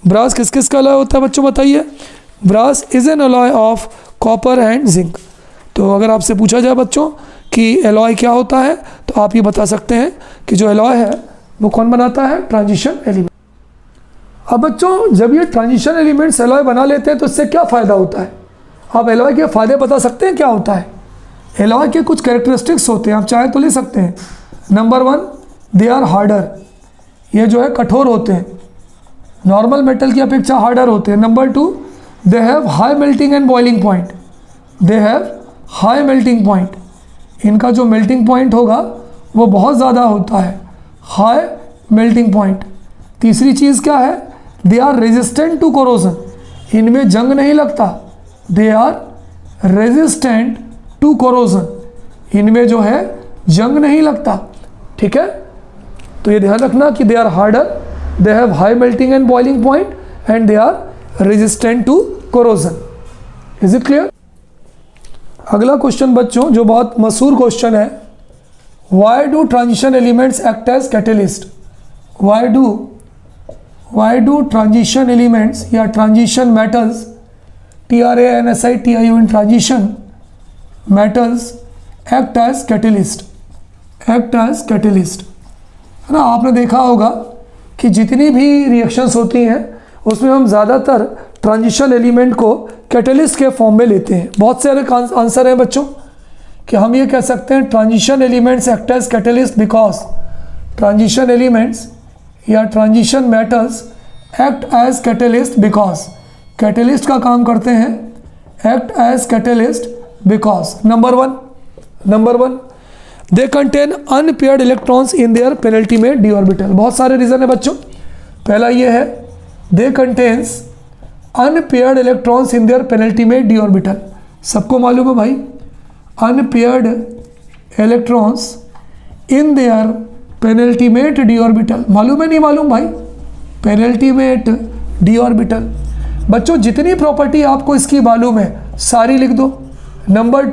ब्रास किस किस का एलॉय होता है बच्चों बताइए, brass is an alloy of copper and zinc. तो अगर आपसे पूछा जाए बच्चों कि एलॉय क्या होता है, तो आप ये बता सकते हैं कि जो एलॉय है वो कौन बनाता है, ट्रांजिशन एलिमेंट। अब बच्चों जब ये ट्रांजिशन एलिमेंट्स एलॉय बना लेते हैं तो इससे क्या फ़ायदा होता है, आप एलॉय के फ़ायदे बता सकते हैं क्या होता है। एलॉय के कुछ कैरेक्टरिस्टिक्स होते हैं, आप चाहे तो ले सकते हैं। नंबर 1, दे आर हार्डर, ये जो है कठोर होते हैं, नॉर्मल मेटल की अपेक्षा हार्डर होते हैं। Number 2, they have high melting and boiling point, they have high melting point, इनका जो मेल्टिंग पॉइंट होगा वो बहुत ज़्यादा होता है, हाई मेल्टिंग पॉइंट। तीसरी चीज़ क्या है, they are resistant to corrosion, इनमें जंग नहीं लगता, they are resistant to corrosion, इनमें जो है जंग नहीं लगता, ठीक है। तो ये ध्यान रखना कि they are harder, they have high melting and boiling point and they are resistant to corrosion. Is it clear. अगला क्वेश्चन बच्चों जो बहुत मशहूर क्वेश्चन है, why do transition elements act as catalyst, why do transition elements या transition metals, TRANSITION transition metals act as catalyst, है ना। आपने देखा होगा कि जितनी भी रिएक्शंस होती हैं उसमें हम ज़्यादातर ट्रांजिशन एलिमेंट को कैटलिस्ट के फॉर्म में लेते हैं। बहुत सारे आंसर हैं बच्चों कि हम ये कह सकते हैं transition elements act as catalyst because transition elements या transition metals act as catalyst because, catalyst का काम करते हैं, act as catalyst because number one they contain unpaired electrons in their penultimate D orbital. बहुत सारे रीज़न है बच्चों। पहला ये है they contains unpaired electrons in their penultimate D orbital, सबको मालूम है भाई, unpaired electrons in their penultimate D orbital, मालूम है नहीं मालूम भाई, पेनल्टीमेट डी ऑर्बिटल। बच्चों जितनी प्रॉपर्टी आपको इसकी मालूम है सारी लिख दो। नंबर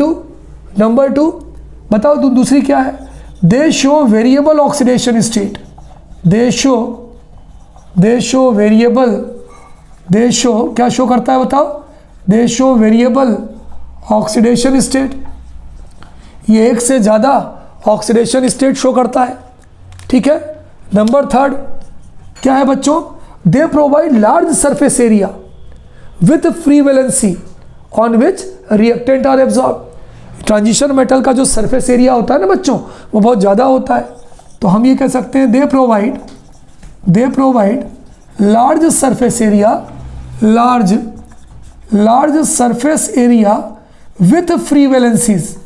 टू बताओ तुम दूसरी क्या है, दे शो वेरिएबल ऑक्सीडेशन स्टेट, दे शो वेरिएबल, दे शो क्या शो करता है बताओ, दे शो वेरिएबल ऑक्सीडेशन स्टेट, ये एक से ज़्यादा ऑक्सीडेशन स्टेट शो करता है, ठीक है। नंबर 3 क्या है बच्चों, they provide large surface area with free valency on which reactant are absorb. Transition metal का जो सरफेस एरिया होता है ना बच्चों वो बहुत ज़्यादा होता है, तो हम ये कह सकते हैं दे provide large surface area, large surface area with free valencies,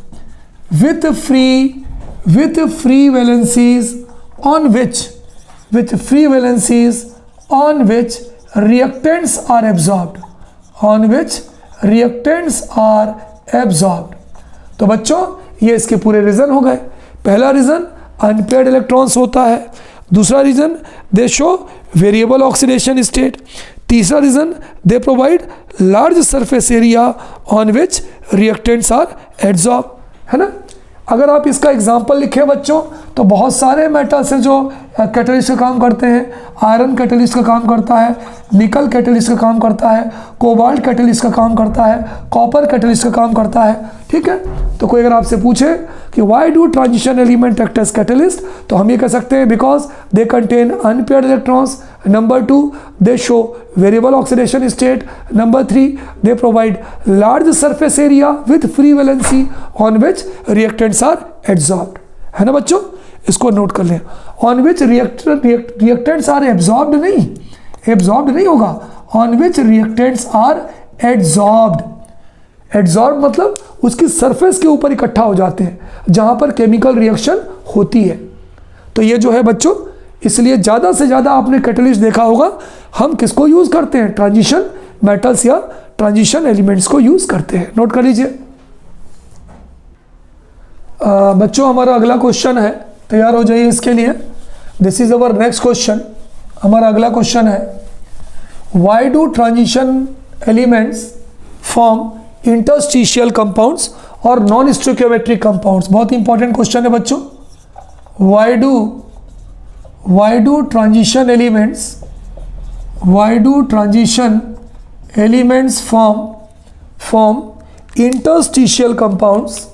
with free valencies on which reactants are absorbed, तो बच्चों ये इसके पूरे रीज़न हो गए। पहला रीज़न अनपेयर्ड इलेक्ट्रॉन्स होता है, दूसरा reason they show variable oxidation state, तीसरा reason they provide large surface area on which reactants are absorb, है ना। अगर आप इसका एग्जाम्पल लिखें बच्चों तो बहुत सारे मेटल्स हैं जो कैटलिस्ट का काम करते हैं। आयरन कैटलिस्ट का काम करता है, निकल कैटलिस्ट का काम करता है, कोबाल्ट कैटलिस्ट का काम करता है, कॉपर कैटलिस्ट का काम करता है, ठीक है। तो कोई अगर आपसे पूछे कि why do transition element act as catalyst, तो हम ये कह सकते हैं because they contain unpaired electrons, number 2 they show variable oxidation state, number 3 they provide large surface area with free valency on which reactants are absorbed, है ना बच्चों, इसको नोट कर लें। On which reactants are absorbed नहीं होगा, on which reactants are absorbed, मतलब उसकी सरफेस के ऊपर इकट्ठा हो जाते हैं जहां पर केमिकल रिएक्शन होती है। तो ये जो है बच्चों, इसलिए ज़्यादा से ज़्यादा आपने कैटलिस्ट देखा होगा, हम किसको यूज़ करते हैं, ट्रांजिशन मेटल्स या ट्रांजिशन एलिमेंट्स को यूज़ करते हैं, नोट कर लीजिए। बच्चों हमारा अगला क्वेश्चन है, तैयार हो जाइए इसके लिए। This is our next question. हमारा अगला क्वेश्चन है, why do transition elements form interstitial compounds और नॉन स्टोइकियोमेट्रिक कंपाउंड्स। बहुत इंपॉर्टेंट क्वेश्चन है बच्चों। Why do transition elements form interstitial compounds,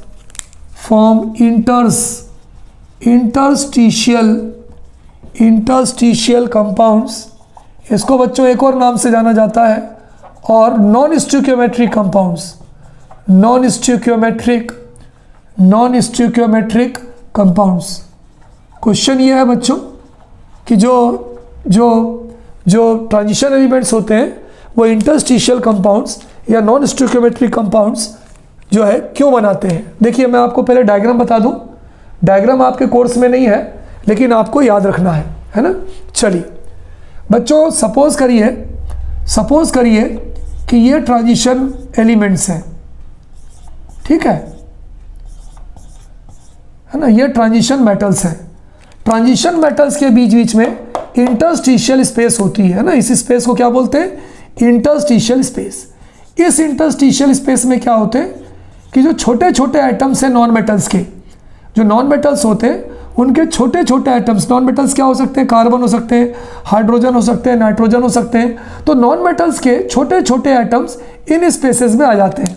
interstitial compounds, इसको बच्चों एक और नाम से जाना जाता है, और नॉन स्टोइकियोमेट्रिक कंपाउंड्स। क्वेश्चन ये है बच्चों कि जो ट्रांजिशन एलिमेंट्स होते हैं वो इंटरस्टिशियल कंपाउंड्स या नॉन स्टोइकियोमेट्रिक कंपाउंड्स जो है क्यों बनाते हैं। देखिए मैं आपको पहले डायग्राम बता दूं। डायग्राम आपके कोर्स में नहीं है लेकिन आपको याद रखना है ना। चलिए बच्चों, सपोज करिए कि ये ट्रांजिशन एलिमेंट्स हैं, ठीक है ना। ये ट्रांजिशन मेटल्स हैं। ट्रांजिशन मेटल्स के बीच में इंटरस्टिशियल स्पेस होती है ना। इस स्पेस को क्या बोलते हैं? Interstitial space. इस इंटरस्टिशियल स्पेस में क्या होते हैं कि जो छोटे छोटे एटम्स हैं नॉन मेटल्स के, जो नॉन मेटल्स होते हैं उनके छोटे छोटे एटम्स, नॉन मेटल्स क्या हो सकते हैं? कार्बन हो सकते हैं, हाइड्रोजन हो सकते हैं, नाइट्रोजन हो सकते हैं। तो नॉन मेटल्स के छोटे छोटे एटम्स इन स्पेसेस में आ जाते हैं।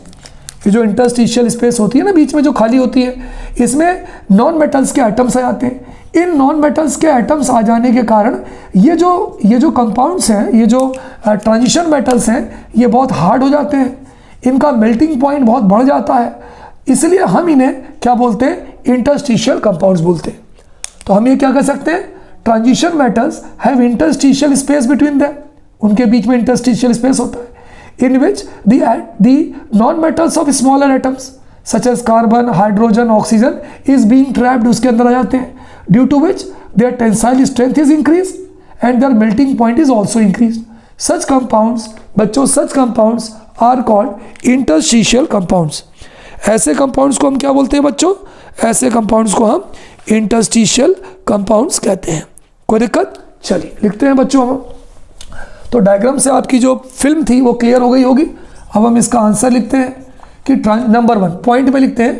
ये जो इंटरस्टिशियल स्पेस होती है ना बीच में जो खाली होती है, इसमें नॉन मेटल्स के एटम्स आ जाते हैं। इन नॉन मेटल्स के एटम्स आ जाने के कारण ये जो कंपाउंड्स हैं, ये जो ट्रांजिशन मेटल्स हैं, ये बहुत हार्ड हो जाते हैं। इनका मेल्टिंग पॉइंट बहुत बढ़ जाता है, इसलिए हम इन्हें क्या बोलते हैं? इंटरस्टिशियल कंपाउंड्स बोलते हैं। तो हम ये क्या कह सकते हैं? Transition metals have interstitial space between them, उनके बीच में इंटरस्टिशियल स्पेस होता है, in which the non-metals of smaller atoms such as carbon, hydrogen, oxygen is being trapped, उसके अंदर आ जाते हैं, due to which their tensile strength is increased and their melting point is also increased. Such compounds, बच्चों, such compounds are called interstitial compounds. ऐसे compounds को हम क्या बोलते हैं बच्चों? ऐसे compounds को हम interstitial compounds कहते हैं। कोई दिक्कत? चलिए लिखते हैं बच्चों हम। तो डायग्राम से आपकी जो फिल्म थी वो क्लियर हो गई होगी। अब हम इसका आंसर लिखते हैं कि नंबर 1 पॉइंट में लिखते हैं,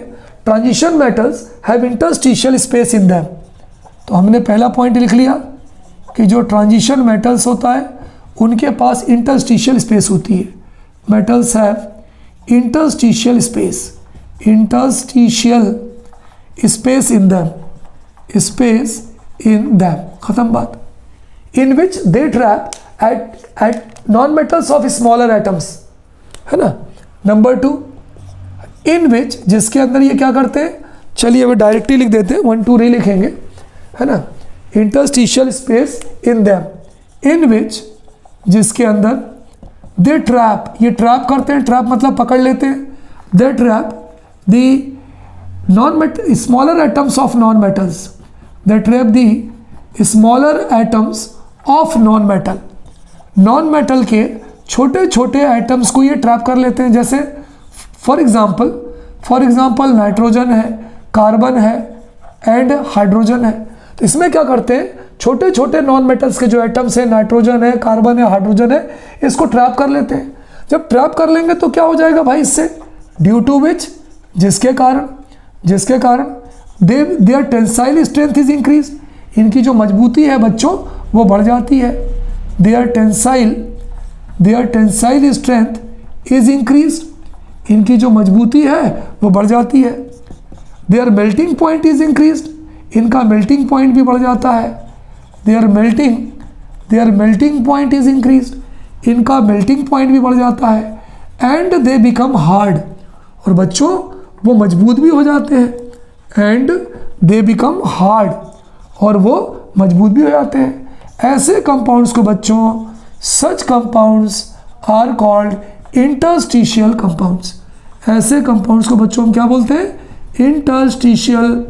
transition metals have interstitial space in them. तो हमने पहला पॉइंट लिख लिया कि जो ट्रांजिशन मेटल्स होता है उनके पास इंटरस्टिशियल स्पेस होती है। Metals have interstitial space in them, खत्म बात। इन विच दे trap at non-metals of smaller atoms, है ना। नंबर 2, in which, जिसके अंदर ये क्या करते हैं? चलिए अभी डायरेक्टली लिख देते हैं, 1 2 नहीं लिखेंगे, है ना। इंटरस्टिशियल स्पेस इन देम, इन विच, जिसके अंदर दे ट्रैप, ये ट्रैप करते हैं, ट्रैप मतलब पकड़ लेते हैं, they trap the smaller atoms of non metals, they trap the smaller atoms of non metal. Non metal के छोटे छोटे एटम्स को ये ट्रैप कर लेते हैं। जैसे फॉर एग्जांपल नाइट्रोजन है, कार्बन है एंड हाइड्रोजन है। तो इसमें क्या करते हैं? छोटे छोटे नॉन मेटल्स के जो एटम्स हैं, नाइट्रोजन है, कार्बन है, हाइड्रोजन है, इसको ट्रैप कर लेते हैं। जब ट्रैप कर लेंगे तो क्या हो जाएगा भाई इससे? ड्यू टू विच, जिसके कारण their tensile strength is increase, इनकी जो मजबूती है बच्चों वो बढ़ जाती है। their tensile strength is increased, इनकी जो मजबूती है वो बढ़ जाती है। their melting point is increased, इनका melting point भी बढ़ जाता है। their melting point is increased, इनका melting point भी बढ़ जाता है। and they become hard, और बच्चों वो मजबूत भी हो जाते हैं। and they become hard, और वो मजबूत भी हो जाते हैं। ऐसे कंपाउंड्स को बच्चों, such compounds are called interstitial compounds. ऐसे कंपाउंड्स को बच्चों हम क्या बोलते हैं? इंटरस्टिशियल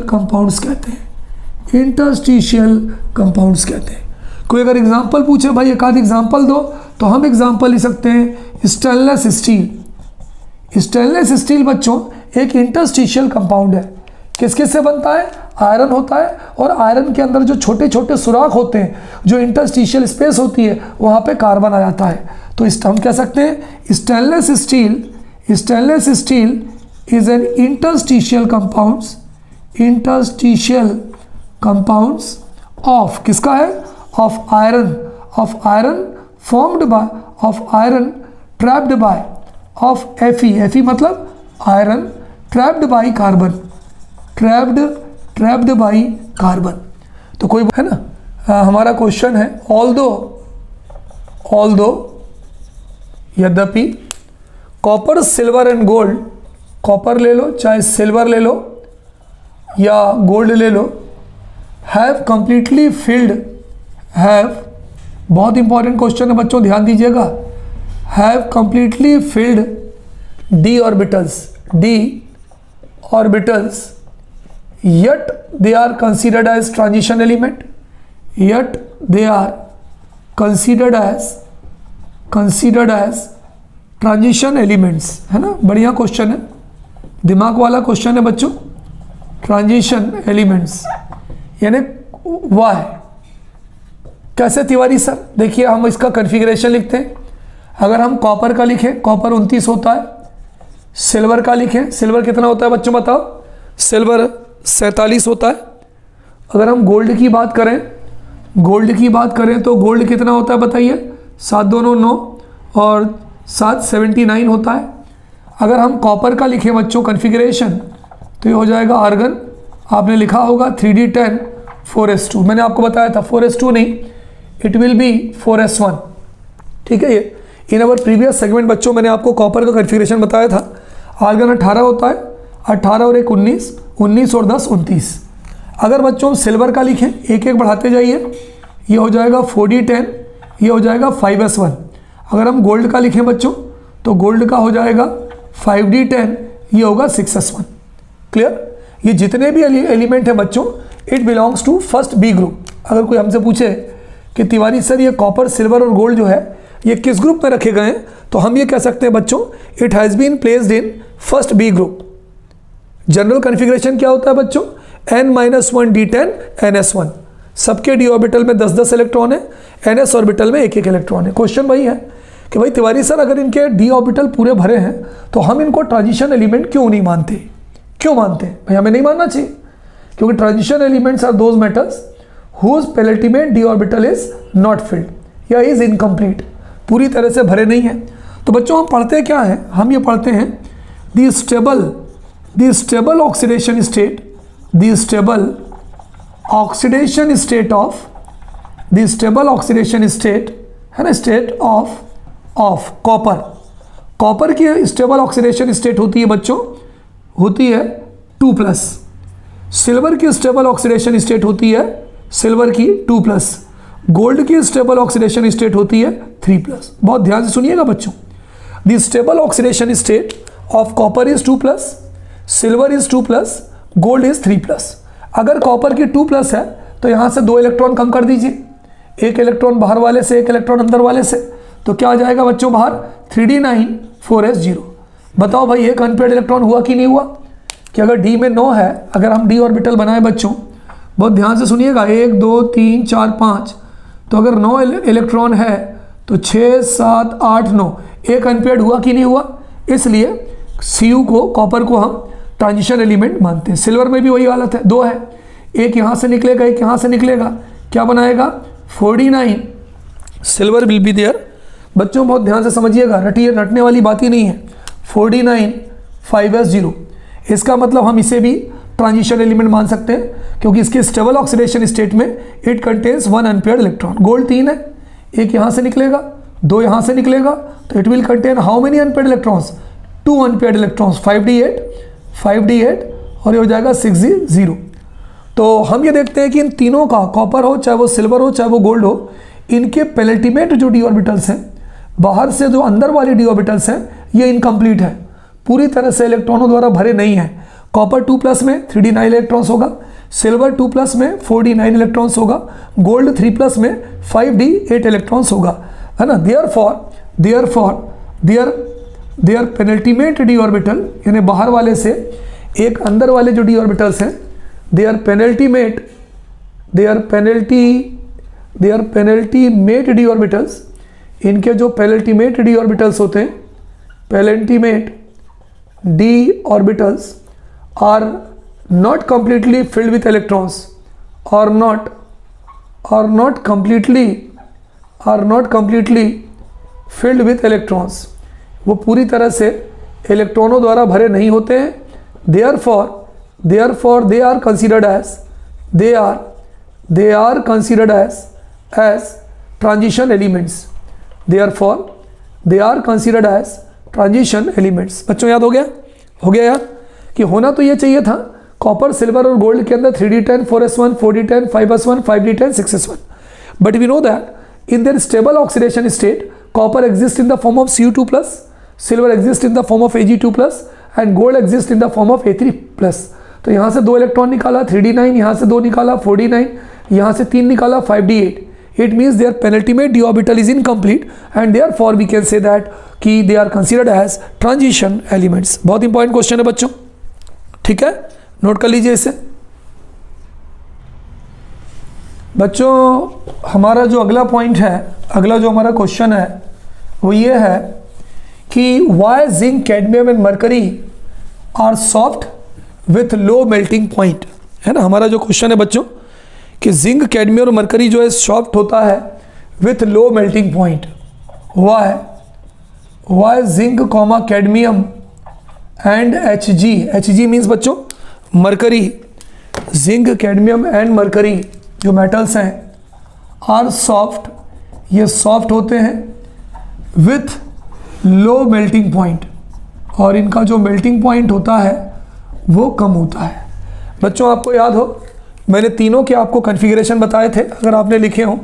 कंपाउंड्स कहते हैं। इंटरस्टिशियल कंपाउंड्स कहते हैं। कोई अगर एग्जांपल पूछे, भाई एक आध एग्जांपल दो, तो हम एग्जांपल लिख सकते हैं स्टेनलेस स्टील। स्टेनलेस स्टील बच्चों एक इंटरस्टिशियल कंपाउंड है। किस किस से बनता है? आयरन होता है, और आयरन के अंदर जो छोटे छोटे सुराख होते हैं, जो इंटरस्टिशियल स्पेस होती है, वहाँ पे कार्बन आ जाता है। तो इस हम कह सकते हैं stainless steel is an interstitial compounds of, किसका है? Of iron formed by, of iron trapped bye, of Fe मतलब iron trapped by carbon, trapped by carbon. तो कोई है ना, हमारा क्वेश्चन है ऑल्दो यद्यपि copper, silver and gold, copper ले लो चाहे सिल्वर ले लो या गोल्ड ले लो, हैव कंप्लीटली फिल्ड, हैव, बहुत इंपॉर्टेंट क्वेश्चन है बच्चों, ध्यान दीजिएगा, have completely filled d orbitals, yet they are considered as transition element, transition elements, है ना। बढ़िया क्वेश्चन है, दिमाग वाला क्वेश्चन है बच्चों। ट्रांजिशन एलिमेंट्स यानी वाई कैसे तिवारी सर? देखिए हम इसका कन्फिग्रेशन लिखते हैं। अगर हम कॉपर का लिखें, कॉपर 29 होता है। सिल्वर का लिखें, सिल्वर कितना होता है बच्चों बताओ? सिल्वर 47 होता है। अगर हम गोल्ड की बात करें तो गोल्ड कितना होता है बताइए? 7 दूनी 9 और 7 79 होता है। अगर हम कॉपर का लिखें बच्चों कन्फिग्रेशन, तो ये हो जाएगा आर्गन, आपने लिखा होगा 3d10 4s2। मैंने आपको बताया था 4s2 नहीं, इट विल बी 4s1, ठीक है। ये इन अवर प्रीवियस सेगमेंट बच्चों मैंने आपको कॉपर का कन्फिग्रेशन बताया था। आर्गन 18 होता है, 18 और 1 19, 19 और 10 29। अगर बच्चों सिल्वर का लिखें, एक एक बढ़ाते जाइए, ये हो जाएगा 4d10, ये हो जाएगा 5s1। अगर हम गोल्ड का लिखें बच्चों, तो गोल्ड का हो जाएगा 5d10, ये होगा 6s1। क्लियर? ये जितने भी एलिमेंट हैं बच्चों, it belongs to first B group. अगर कोई हमसे पूछे कि तिवारी सर ये कॉपर, सिल्वर और गोल्ड जो है ये किस ग्रुप में रखे गए हैं, तो हम ये कह सकते हैं बच्चों, it has been placed in first B group. General configuration क्या होता है बच्चों? n-1 d10 ns1। सबके डी ऑर्बिटल में 10-10 इलेक्ट्रॉन है, ns ऑर्बिटल में 1-1 इलेक्ट्रॉन है। क्वेश्चन वही है कि भाई तिवारी सर अगर इनके डी ऑर्बिटल पूरे भरे हैं तो हम इनको ट्रांजिशन एलिमेंट क्यों नहीं मानते? क्यों मानते हैं भाई? हमें नहीं मानना चाहिए, क्योंकि transition elements are those metals whose penultimate d orbital is not filled या इज इनकम्प्लीट, पूरी तरह से भरे नहीं हैं। तो बच्चों हम पढ़ते क्या हैं? हम ये पढ़ते हैं दी स्टेबल ऑक्सीडेशन स्टेट, दी स्टेबल ऑक्सीडेशन स्टेट है ना, स्टेट ऑफ कॉपर। कॉपर की स्टेबल ऑक्सीडेशन स्टेट होती है बच्चों, होती है 2+। सिल्वर की स्टेबल ऑक्सीडेशन स्टेट होती है, सिल्वर की 2+। गोल्ड की स्टेबल ऑक्सीडेशन स्टेट होती है 3+। बहुत ध्यान से सुनिएगा बच्चों। The stable oxidation state of copper is 2+, silver is 2+, gold is 3+। अगर कॉपर की 2+ है तो यहाँ से 2 इलेक्ट्रॉन कम कर दीजिए, 1 इलेक्ट्रॉन बाहर वाले से, 1 इलेक्ट्रॉन अंदर वाले से, तो क्या आ जाएगा बच्चों बाहर? 3d9 4s0। बताओ भाई एक अनपेयर्ड इलेक्ट्रॉन हुआ कि नहीं हुआ? कि अगर d में 9 है, अगर हम d ऑर्बिटल बनाए बच्चों, बहुत ध्यान से सुनिएगा, 1 2 3 4 5, तो अगर 9 इलेक्ट्रॉन है तो 6 7 8 9, एक अनपेयर्ड हुआ कि नहीं हुआ? इसलिए Cu को, कॉपर को हम ट्रांजिशन एलिमेंट मानते हैं। सिल्वर में भी वही हालत है, 2 है, एक यहाँ से निकलेगा, एक यहाँ से निकलेगा, क्या बनाएगा? 4d9 silver will be there. बच्चों बहुत ध्यान से समझिएगा, रटने वाली बात ही नहीं है। 4d9 5s0, इसका मतलब हम इसे भी ट्रांजिशन एलिमेंट मान सकते हैं, क्योंकि इसके स्टेबल ऑक्सीडेशन स्टेट में it contains 1 unpaired electron. Gold 3 है, एक यहाँ से निकलेगा, 2 यहाँ से निकलेगा, तो it will contain how many unpaired electrons? 2 unpaired electrons, 5d8 और ये हो जाएगा 6d0। तो हम ये देखते हैं कि इन तीनों का, कॉपर हो चाहे वो सिल्वर हो चाहे वो गोल्ड हो, इनके पेलेटिमेट जो डी ऑर्बिटल्स हैं, बाहर से जो अंदर वाली डी ऑर्बिटल्स हैं, ये इनकम्प्लीट है, पूरी तरह से इलेक्ट्रॉनों द्वारा भरे नहीं हैं। कॉपर 2+ में 3d9 इलेक्ट्रॉन्स होगा, सिल्वर 2+ में 4d9 इलेक्ट्रॉन्स होगा, गोल्ड 3+ में 5d8 इलेक्ट्रॉन्स होगा, है ना। देयर पेनल्टीमेट डी ऑर्बिटल यानी बाहर वाले से एक अंदर वाले जो डी ऑर्बिटल्स हैं they are penultimate D orbitals. इनके जो पेनल्टीमेट डी ऑर्बिटल्स होते हैं, penultimate D orbitals are not completely filled with electrons, are not completely filled with electrons। वो पूरी तरह से इलेक्ट्रॉनों द्वारा भरे नहीं होते हैं। therefore they are considered as transition elements। therefore they are considered as transition elements। बच्चों याद हो गया याद कि होना तो ये चाहिए था कॉपर, सिल्वर और गोल्ड के अंदर 3d10, 4s1, 4d10, 5s1, 5d10, 6s1, but we know that in their stable oxidation state copper exist in the form of Cu2+, silver exist in the form of Ag2+, and gold exist in the form of A3+। तो यहाँ से 2 electron निकाला 3d9, यहाँ से 2 निकाला 4d9, यहाँ से 3 निकाला 5d8। It means their penultimate D orbital is incomplete and therefore we can say that कि they are considered as transition elements. बहुत इंपॉर्टेंट क्वेश्चन है बच्चों, ठीक है, नोट कर लीजिए इसे। बच्चों हमारा जो अगला पॉइंट है, अगला जो हमारा क्वेश्चन है वो ये है कि why zinc, cadmium and mercury are soft with low melting point, है ना। हमारा जो क्वेश्चन है बच्चों कि जिंक, कैडमियम और मरकरी जो है सॉफ्ट होता है with low melting point. Why zinc comma cadmium and Hg means बच्चों mercury, zinc, cadmium and mercury जो मेटल्स हैं आर सॉफ्ट, ये सॉफ्ट होते हैं विथ लो मेल्टिंग पॉइंट, और इनका जो मेल्टिंग पॉइंट होता है वो कम होता है। बच्चों आपको याद हो मैंने तीनों के आपको कॉन्फ़िगरेशन बताए थे, अगर आपने लिखे हो।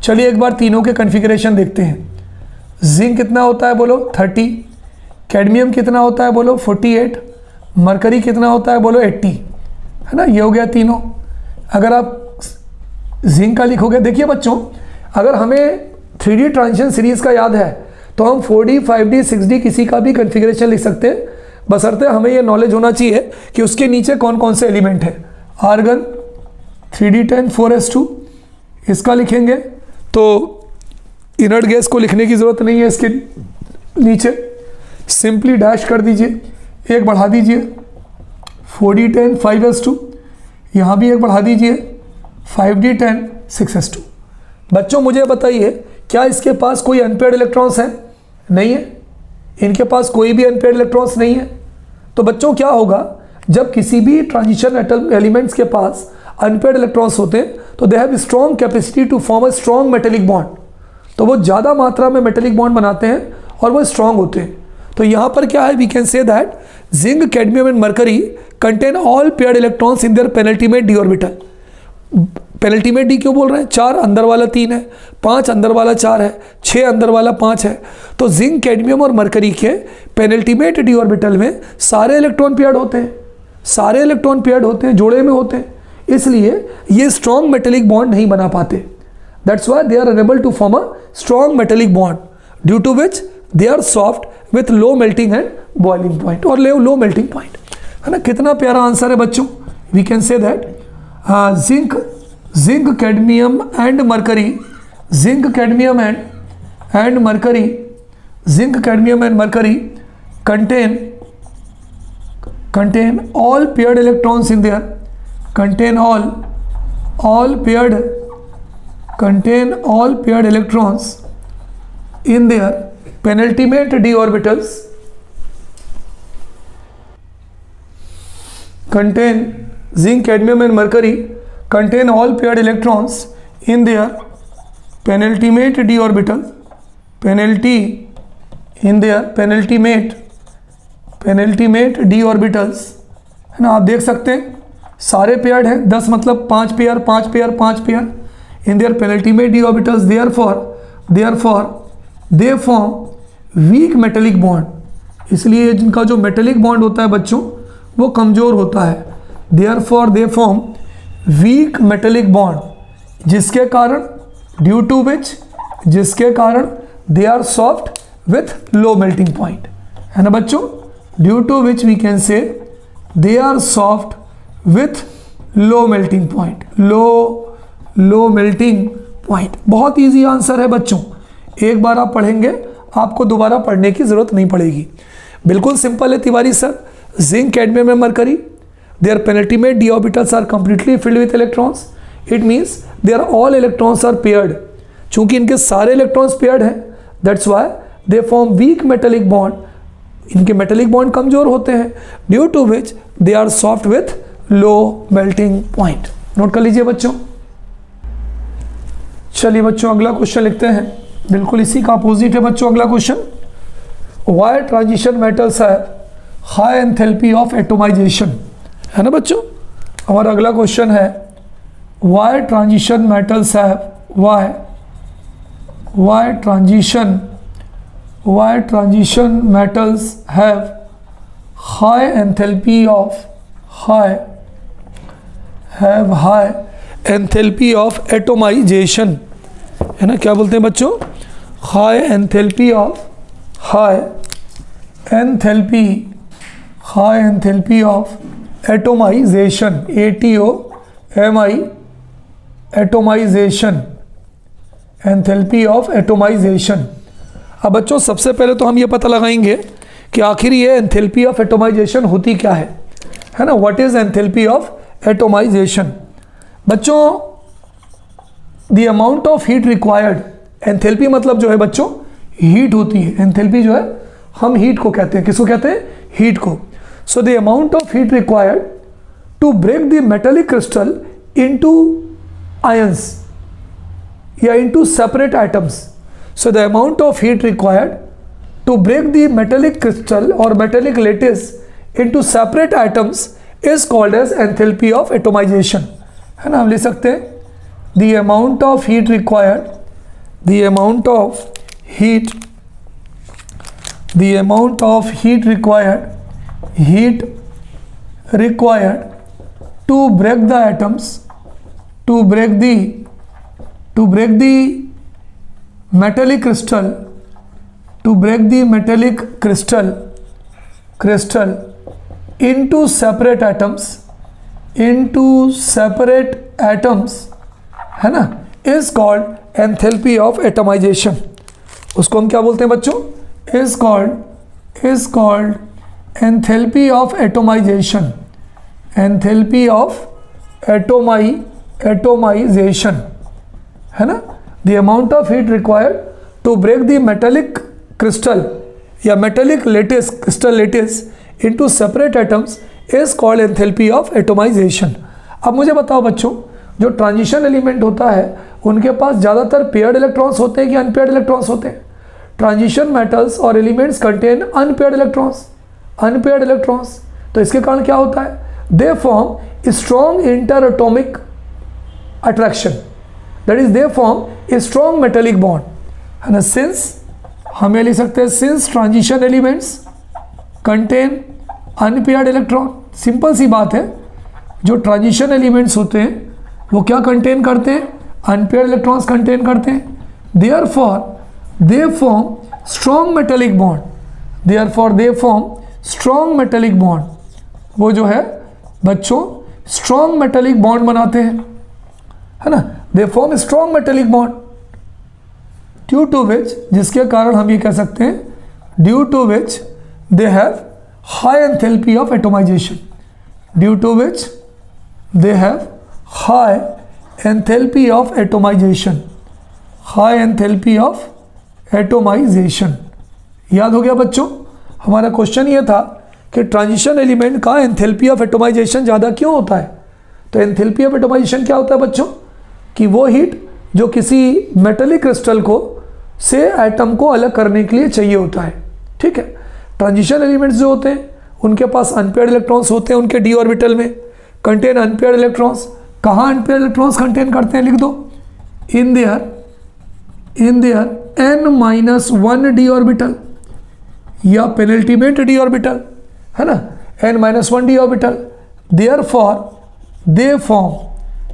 चलिए एक बार तीनों के कॉन्फ़िगरेशन देखते हैं। जिंक कितना होता है बोलो 30, कैडमियम कितना होता है बोलो 48, मरकरी कितना होता है बोलो 80, है ना। ये हो गया तीनों। अगर आप जिंक का लिखोगे, देखिए बच्चों अगर हमें 3D ट्रांजिशन सीरीज़ का याद है तो हम 4D, 5D, 6D किसी का भी कॉन्फ़िगरेशन लिख सकते हैं, बशर्ते हमें ये नॉलेज होना चाहिए कि उसके नीचे कौन कौन से एलिमेंट है। आर्गन 3d10, 4s2 इसका लिखेंगे तो इनर्ट गैस को लिखने की ज़रूरत नहीं है, इसके नीचे सिंपली डैश कर दीजिए, एक बढ़ा दीजिए 4d10, 5s2, यहाँ भी एक बढ़ा दीजिए 5d10, 6s2। बच्चों मुझे बताइए क्या इसके पास कोई अनपेयर्ड इलेक्ट्रॉन्स हैं? नहीं है, इनके पास कोई भी अनपेयर्ड इलेक्ट्रॉन्स नहीं है। तो बच्चों क्या होगा जब किसी भी ट्रांजिशन एलिमेंट्स के पास अनपेयर्ड इलेक्ट्रॉन्स होते हैं तो they have strong capacity to form a strong metallic bond, तो वो ज़्यादा मात्रा में मेटेलिक बॉन्ड बनाते हैं और वो स्ट्रॉन्ग होते हैं। तो यहाँ पर क्या है, we can say that zinc, cadmium and mercury contain all paired electrons in their penultimate D orbital. Penultimate D क्यों बोल रहे हैं? 4 अंदर वाला 3 है, 5 अंदर वाला 4 है, 6 अंदर वाला 5 है। तो जिंक, कैडमियम और मरकरी के पेनल्टीमेट डी ऑर्बिटल में सारे इलेक्ट्रॉन पेयर्ड होते हैं, सारे इलेक्ट्रॉन पेयर्ड होते हैं, जोड़े में होते हैं, इसलिए ये स्ट्रॉन्ग मेटेलिक बॉन्ड नहीं बना पाते। That's why they are unable to form a strong metallic bond due to which they are soft with low melting and boiling point और लो मेल्टिंग पॉइंट, है ना। कितना प्यारा आंसर है बच्चों। We can say that zinc, cadmium and mercury, zinc, cadmium and mercury, zinc, cadmium and mercury contain all paired electrons in their contain all paired electrons in their penultimate d orbitals, contain zinc, cadmium and mercury contain all paired electrons in their penultimate d orbital, penultimate D orbitals, है ना। आप देख सकते हैं सारे paired हैं, 10 मतलब 5 pair, 5 pair, 5 pair in their penultimate D orbitals. Therefore they form weak metallic bond, इसलिए जिनका जो मेटेलिक बॉन्ड होता है बच्चों वो कमज़ोर होता है। Therefore they form weak metallic bond, जिसके कारण they are soft with low melting point, है ना बच्चों। Due to which we can say they are soft with low melting point, low melting point. बहुत इजी आंसर है बच्चों, एक बार आप पढ़ेंगे आपको दोबारा पढ़ने की जरूरत नहीं पड़ेगी। बिल्कुल सिंपल है Tiwari sir. Zinc, cadmium and mercury, their penultimate D orbitals are completely filled with electrons, it means their all electrons are paired. चूंकि इनके सारे इलेक्ट्रॉन्स पेयर्ड हैं, that's why they form weak metallic bond, इनके metallic bond कमजोर होते हैं, due to which they are soft with low melting point. Note कर लीजिए बच्चों। चलिए बच्चों अगला क्वेश्चन लिखते हैं, बिल्कुल इसी का अपोजिट है बच्चों अगला क्वेश्चन। वाई ट्रांजिशन मेटल्स है हाई एंथैल्पी ऑफ एटोमाइजेशन, है ना बच्चों। हमारा अगला क्वेश्चन है वाई ट्रांजिशन मेटल्स है, why transition metals have high enthalpy of atomization, है ना। क्या बोलते हैं बच्चों, high enthalpy of atomization, ATOMI, atomization, enthalpy of atomization. अब बच्चों सबसे पहले तो हम ये पता लगाएंगे कि आखिर ये एंथैल्पी ऑफ एटोमाइजेशन होती क्या है ना। What is enthalpy of atomisation बच्चों, the amount of heat required. Enthalpy मतलब जो है बच्चों हीट होती है, एंथैल्पी जो है हम हीट को कहते हैं, किसको कहते हैं, हीट को। So the amount of heat required to break the metallic crystal into ions या into separate atoms. So the amount of heat required to break the metallic crystal और metallic lattice into separate atoms is called as enthalpy of atomization, है ना। हम लिख सकते हैं the amount of heat required to break the atoms, to break the metallic crystal into separate atoms, है ना, is called enthalpy of atomization. उसको हम क्या बोलते हैं बच्चों, is called enthalpy of atomization, atomization, है ना। The amount of heat required to break the metallic crystal या metallic lattice, crystal lattice into separate atoms is called enthalpy of atomization. अब मुझे बताओ बच्चों, जो ट्रांजिशन एलिमेंट होता है उनके पास ज़्यादातर पेयर्ड इलेक्ट्रॉन्स होते हैं कि अनपेयर्ड इलेक्ट्रॉन्स होते हैं। ट्रांजिशन मेटल्स और एलिमेंट्स कंटेन अनपेयर्ड इलेक्ट्रॉन्स, तो इसके कारण क्या होता है, they form strong inter atomic attraction, that is they form a strong metallic bond, है ना। सिंस हम ये लिख सकते हैं, since transition elements contain unpaired electron, simple सी बात है, जो ट्रांजिशन एलिमेंट्स होते हैं वो क्या कंटेन करते हैं, अनपेयर्ड इलेक्ट्रॉन्स कंटेन करते हैं। Therefore they form strong metallic bond, वो जो है बच्चों स्ट्रॉन्ग मेटेलिक बॉन्ड बनाते हैं, है ना। They form strong metallic bond due to which, जिसके कारण हम ये कह सकते हैं, due to which they have high enthalpy of atomization, due to which they have high enthalpy of atomization, याद हो गया बच्चों। हमारा क्वेश्चन ये था कि ट्रांजिशन एलिमेंट का एंथैल्पी ऑफ एटोमाइजेशन ज़्यादा क्यों होता है। तो एंथैल्पी ऑफ एटोमाइजेशन क्या होता है बच्चों, कि वो हीट जो किसी मेटेलिक क्रिस्टल को से एटम को अलग करने के लिए चाहिए होता है, ठीक है। ट्रांजिशन एलिमेंट्स जो होते हैं उनके पास अनपेयर्ड इलेक्ट्रॉन्स होते हैं, उनके डी ऑर्बिटल में कंटेन अनपेयर्ड इलेक्ट्रॉन्स। कहाँ अनपेयर्ड इलेक्ट्रॉन्स कंटेन करते हैं, लिख दो, in their n-1 D orbital या पेनल्टीमेट डी ऑर्बिटल, है ना, n-1 D orbital. Therefore they form,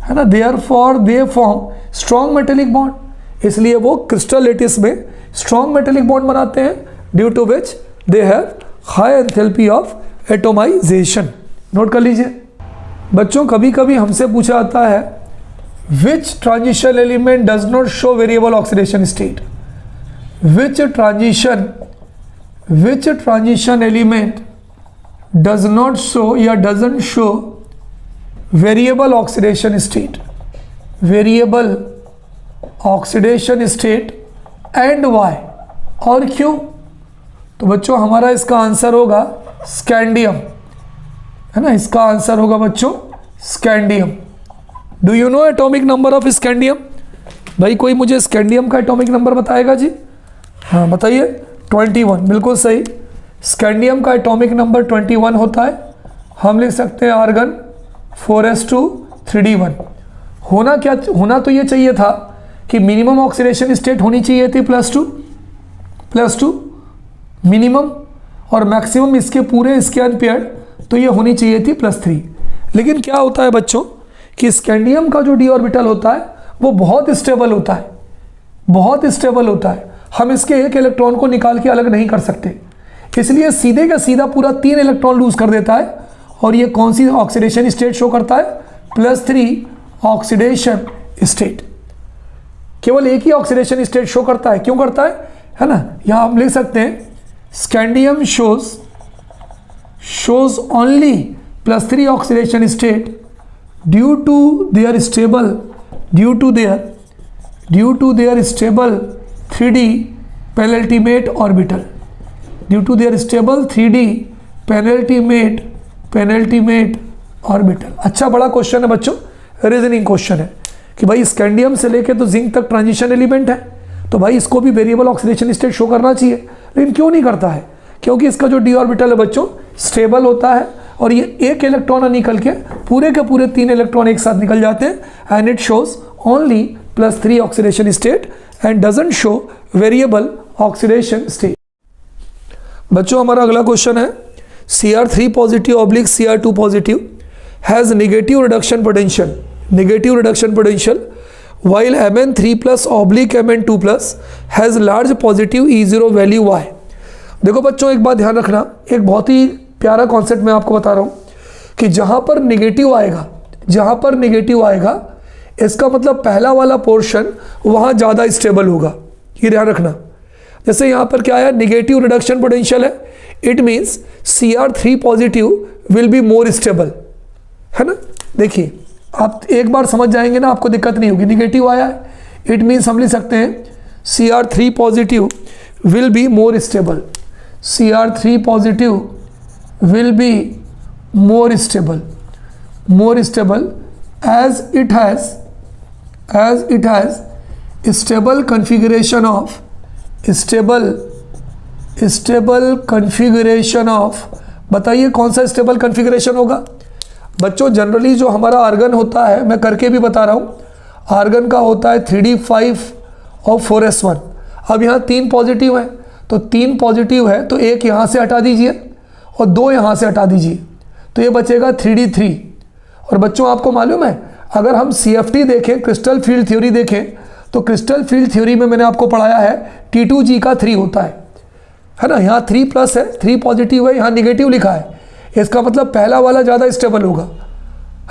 है ना, therefore they form strong metallic bond, इसलिए वो क्रिस्टल लेटिस में स्ट्रॉन्ग मेटेलिक बॉन्ड बनाते हैं, due to which they have high enthalpy of atomization. Note कर लीजिए बच्चों। कभी कभी हमसे पूछा जाता है which transition element does not show variable oxidation state. Which transition element does not show या doesn't show variable oxidation state, variable oxidation state and why, और क्यों? तो बच्चों हमारा इसका आंसर होगा स्कैंडियम, है ना। इसका आंसर होगा बच्चों scandium. Do you know atomic number of scandium? भाई कोई मुझे स्कैंडियम का एटॉमिक नंबर बताएगा जी? हाँ बताइए। 21, बिल्कुल सही। स्कैंडियम का एटॉमिक नंबर 21 होता है। हम लिख सकते हैं आर्गन 4s2 3d1। होना तो ये चाहिए था कि मिनिमम ऑक्सीडेशन स्टेट होनी चाहिए थी +2 मिनिमम, और मैक्सिमम इसके पूरे इसके अनपेयर्ड तो ये होनी चाहिए थी +3। लेकिन क्या होता है बच्चों कि स्कैंडियम का जो d ऑर्बिटल होता है वो बहुत स्टेबल होता है, बहुत स्टेबल होता है। हम इसके एक इलेक्ट्रॉन को निकाल के अलग नहीं कर सकते, इसलिए सीधे का सीधा पूरा 3 इलेक्ट्रॉन लूज कर देता है। और ये कौन सी ऑक्सीडेशन स्टेट शो करता है? +3 ऑक्सीडेशन स्टेट। केवल एक ही ऑक्सीडेशन स्टेट शो करता है। क्यों करता है ना। यहां हम लिख सकते हैं scandium shows only +3 oxidation state due to their stable 3D penultimate orbital, due to their stable 3D penultimate orbital। अच्छा बड़ा क्वेश्चन है बच्चों, रीजनिंग क्वेश्चन है कि भाई स्कैंडियम से लेके तो जिंक तक ट्रांजिशन एलिमेंट है, तो भाई इसको भी वेरिएबल ऑक्सीडेशन स्टेट शो करना चाहिए। लेकिन क्यों नहीं करता है? क्योंकि इसका जो d ऑर्बिटल है बच्चों स्टेबल होता है, और ये एक इलेक्ट्रॉन निकल के पूरे के पूरे 3 इलेक्ट्रॉन एक साथ निकल जाते हैं, and it shows only +3 oxidation state and doesn't show variable oxidation state. बच्चों हमारा अगला क्वेश्चन है Cr3 positive oblique Cr2 positive has negative reduction potential while Mn3+ oblique Mn2+ has large positive E0 value y। देखो बच्चों एक बात ध्यान रखना, एक बहुत ही प्यारा कॉन्सेप्ट मैं आपको बता रहा हूँ कि जहाँ पर नेगेटिव आएगा इसका मतलब पहला वाला पोर्शन वहाँ ज़्यादा स्टेबल होगा, ये ध्यान रखना। जैसे यहाँ पर क्या है, नेगेटिव रिडक्शन पोटेंशियल है, it means Cr3 positive will be more stable, है ना। देखिए आप एक बार समझ जाएंगे ना, आपको दिक्कत नहीं होगी। नेगेटिव आया है, इट मीन्स हम लिख सकते हैं Cr3 positive will be more stable, Cr3 positive will be more stable as it has stable configuration of बताइए कौन सा स्टेबल कॉन्फ़िगरेशन होगा बच्चों? जनरली जो हमारा आर्गन होता है, मैं करके भी बता रहा हूँ, आर्गन का होता है 3d5 और 4s1। अब यहाँ 3 पॉजिटिव है, तो 3 पॉजिटिव है तो एक यहाँ से हटा दीजिए और 2 यहाँ से हटा दीजिए, तो ये बचेगा 3d3। और बच्चों आपको मालूम है अगर हम CFT देखें, क्रिस्टल फील्ड थ्योरी देखें, तो क्रिस्टल फील्ड थ्योरी में मैंने आपको पढ़ाया है T2G का 3 होता है ना। यहाँ 3+ है, 3 पॉजिटिव है, यहाँ निगेटिव लिखा है, इसका मतलब पहला वाला ज़्यादा स्टेबल होगा,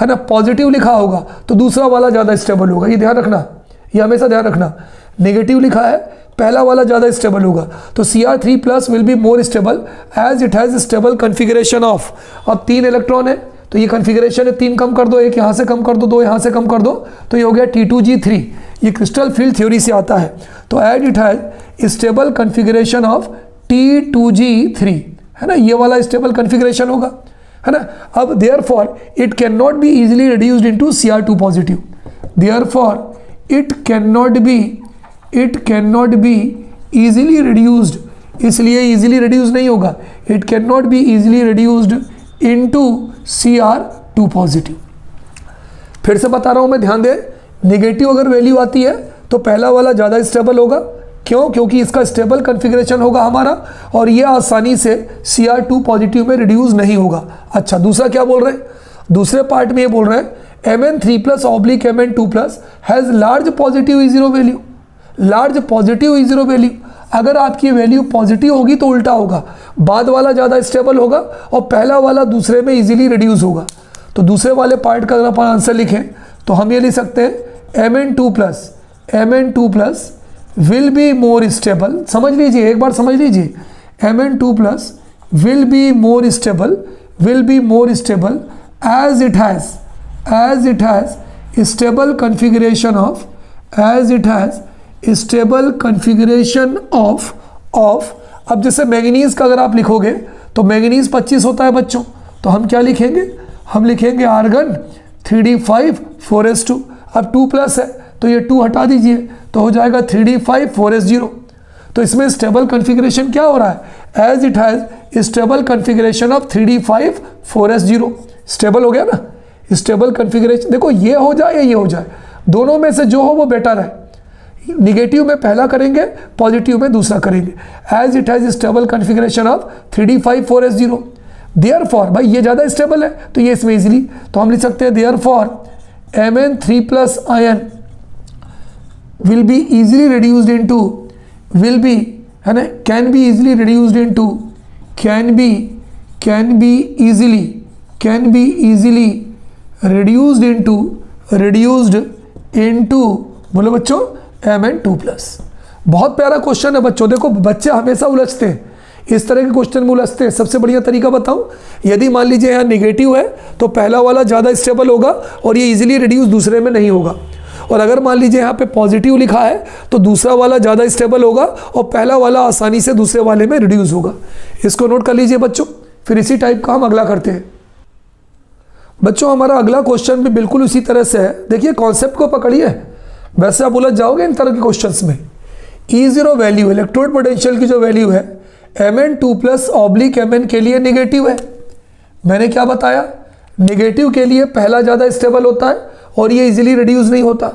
है ना। पॉजिटिव लिखा होगा तो दूसरा वाला ज़्यादा स्टेबल होगा, ये ध्यान रखना, ये हमेशा ध्यान रखना। नेगेटिव लिखा है, पहला वाला ज़्यादा स्टेबल होगा, तो Cr3+ will be more stable as it has stable configuration of. अब 3 इलेक्ट्रॉन है तो ये कॉन्फ़िगरेशन है, 3 कम कर दो, 1 यहाँ से कम कर दो, 2 यहाँ से कम कर दो, तो ये हो गया T2G3। ये क्रिस्टल फील्ड थ्योरी से आता है। तो as it has stable configuration of T2G3, है ना, ये वाला स्टेबल कॉन्फ़िगरेशन होगा, है ना। अब therefore it can not be easily reduced into Cr2 positive, therefore it can not be easily reduced, इसलिए इजीली रिड्यूस नहीं होगा, it can not be easily reduced into Cr2 positive. फिर से बता रहा हूं मैं, ध्यान दें, नेगेटिव अगर वैल्यू आती है तो पहला वाला ज़्यादा स्टेबल होगा, क्यों? क्योंकि इसका स्टेबल कॉन्फ़िगरेशन होगा हमारा, और ये आसानी से Cr2 पॉजिटिव में रिड्यूस नहीं होगा। अच्छा, दूसरा क्या बोल रहे हैं? दूसरे पार्ट में ये बोल रहे हैं Mn3+ oblique Mn2+ has large positive E0 value, large positive E0 value. अगर आपकी वैल्यू पॉजिटिव होगी तो उल्टा होगा, बाद वाला ज़्यादा स्टेबल होगा और पहला वाला दूसरे में इजीली रिड्यूस होगा। तो दूसरे वाले पार्ट का अगर अपन आंसर लिखें तो हम ये लिख सकते हैं Mn2 plus will be more stable. समझ लीजिए, एक बार समझ लीजिए, Mn2 plus will be more stable as it has stable configuration of अब जैसे मैंगनीज का अगर आप लिखोगे तो मैंगनीज 25 होता है बच्चों, तो हम क्या लिखेंगे, हम लिखेंगे आर्गन 3d5 4s2। अब 2 प्लस है तो ये 2 हटा दीजिए तो हो जाएगा 3d5 4s0। तो इसमें स्टेबल कॉन्फ़िगरेशन क्या हो रहा है, as it has stable configuration of 3d5 4s0। Stable हो गया ना, स्टेबल कॉन्फ़िगरेशन। देखो ये हो जाए या ये हो जाए, दोनों में से जो हो वो बेटर है। निगेटिव में पहला करेंगे, पॉजिटिव में दूसरा करेंगे। As it has stable configuration of 3d5 4s0। Therefore, भाई ये ज़्यादा स्टेबल है तो ये इसमें इजीली, तो हम लिख सकते हैं therefore Mn3 plus ion will be easily reduced into, will be है ना, can be easily reduced into, can be easily reduced into बोलो बच्चों Mn2 प्लस। बहुत प्यारा क्वेश्चन है बच्चों। देखो बच्चे हमेशा उलझते हैं, इस तरह के क्वेश्चन में उलझते हैं। सबसे बढ़िया तरीका बताऊं, यदि मान लीजिए यहाँ नेगेटिव है तो पहला वाला ज़्यादा स्टेबल होगा और ये इजीली रिड्यूस दूसरे में नहीं होगा, और अगर मान लीजिए यहाँ पे पॉजिटिव लिखा है तो दूसरा वाला ज़्यादा स्टेबल होगा और पहला वाला आसानी से दूसरे वाले में रिड्यूस होगा। इसको नोट कर लीजिए बच्चों। फिर इसी टाइप का हम अगला करते हैं बच्चों। हमारा अगला क्वेश्चन भी बिल्कुल उसी तरह से है। देखिए कॉन्सेप्ट को पकड़िए, वैसे आप उलझ जाओगे इन तरह के क्वेश्चंस में। E0 वैल्यू, इलेक्ट्रोड पोटेंशियल की जो वैल्यू है Mn2 प्लस ऑब्लिक Mn के लिए नेगेटिव है। मैंने क्या बताया, नेगेटिव के लिए पहला ज़्यादा स्टेबल होता है और ये इजीली रिड्यूस नहीं होता।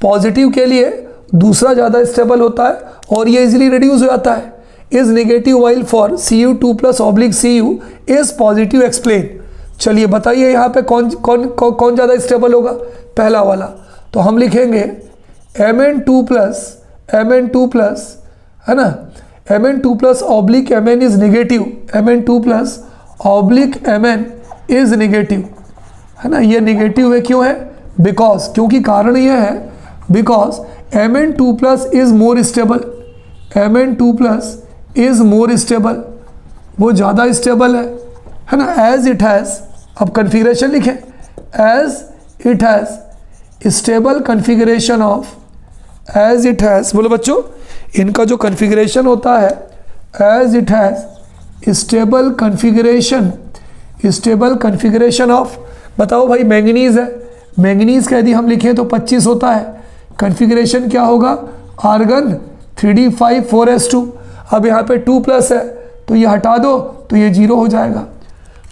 पॉजिटिव के लिए दूसरा ज़्यादा स्टेबल होता है और ये इजीली रिड्यूस हो जाता है। Is negative while for Cu2 plus oblique Cu is positive explain. चलिए बताइए यहाँ पे कौन ज़्यादा स्टेबल होगा, पहला वाला। तो हम लिखेंगे Mn2 प्लस है ना, Mn2 plus oblique Mn is negative, Mn2 plus oblique Mn is negative है ना। ये नेगेटिव है, क्यों है, बिकॉज, क्योंकि कारण ये है because Mn2 plus is more stable, Mn2 plus is more stable, वो ज़्यादा स्टेबल है ना। एज इट हैज़, अब कन्फिगरेशन लिखें, as it has stable configuration of, as it has, बोलो बच्चों इनका जो कन्फिगरेशन होता है, as it has stable configuration of, बताओ भाई मैंगनीज है, मैंगनीज का यदि हम लिखें तो 25 होता है। कन्फिगरेशन क्या होगा, आर्गन 3d5 4s2। अब यहाँ पे 2 प्लस है तो ये हटा दो तो ये 0 हो जाएगा।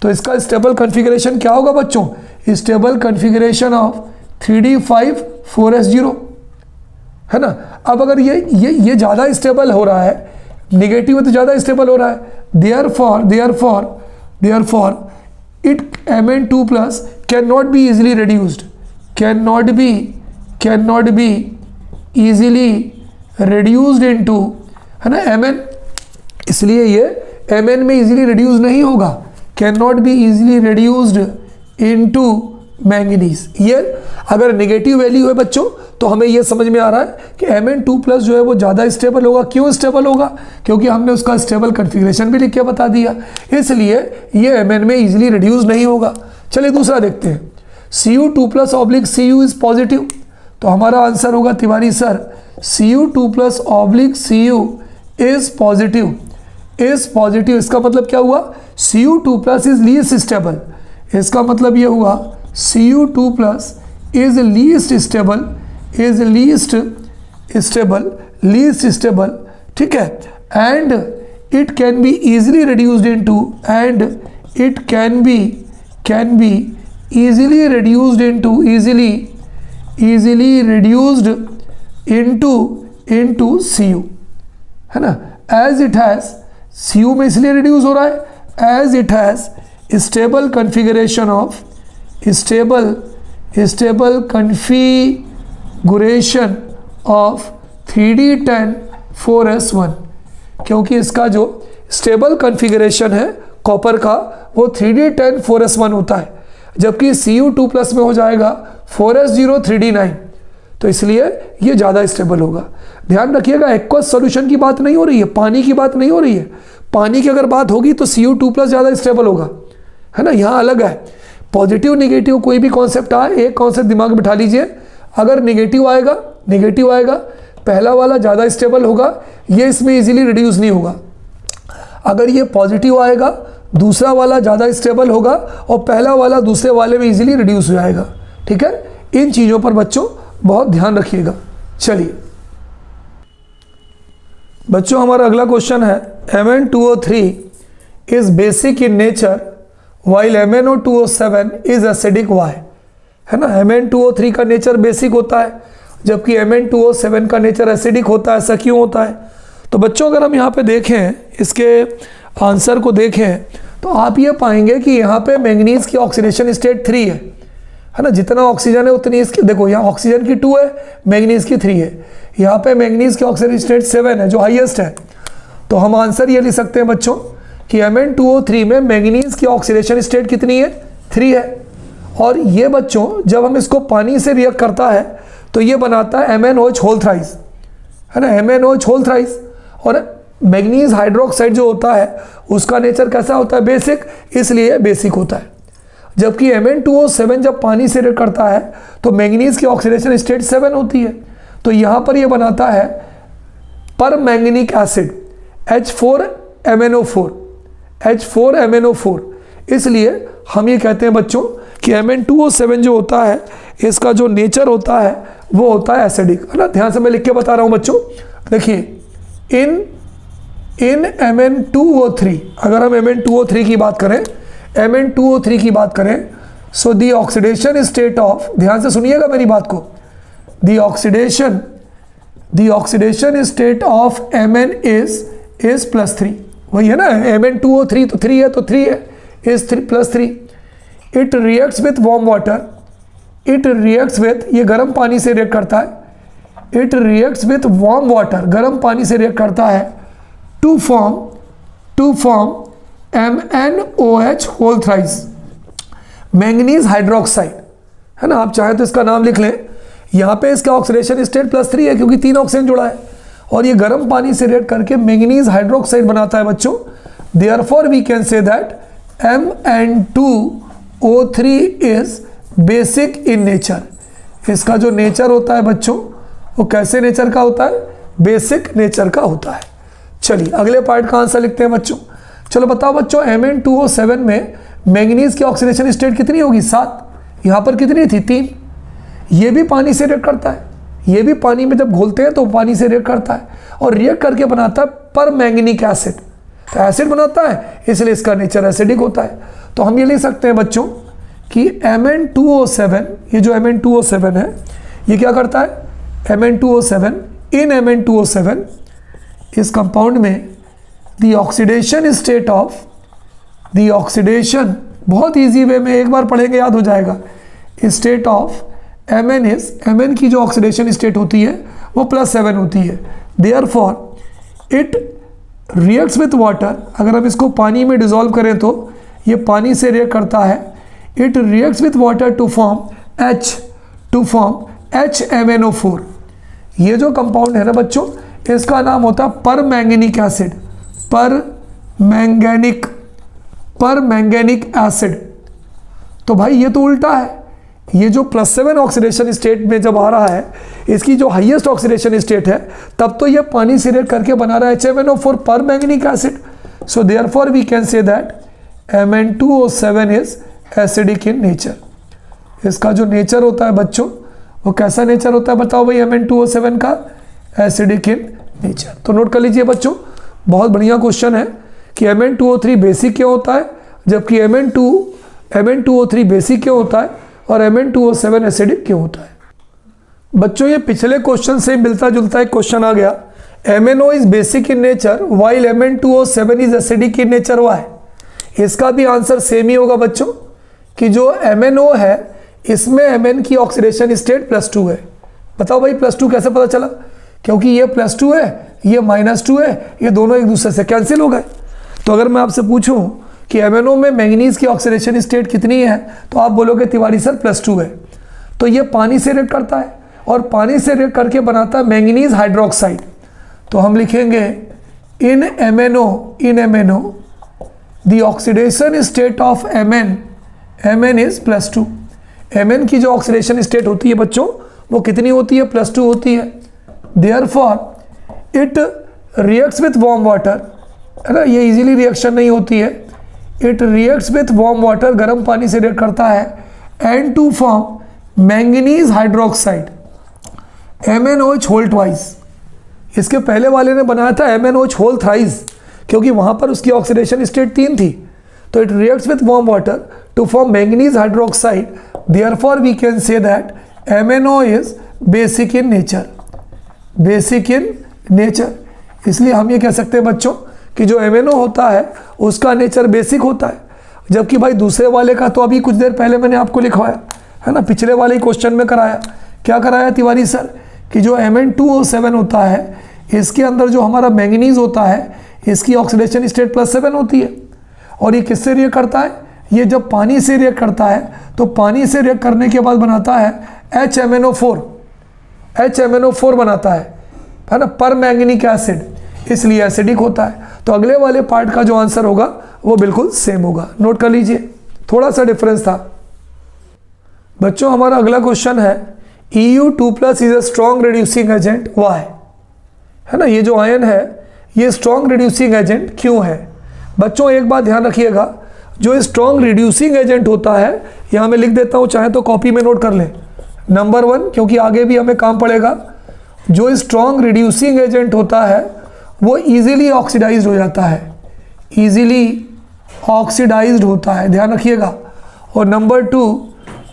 तो इसका स्टेबल कन्फिगरेशन क्या होगा बच्चों, stable configuration of 3d5 4s0 है ना। अब अगर ये ज़्यादा स्टेबल हो रहा है, निगेटिव है तो ज़्यादा स्टेबल हो रहा है, therefore it Mn2 plus can not be easily reduced, can not be easily reduced into है ना Mn, इसलिए ये Mn में इजीली रिड्यूस नहीं होगा, can not be easily reduced into manganese. ये अगर नेगेटिव वैल्यू है बच्चों तो हमें ये समझ में आ रहा है कि Mn2 प्लस जो है वो ज़्यादा स्टेबल होगा। क्यों स्टेबल होगा, क्योंकि हमने उसका स्टेबल कन्फिगरेशन भी लिख के बता दिया, इसलिए ये Mn में इजीली रिड्यूस नहीं होगा। चलिए दूसरा देखते हैं, Cu2 plus oblique Cu is positive, तो हमारा आंसर होगा Tiwari sir Cu2 plus oblique Cu is positive, इसका मतलब क्या हुआ, Cu2 plus is least stable, इसका मतलब ये हुआ Cu2 plus is least stable, ठीक है। And it can be easily reduced into, and it can be easily reduced into Cu है ना। एज इट हैज़, Cu में इसलिए रिड्यूस हो रहा है, as it has stable configuration of, stable configuration of 3d10 4s1, क्योंकि इसका जो स्टेबल कॉन्फ़िगरेशन है कॉपर का वो 3d10 4s1 होता है, जबकि Cu2+ में हो जाएगा 4s0 3d9, तो इसलिए ये ज़्यादा स्टेबल होगा। ध्यान रखिएगा, एक्वस सॉल्यूशन की बात नहीं हो रही है, पानी की बात नहीं हो रही है। पानी की अगर बात होगी तो Cu2+ ज़्यादा स्टेबल होगा, है ना। यहाँ अलग है, पॉजिटिव निगेटिव कोई भी कॉन्सेप्ट आए, एक कॉन्सेप्ट दिमाग में बिठा लीजिए, अगर निगेटिव आएगा पहला वाला ज़्यादा स्टेबल होगा, ये इसमें इजीली रिड्यूस नहीं होगा। अगर ये पॉजिटिव आएगा दूसरा वाला ज़्यादा स्टेबल होगा और पहला वाला दूसरे वाले में इजीली रिड्यूस हो जाएगा। ठीक है, इन चीज़ों पर बच्चों बहुत ध्यान रखिएगा। चलिए बच्चों, हमारा अगला क्वेश्चन है Mn2O3 is basic in nature while MnO2O7 is acidic why, है ना। Mn2O3 का नेचर बेसिक होता है जबकि Mn2O7 का नेचर एसिडिक होता है। ऐसा क्यों होता है? तो बच्चों अगर हम यहाँ पे देखें, इसके आंसर को देखें, तो आप ये पाएंगे कि यहाँ पे मैंगनीज की ऑक्सीडेशन स्टेट 3 है ना। जितना ऑक्सीजन है उतनी इसकी, देखो यहाँ ऑक्सीजन की 2 है, मैंगनीज की 3 है। यहाँ पे मैंगनीज की ऑक्सीजन स्टेट 7 है जो हाईएस्ट है। तो हम आंसर ये लिख सकते हैं बच्चों कि Mn2O3 में मैंगनीज की ऑक्सीडेशन स्टेट कितनी है? 3 है। और ये बच्चों जब हम इसको पानी से रिएक्ट करता है तो ये बनाता है MnOH होल थ्राइस, है ना, MnOH होल थ्राइस। और मैंगनीज हाइड्रोक्साइड जो होता है उसका नेचर कैसा होता है? बेसिक, इसलिए बेसिक होता है। जबकि Mn2O7 जब पानी से रिएक्ट करता है तो मैंगनीज की ऑक्सीडेशन स्टेट 7 होती है। तो यहाँ पर ये बनाता है पर मैंगनिक एसिड H4MnO4, इसलिए हम ये कहते हैं बच्चों कि Mn2O7 जो होता है इसका जो नेचर होता है वो होता है एसिडिक, है ना। ध्यान से मैं लिख के बता रहा हूँ बच्चों, देखिए इन Mn2O3, अगर हम Mn2O3 की बात करें, so the oxidation state of, ध्यान से सुनिएगा मेरी बात को, the oxidation state of Mn is +3, वही है ना। Mn2O3 तो 3 है, तो 3 है is +3। It reacts with warm water, ये गर्म पानी से रिएक्ट करता है, it reacts with warm water, गर्म पानी से रिएक्ट करता है to form MnOH whole thrice, manganese hydroxide, है ना। आप चाहे तो इसका नाम लिख लें। यहाँ पे इसका ऑक्सीडेशन स्टेट +3 है क्योंकि 3 ऑक्सीजन जुड़ा है, और ये गर्म पानी से रिएक्ट करके मैंगनीज हाइड्रोक्साइड बनाता है बच्चों। Therefore we can say that Mn2O3 is basic in nature. इसका जो नेचर होता है बच्चों वो कैसे नेचर का होता है? बेसिक नेचर का होता है। चलिए अगले पार्ट का आंसर लिखते हैं बच्चों। चलो बताओ बच्चों, Mn2O7 में मैंगनीज की ऑक्सीडेशन स्टेट कितनी होगी? 7। यहाँ पर कितनी थी? 3। ये भी पानी से रिएक्ट करता है, ये भी पानी में जब घोलते हैं तो पानी से रिएक्ट करता है और रिएक्ट करके बनाता है पर मैंगनिक एसिड, तो एसिड बनाता है, इसलिए इसका नेचर एसिडिक होता है। तो हम ये लिख सकते हैं बच्चों कि Mn2O7, ये जो Mn2O7 है ये क्या करता है? Mn2O7, इन Mn2O7 इस कंपाउंड में the oxidation state of, the oxidation, बहुत इजी वे में एक बार पढ़ेंगे याद हो जाएगा, state of Mn is, Mn की जो ऑक्सीडेशन स्टेट होती है वो +7 होती है। Therefore it reacts with water, अगर हम इसको पानी में डिसॉल्व करें तो ये पानी से रिएक्ट करता है, it reacts with water to form HMnO4। ये जो कंपाउंड है ना बच्चों, इसका नाम होता है पर मैंगनिक एसिड, पर मैंगनिक एसिड। तो भाई ये तो उल्टा है, ये जो +7 ऑक्सीडेशन स्टेट में जब आ रहा है, इसकी जो हाईएस्ट ऑक्सीडेशन स्टेट है, तब तो ये पानी से रिएक्ट करके बना रहा है HMnO4 permanganic acid. So therefore we can say that Mn2O7 is acidic in nature. इसका जो नेचर होता है बच्चों वो कैसा नेचर होता है बताओ भाई? Mn2O7 का एसिडिक इन नेचर। तो नोट कर लीजिए बच्चों, बहुत बढ़िया क्वेश्चन है कि Mn2O3 बेसिक क्यों होता है, जबकि Mn2O3 बेसिक क्यों होता है और Mn2O7 एसिडिक क्यों होता है। बच्चों ये पिछले क्वेश्चन से मिलता जुलता एक क्वेश्चन आ गया, MnO is basic in nature while Mn2O7 is acidic in nature, why? इसका भी आंसर सेम ही होगा बच्चों कि जो MnO है इसमें Mn की ऑक्सीडेशन स्टेट +2 है। बताओ भाई +2 कैसे पता चला? क्योंकि ये +2 है, ये -2 है, ये दोनों एक दूसरे से कैंसिल हो गए। तो अगर मैं आपसे पूछूं कि MnO में मैंगनीज की ऑक्सीडेशन स्टेट कितनी है, तो आप बोलोगे तिवारी सर +2 है। तो ये पानी से रिएक्ट करता है और पानी से रिएक्ट करके बनाता है मैंगनीज हाइड्रोक्साइड। तो हम लिखेंगे इन MnO the oxidation state of Mn is +2। Mn की जो ऑक्सीडेशन स्टेट होती है बच्चों वो कितनी होती है? +2 होती है। Therefore it reacts with warm water, है ना, ये इजीली रिएक्शन नहीं होती है। It reacts with warm water, गर्म पानी से रिएक्ट करता है, and to form manganese hydroxide MnOH whole twice. इसके पहले वाले ने बनाया था MnOH होल थ्राइस, क्योंकि वहाँ पर उसकी ऑक्सीडेशन स्टेट 3 थी। तो it reacts with warm water to form manganese hydroxide, therefore we can say that MnO is basic in nature. Basic in nature, इसलिए हम ये कह सकते हैं बच्चों कि जो MnO होता है उसका नेचर बेसिक होता है। जबकि भाई दूसरे वाले का तो अभी कुछ देर पहले मैंने आपको लिखवाया है ना, पिछले वाले ही क्वेश्चन में कराया। क्या कराया तिवारी सर? कि जो Mn2O7 होता है इसके अंदर जो हमारा मैंगनीज होता है इसकी ऑक्सीडेशन स्टेट +7 होती है। और ये किससे रिएक्ट करता है? ये जब पानी से रिएक्ट करता है तो पानी से रिएक्ट करने के बाद बनाता है HMnO4 बनाता है ना, पर मैंगनीक एसिड, इसलिए एसिडिक होता है। तो अगले वाले पार्ट का जो आंसर होगा वो बिल्कुल सेम होगा। नोट कर लीजिए, थोड़ा सा डिफरेंस था। बच्चों हमारा अगला क्वेश्चन है Eu2+ is a strong reducing agent why, है ना। ये जो आयन है ये स्ट्रॉन्ग रिड्यूसिंग एजेंट क्यों है? बच्चों एक बात ध्यान रखिएगा, जो स्ट्रॉन्ग रिड्यूसिंग एजेंट होता है, यहाँ मैं लिख देता हूँ, चाहे तो कॉपी में नोट कर लें। नंबर 1, क्योंकि आगे भी हमें काम पड़ेगा, जो स्ट्रॉन्ग रिड्यूसिंग एजेंट होता है वो इजीली ऑक्सीडाइज्ड हो जाता है, इजीली ऑक्सीडाइज्ड होता है, ध्यान रखिएगा। और नंबर 2,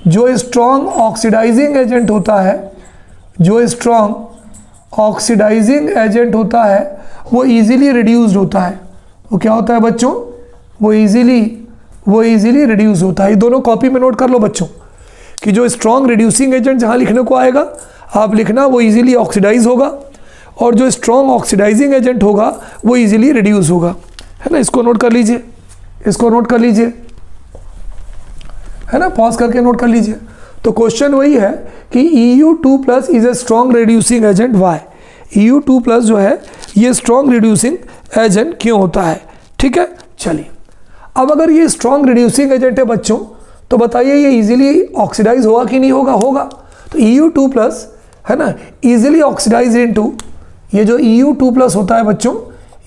जो स्ट्रॉन्ग ऑक्सीडाइजिंग एजेंट होता है, जो स्ट्रॉन्ग ऑक्सीडाइजिंग एजेंट होता है वो इजीली रिड्यूस्ड होता है। वो क्या होता है बच्चों? वो इजीली रिड्यूस होता है। ये दोनों कॉपी में नोट कर लो बच्चों कि जो स्ट्रॉन्ग रिड्यूसिंग एजेंट जहाँ लिखने को आएगा आप लिखना वो इजीली ऑक्सीडाइज होगा, और जो स्ट्रॉन्ग ऑक्सीडाइजिंग एजेंट होगा वो इजीली रिड्यूस होगा, है ना। इसको नोट कर लीजिए, इसको नोट कर लीजिए, है ना, पॉज करके नोट कर लीजिए। तो क्वेश्चन वही है कि Eu2+ is a strong reducing agent why. Eu2+ जो है ये स्ट्रॉन्ग रिड्यूसिंग एजेंट क्यों होता है? ठीक है, चलिए अब अगर ये स्ट्रॉन्ग रिड्यूसिंग एजेंट है बच्चों तो बताइए ये इजीली ऑक्सीडाइज होगा कि नहीं होगा? होगा। तो Eu2+ है ना इजीली ऑक्सीडाइज इनटू, ये जो Eu2+ होता है बच्चों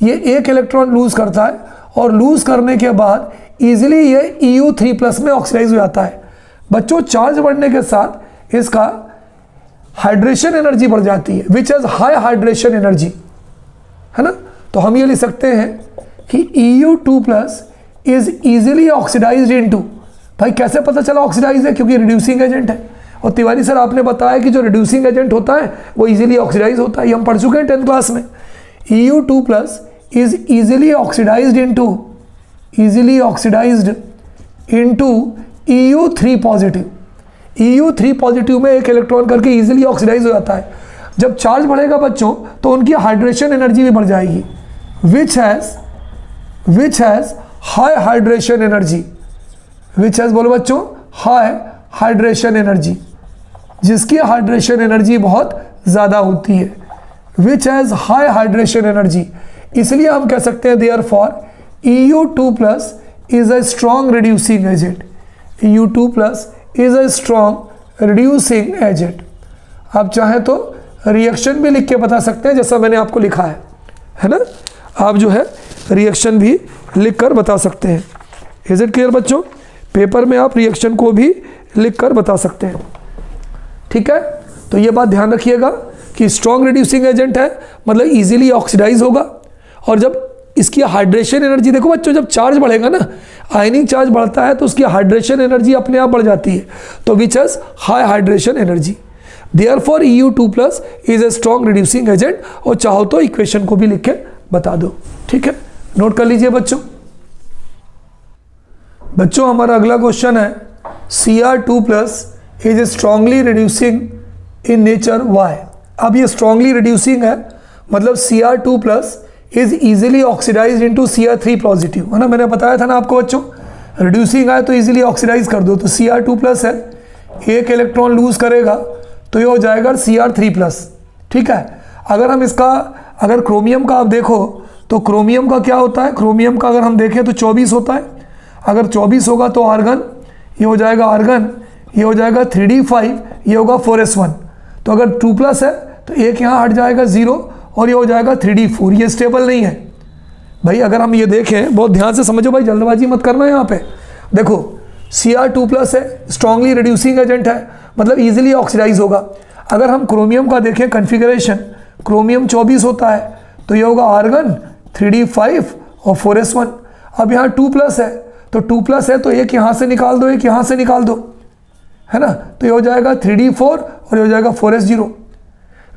ये एक इलेक्ट्रॉन लूज करता है और लूज करने के बाद इजीली ये Eu3+ में ऑक्सीडाइज हो जाता है। बच्चों चार्ज बढ़ने के साथ इसका हाइड्रेशन एनर्जी बढ़ जाती है, which is high hydration energy, है ना। तो हम ये लिख सकते हैं कि Eu2+ is easily oxidised into, भाई कैसे पता चला ऑक्सीडाइज है? क्योंकि रिड्यूसिंग एजेंट है। और तिवारी सर आपने बताया कि जो रिड्यूसिंग एजेंट होता है वो इजीली ऑक्सीडाइज होता है, ये हम पढ़ चुके हैं 10th क्लास में। Eu2+ is easily oxidised into Eu3+। Eu3+ में एक इलेक्ट्रॉन करके इजीली ऑक्सीडाइज हो जाता है। जब चार्ज बढ़ेगा बच्चों तो उनकी हाइड्रेशन एनर्जी भी बढ़ जाएगी, विच has high hydration energy, which has बोलो बच्चों हाई हाइड्रेशन एनर्जी, जिसकी हाइड्रेशन एनर्जी बहुत ज़्यादा होती है, विच हैज हाई हाइड्रेशन एनर्जी। इसलिए हम कह सकते हैं therefore Eu2+ is a strong reducing agent. Eu2+ is a strong reducing agent. आप चाहें तो रिएक्शन भी लिख के बता सकते हैं जैसा मैंने आपको लिखा है ना। आप जो है रिएक्शन भी लिख कर बता सकते हैं। इज इट क्लियर बच्चों? पेपर में आप रिएक्शन को भी लिख कर बता सकते हैं, ठीक है। तो ये बात ध्यान रखिएगा कि स्ट्रॉन्ग रिड्यूसिंग एजेंट है मतलब इजीली ऑक्सीडाइज होगा। और जब इसकी हाइड्रेशन एनर्जी देखो बच्चों, जब चार्ज बढ़ेगा ना, आयनिक चार्ज बढ़ता है तो उसकी हाइड्रेशन एनर्जी अपने आप बढ़ जाती है, तो विच has high hydration energy. Therefore Eu2+ is a strong reducing agent. और चाहो तो इक्वेशन को भी लिख के बता दो, ठीक है। नोट कर लीजिए बच्चों। बच्चों हमारा अगला क्वेश्चन है Cr2+ is strongly reducing in nature why. अब ये स्ट्रांगली रिड्यूसिंग है मतलब Cr2 plus is easily oxidize into Cr3 positive, है ना, मैंने बताया था ना आपको बच्चों, रिड्यूसिंग आए तो इजीली ऑक्सीडाइज कर दो। तो Cr2 प्लस है, एक इलेक्ट्रॉन लूज करेगा तो ये हो जाएगा Cr3 प्लस, ठीक है। अगर हम इसका, अगर क्रोमियम का आप देखो तो क्रोमियम का क्या होता है, क्रोमियम का अगर हम देखें तो 24 होता है। अगर 24 होगा तो आर्गन, ये हो जाएगा आर्गन, ये हो जाएगा 3d5, ये होगा 4s1। तो अगर 2 प्लस है तो एक यहाँ हट जाएगा 0 और ये हो जाएगा 3d4, ये स्टेबल नहीं है भाई। अगर हम ये देखें, बहुत ध्यान से समझो भाई, जल्दबाजी मत करना यहाँ पे। देखो Cr2 प्लस है, स्ट्रांगली रिड्यूसिंग एजेंट है, मतलब इजीली ऑक्सीडाइज होगा। अगर हम क्रोमियम का देखें कन्फिगरेशन, क्रोमियम 24 होता है तो ये होगा आर्गन 3d5 और 4s1। अब यहाँ 2 प्लस है, तो 2 प्लस है तो एक यहाँ से निकाल दो, एक यहाँ से निकाल दो, है ना, तो ये हो जाएगा 3d4 और ये हो जाएगा 4s0।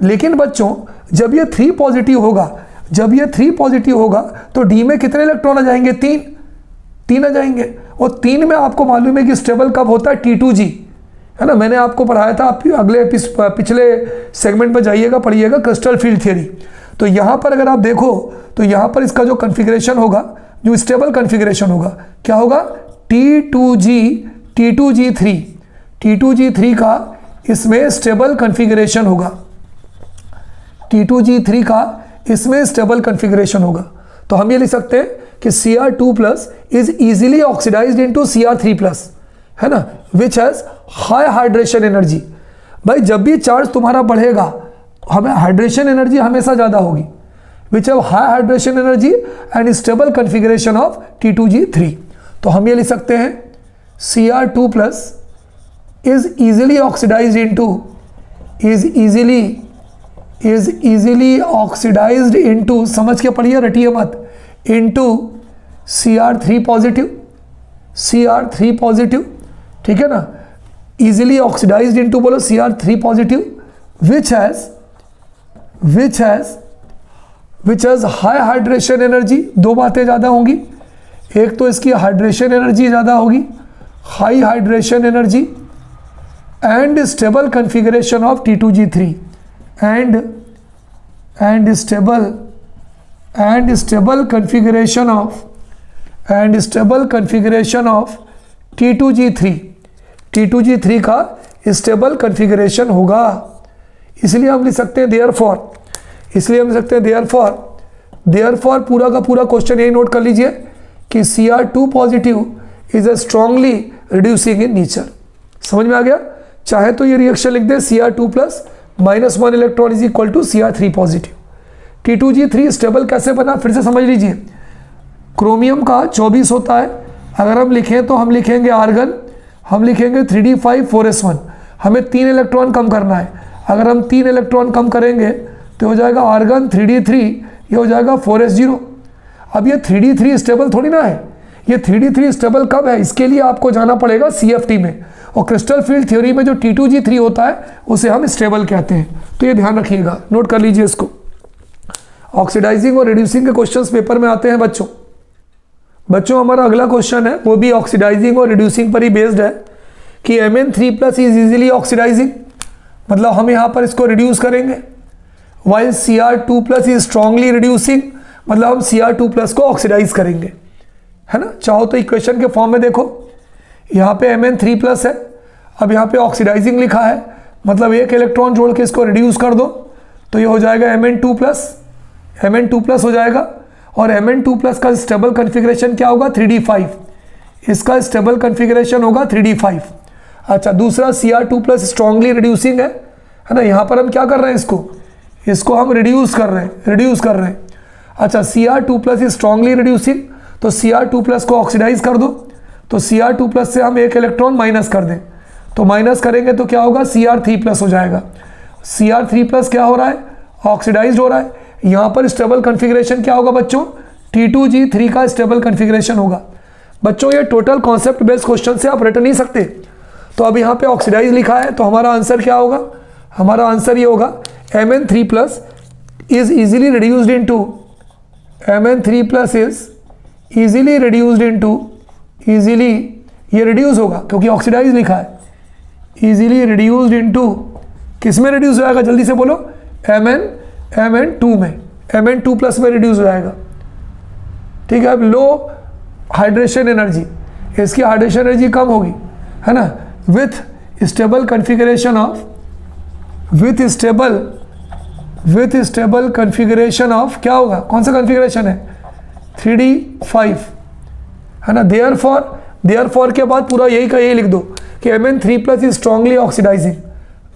लेकिन बच्चों जब ये 3 पॉजिटिव होगा, जब ये 3 पॉजिटिव होगा तो डी में कितने इलेक्ट्रॉन आ जाएंगे, 3 आ जाएंगे। और 3 में आपको मालूम है कि स्टेबल कब होता है, T2G, है ना, मैंने आपको पढ़ाया था, आप अगले पिछले सेगमेंट में जाइएगा, पढ़िएगा क्रिस्टल फील्ड थ्योरी। तो यहाँ पर अगर आप देखो तो यहाँ पर इसका जो कन्फिग्रेशन होगा, जो स्टेबल कन्फिग्रेशन होगा, क्या होगा, T2G3, T2G3 का इसमें स्टेबल कन्फिग्रेशन होगा, T2G3 का इसमें स्टेबल कन्फिग्रेशन होगा। तो हम ये लिख सकते हैं कि Cr2 plus is easily oxidised into Cr3 plus, है ना, which has high hydration energy. भाई जब भी चार्ज तुम्हारा बढ़ेगा, हमें हाइड्रेशन एनर्जी हमेशा ज़्यादा होगी, which have high hydration energy and stable configuration of T2G3। तो हम ये लिख सकते हैं Cr2 plus is easily oxidised into, is easily oxidised into, समझ के पढ़िए, रटिए मत, into Cr3 positive, Cr3 positive, ठीक है ना, इजीली ऑक्सीडाइज्ड इनटू बोलो Cr3 positive, which has high hydration energy. दो बातें ज़्यादा होंगी, एक तो इसकी हाइड्रेशन एनर्जी ज़्यादा होगी, high hydration energy, and stable configuration of T2G3, and stable configuration of T2G3 का स्टेबल कन्फिगरेशन होगा। इसलिए हम लिख सकते हैं देयरफॉर, पूरा का पूरा क्वेश्चन यही नोट कर लीजिए कि Cr2 positive is a strongly reducing in nature. समझ में आ गया? चाहे तो ये रिएक्शन लिख दे Cr2 plus -1 electron is equal to Cr3 positive. T2G3 stable कैसे बना, फिर से समझ लीजिए। क्रोमियम का 24 होता है, अगर हम लिखें तो हम लिखेंगे आर्गन, हम लिखेंगे 3d5 4s1, हमें 3 इलेक्ट्रॉन कम करना है। अगर हम 3 इलेक्ट्रॉन कम करेंगे तो हो जाएगा आर्गन 3d3, ये हो जाएगा 4s0। अब ये 3d3 स्टेबल थोड़ी ना है, ये 3d3 स्टेबल कब है, इसके लिए आपको जाना पड़ेगा CFT में, और क्रिस्टल फील्ड थ्योरी में जो T2G3 होता है उसे हम स्टेबल कहते हैं। तो ये ध्यान रखिएगा, नोट कर लीजिए इसको। ऑक्सीडाइजिंग और रिड्यूसिंग के क्वेश्चंस पेपर में आते हैं बच्चों। हमारा अगला क्वेश्चन है वो भी ऑक्सीडाइजिंग और रिड्यूसिंग पर ही बेस्ड है कि Mn3 plus is easily oxidising, मतलब हम यहाँ पर इसको रिड्यूस करेंगे, while Cr2 plus is strongly reducing, मतलब हम Cr2 प्लस को ऑक्सीडाइज करेंगे, है ना। चाहो तो इक्वेशन के फॉर्म में देखो, यहाँ पे Mn3 प्लस है, अब यहाँ पे ऑक्सीडाइजिंग लिखा है, मतलब एक इलेक्ट्रॉन जोड़ के इसको रिड्यूस कर दो तो ये हो जाएगा Mn2 प्लस हो जाएगा। और Mn2 प्लस का स्टेबल कन्फिग्रेशन क्या होगा, 3d5, इसका स्टेबल कन्फिग्रेशन होगा 3d5। अच्छा, दूसरा Cr2 प्लस स्ट्रांगली रिड्यूसिंग है ना, यहाँ पर हम क्या कर रहे हैं, इसको हम रिड्यूस कर रहे हैं। अच्छा, Cr2 plus is strongly reducing, तो Cr2 प्लस को ऑक्सीडाइज कर दो, तो Cr2 प्लस से हम एक इलेक्ट्रॉन माइनस कर दें, तो माइनस करेंगे तो क्या होगा, Cr3 प्लस हो जाएगा। Cr3 प्लस क्या हो रहा है, ऑक्सीडाइज हो रहा है। यहाँ पर स्टेबल कन्फिग्रेशन क्या होगा बच्चों, T2G3 का स्टेबल कन्फिग्रेशन होगा। बच्चों ये टोटल कॉन्सेप्ट बेस्ड क्वेश्चन से आप रट नहीं सकते। तो अब यहाँ पे ऑक्सीडाइज लिखा है, तो हमारा आंसर क्या होगा, हमारा आंसर ये होगा Mn3 plus is easily reduced into, Mn3 plus is easily reduced into, easily ये रिड्यूस होगा क्योंकि ऑक्सीडाइज लिखा है, इजीली रिड्यूस्ड इनटू, किस में रिड्यूस हो जाएगा, जल्दी से बोलो, Mn2 में। Mn2+ में रिड्यूस हो जाएगा। ठीक है, अब लो हाइड्रेशन एनर्जी, इसकी हाइड्रेशन एनर्जी कम होगी, है ना, with stable configuration of, with stable configuration of, क्या होगा, कौन सा कन्फिगरेशन है, 3d5, है ना। देयरफॉर के बाद पूरा यही का यही लिख दो कि Mn3+ is strongly oxidising.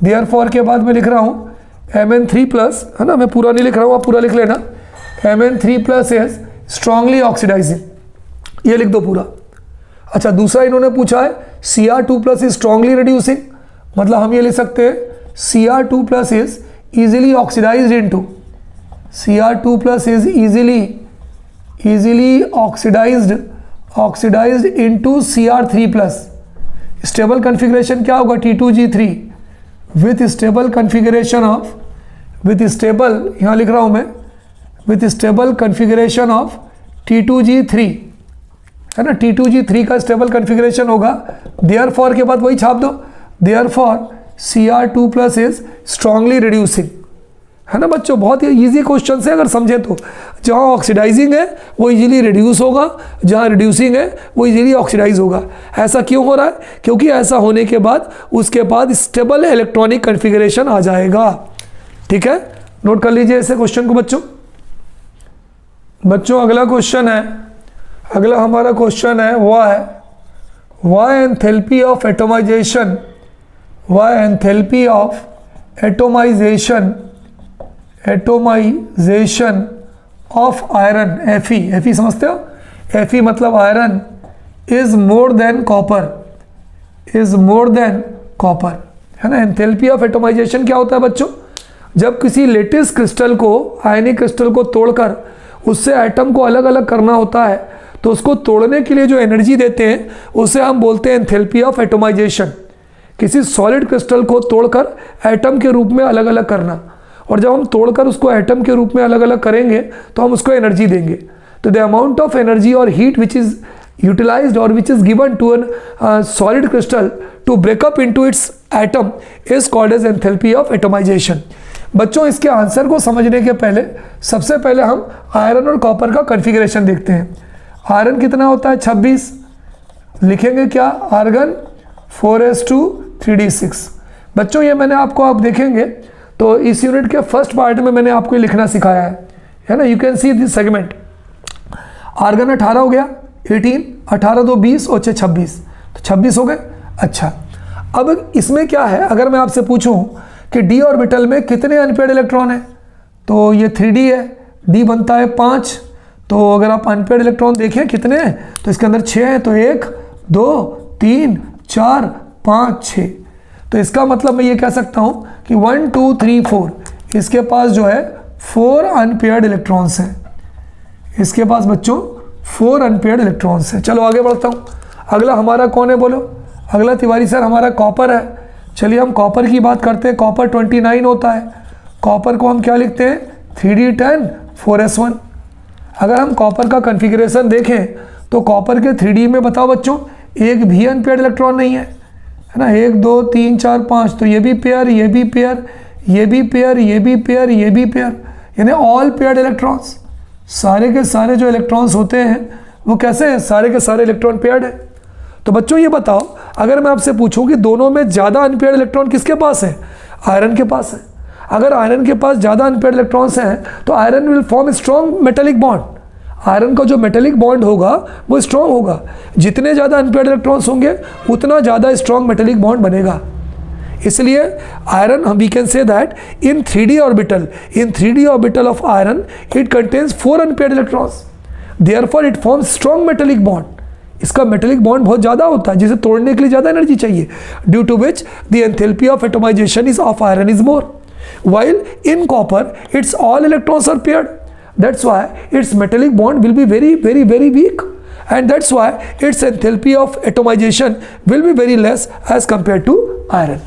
Therefore के बाद मैं लिख रहा हूँ Mn3+, है ना, मैं पूरा नहीं लिख रहा हूँ, आप पूरा लिख लेना, Mn3+ इज स्ट्रांगली ऑक्सीडाइजिंग, ये लिख दो पूरा। अच्छा, दूसरा इन्होंने पूछा है Cr2+ इज स्ट्रांगली रिड्यूसिंग, मतलब हम ये लिख सकते हैं Cr2+ is easily oxidized into, Cr2+ is easily oxidized into Cr3+। Stable configuration क्या होगा, T2G3 with stable configuration of, with stable, यहाँ लिख रहा हूँ मैं, with stable configuration of T2G3, है ना, T2G3 का स्टेबल कन्फिग्रेशन होगा। देयरफॉर के बाद वही छाप दो, therefore Cr2+ is strongly reducing, है ना बच्चों। बहुत ही ईजी क्वेश्चन है अगर समझे तो। जहाँ ऑक्सीडाइजिंग है वो इजीली रिड्यूस होगा, जहाँ रिड्यूसिंग है वो इजीली ऑक्सीडाइज होगा। ऐसा क्यों हो रहा है, क्योंकि ऐसा होने के बाद उसके बाद स्टेबल इलेक्ट्रॉनिक कन्फिगरेशन आ जाएगा। ठीक है, नोट कर लीजिए ऐसे क्वेश्चन को बच्चों। अगला क्वेश्चन है, अगला हमारा क्वेश्चन है why enthalpy of atomisation, why enthalpy of atomisation of iron, Fe समझते हो, Fe मतलब iron, is more than copper, है ना। एंथैल्पी ऑफ एटोमाइजेशन क्या होता है बच्चों, जब किसी लेटिस क्रिस्टल को, आयनिक क्रिस्टल को तोड़कर उससे एटम को अलग अलग करना होता है, तो उसको तोड़ने के लिए जो एनर्जी देते हैं उसे हम बोलते हैं एंथैल्पी ऑफ एटोमाइजेशन। किसी सॉलिड क्रिस्टल को तोड़कर एटम के रूप में अलग अलग करना, और जब हम तोड़कर उसको एटम के रूप में अलग अलग करेंगे तो हम उसको एनर्जी देंगे। तो द अमाउंट ऑफ एनर्जी और हीट विच इज यूटिलाइज्ड और which is given to an solid crystal to break up into its atom is called as enthalpy of atomisation. बच्चों, इसके आंसर को समझने के पहले सबसे पहले हम आयरन और कॉपर का कन्फिगरेशन देखते हैं। आयरन कितना होता है, 26, लिखेंगे क्या, आर्गन 4s2 3d6। बच्चों ये मैंने आपको, आप देखेंगे तो इस यूनिट के फर्स्ट पार्ट में मैंने आपको लिखना सिखाया है ना। You can see this segment. Argon 18 हो गया, 18, 18 2 20 और 6 26, तो 26 हो गए। अच्छा, अब इसमें क्या है, अगर मैं आपसे पूछूं कि d ऑर्बिटल में कितने अनपेयर्ड इलेक्ट्रॉन है, तो ये 3d है, d बनता है 5। तो अगर आप अनपेयर्ड इलेक्ट्रॉन देखें कितने हैं, तो इसके अंदर 6 हैं, तो 1 2 3 4 5 6। तो इसका मतलब मैं ये कह सकता हूँ कि 1 2 3 4, इसके पास जो है 4 अनपेयर्ड इलेक्ट्रॉन्स हैं। इसके पास बच्चों 4 अनपेयर्ड इलेक्ट्रॉन्स हैं। चलो आगे बढ़ता हूँ। अगला हमारा कौन है बोलो, अगला तिवारी सर हमारा कॉपर है। चलिए हम कॉपर की बात करते हैं। कॉपर 29 होता है। कॉपर को हम क्या लिखते हैं, 3d10 4s1। अगर हम कॉपर का कन्फिग्रेशन देखें तो कॉपर के 3d में बताओ बच्चों एक भी अनपेयर्ड इलेक्ट्रॉन नहीं है, है ना। 1 2 3 4 5, तो ये भी पेयर, ये भी पेयर, ये भी पेयर, ये भी पेयर, ये भी पेयर, यानी ऑल पेयर्ड इलेक्ट्रॉन्स। सारे के सारे जो इलेक्ट्रॉन्स होते हैं वो कैसे हैं, सारे के सारे इलेक्ट्रॉन पेयर्ड है। तो बच्चों ये बताओ, अगर मैं आपसे पूछूं कि दोनों में ज़्यादा अनपेयर्ड इलेक्ट्रॉन किसके पास है, आयरन के पास है। अगर आयरन के पास ज़्यादा अनपेयर्ड इलेक्ट्रॉन्स हैं तो iron will form strong metallic bond. Iron का जो मेटेलिक बॉन्ड होगा वो स्ट्रॉन्ग होगा। जितने ज़्यादा अनपेयर्ड इलेक्ट्रॉन्स होंगे उतना ज़्यादा स्ट्रॉन्ग मेटेलिक बॉन्ड बनेगा। इसलिए iron, we can say that in 3d orbital of iron it contains 4 unpaired electrons, therefore it forms strong metallic bond. इसका मेटेलिक बॉन्ड बहुत ज़्यादा होता है जिसे तोड़ने के लिए ज़्यादा एनर्जी चाहिए, due to which the enthalpy of atomisation is of iron is more, while in copper its all electrons are paired. That's why its metallic bond will be very very very weak, and that's why its enthalpy of atomization will be very less as compared to iron.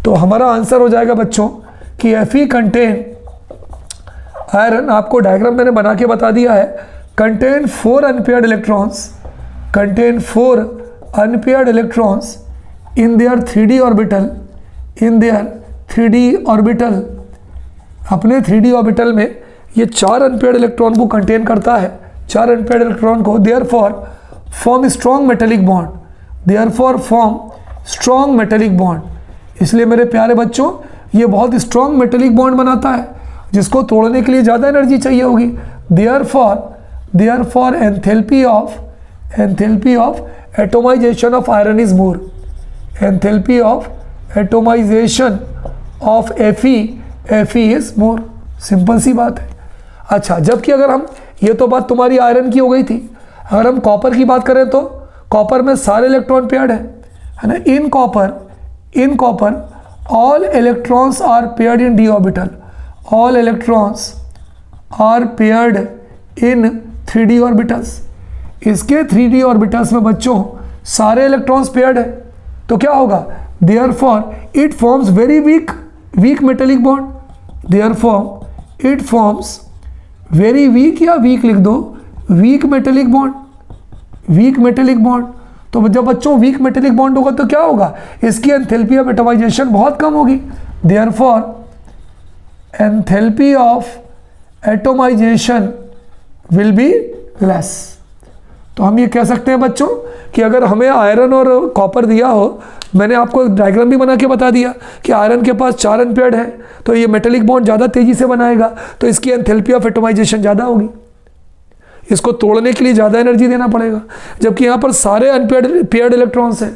तो हमारा answer हो जाएगा बच्चों कि Fe contain iron, आपको diagram मैंने बना के बता दिया है, contain 4 unpaired electrons, contain 4 unpaired electrons in their 3d orbital, in their 3d orbital, अपने 3d ऑर्बिटल में ये 4 अनपेयर्ड इलेक्ट्रॉन को कंटेन करता है, 4 अनपेयर्ड इलेक्ट्रॉन को, therefore form strong metallic bond, therefore form strong metallic bond. इसलिए मेरे प्यारे बच्चों ये बहुत स्ट्रॉन्ग मेटेलिक बॉन्ड बनाता है जिसको तोड़ने के लिए ज़्यादा एनर्जी चाहिए होगी। Therefore enthalpy of atomisation of iron is more, enthalpy of atomisation of Fe is more. Simple सी बात है। अच्छा, जबकि अगर हम, ये तो बात तुम्हारी आयरन की हो गई थी, अगर हम कॉपर की बात करें तो कॉपर में सारे इलेक्ट्रॉन पेयर्ड है ना। In copper all electrons are paired in d orbital, all electrons are paired in 3d orbitals. इसके 3d ऑर्बिटल्स में बच्चों सारे इलेक्ट्रॉन्स पेयर्ड है, तो क्या होगा, therefore it forms very weak metallic bond, therefore it forms very weak, या weak लिख दो, weak metallic bond, weak metallic bond. तो जब बच्चों वीक मेटेलिक बॉन्ड होगा तो क्या होगा, इसकी एंथैल्पी ऑफ एटोमाइजेशन बहुत कम होगी, therefore enthalpy of atomisation will be less. तो हम ये कह सकते हैं बच्चों कि अगर हमें आयरन और कॉपर दिया हो, मैंने आपको एक डायग्राम भी बना के बता दिया कि आयरन के पास 4 अनपेयर्ड है, तो ये मेटेलिक बॉन्ड ज़्यादा तेज़ी से बनाएगा, तो इसकी एंथैल्पी ऑफ एटोमाइजेशन ज़्यादा होगी, इसको तोड़ने के लिए ज़्यादा एनर्जी देना पड़ेगा। जबकि यहाँ पर सारे अनपेयर्ड इलेक्ट्रॉन्स हैं,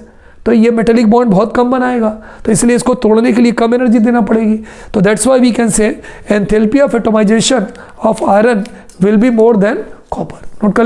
तो ये मेटेलिक बॉन्ड बहुत कम बनाएगा, तो इसलिए इसको तोड़ने के लिए कम एनर्जी देना पड़ेगी। तो that's why we can say enthalpy of atomisation of iron will be more than copper. Note कर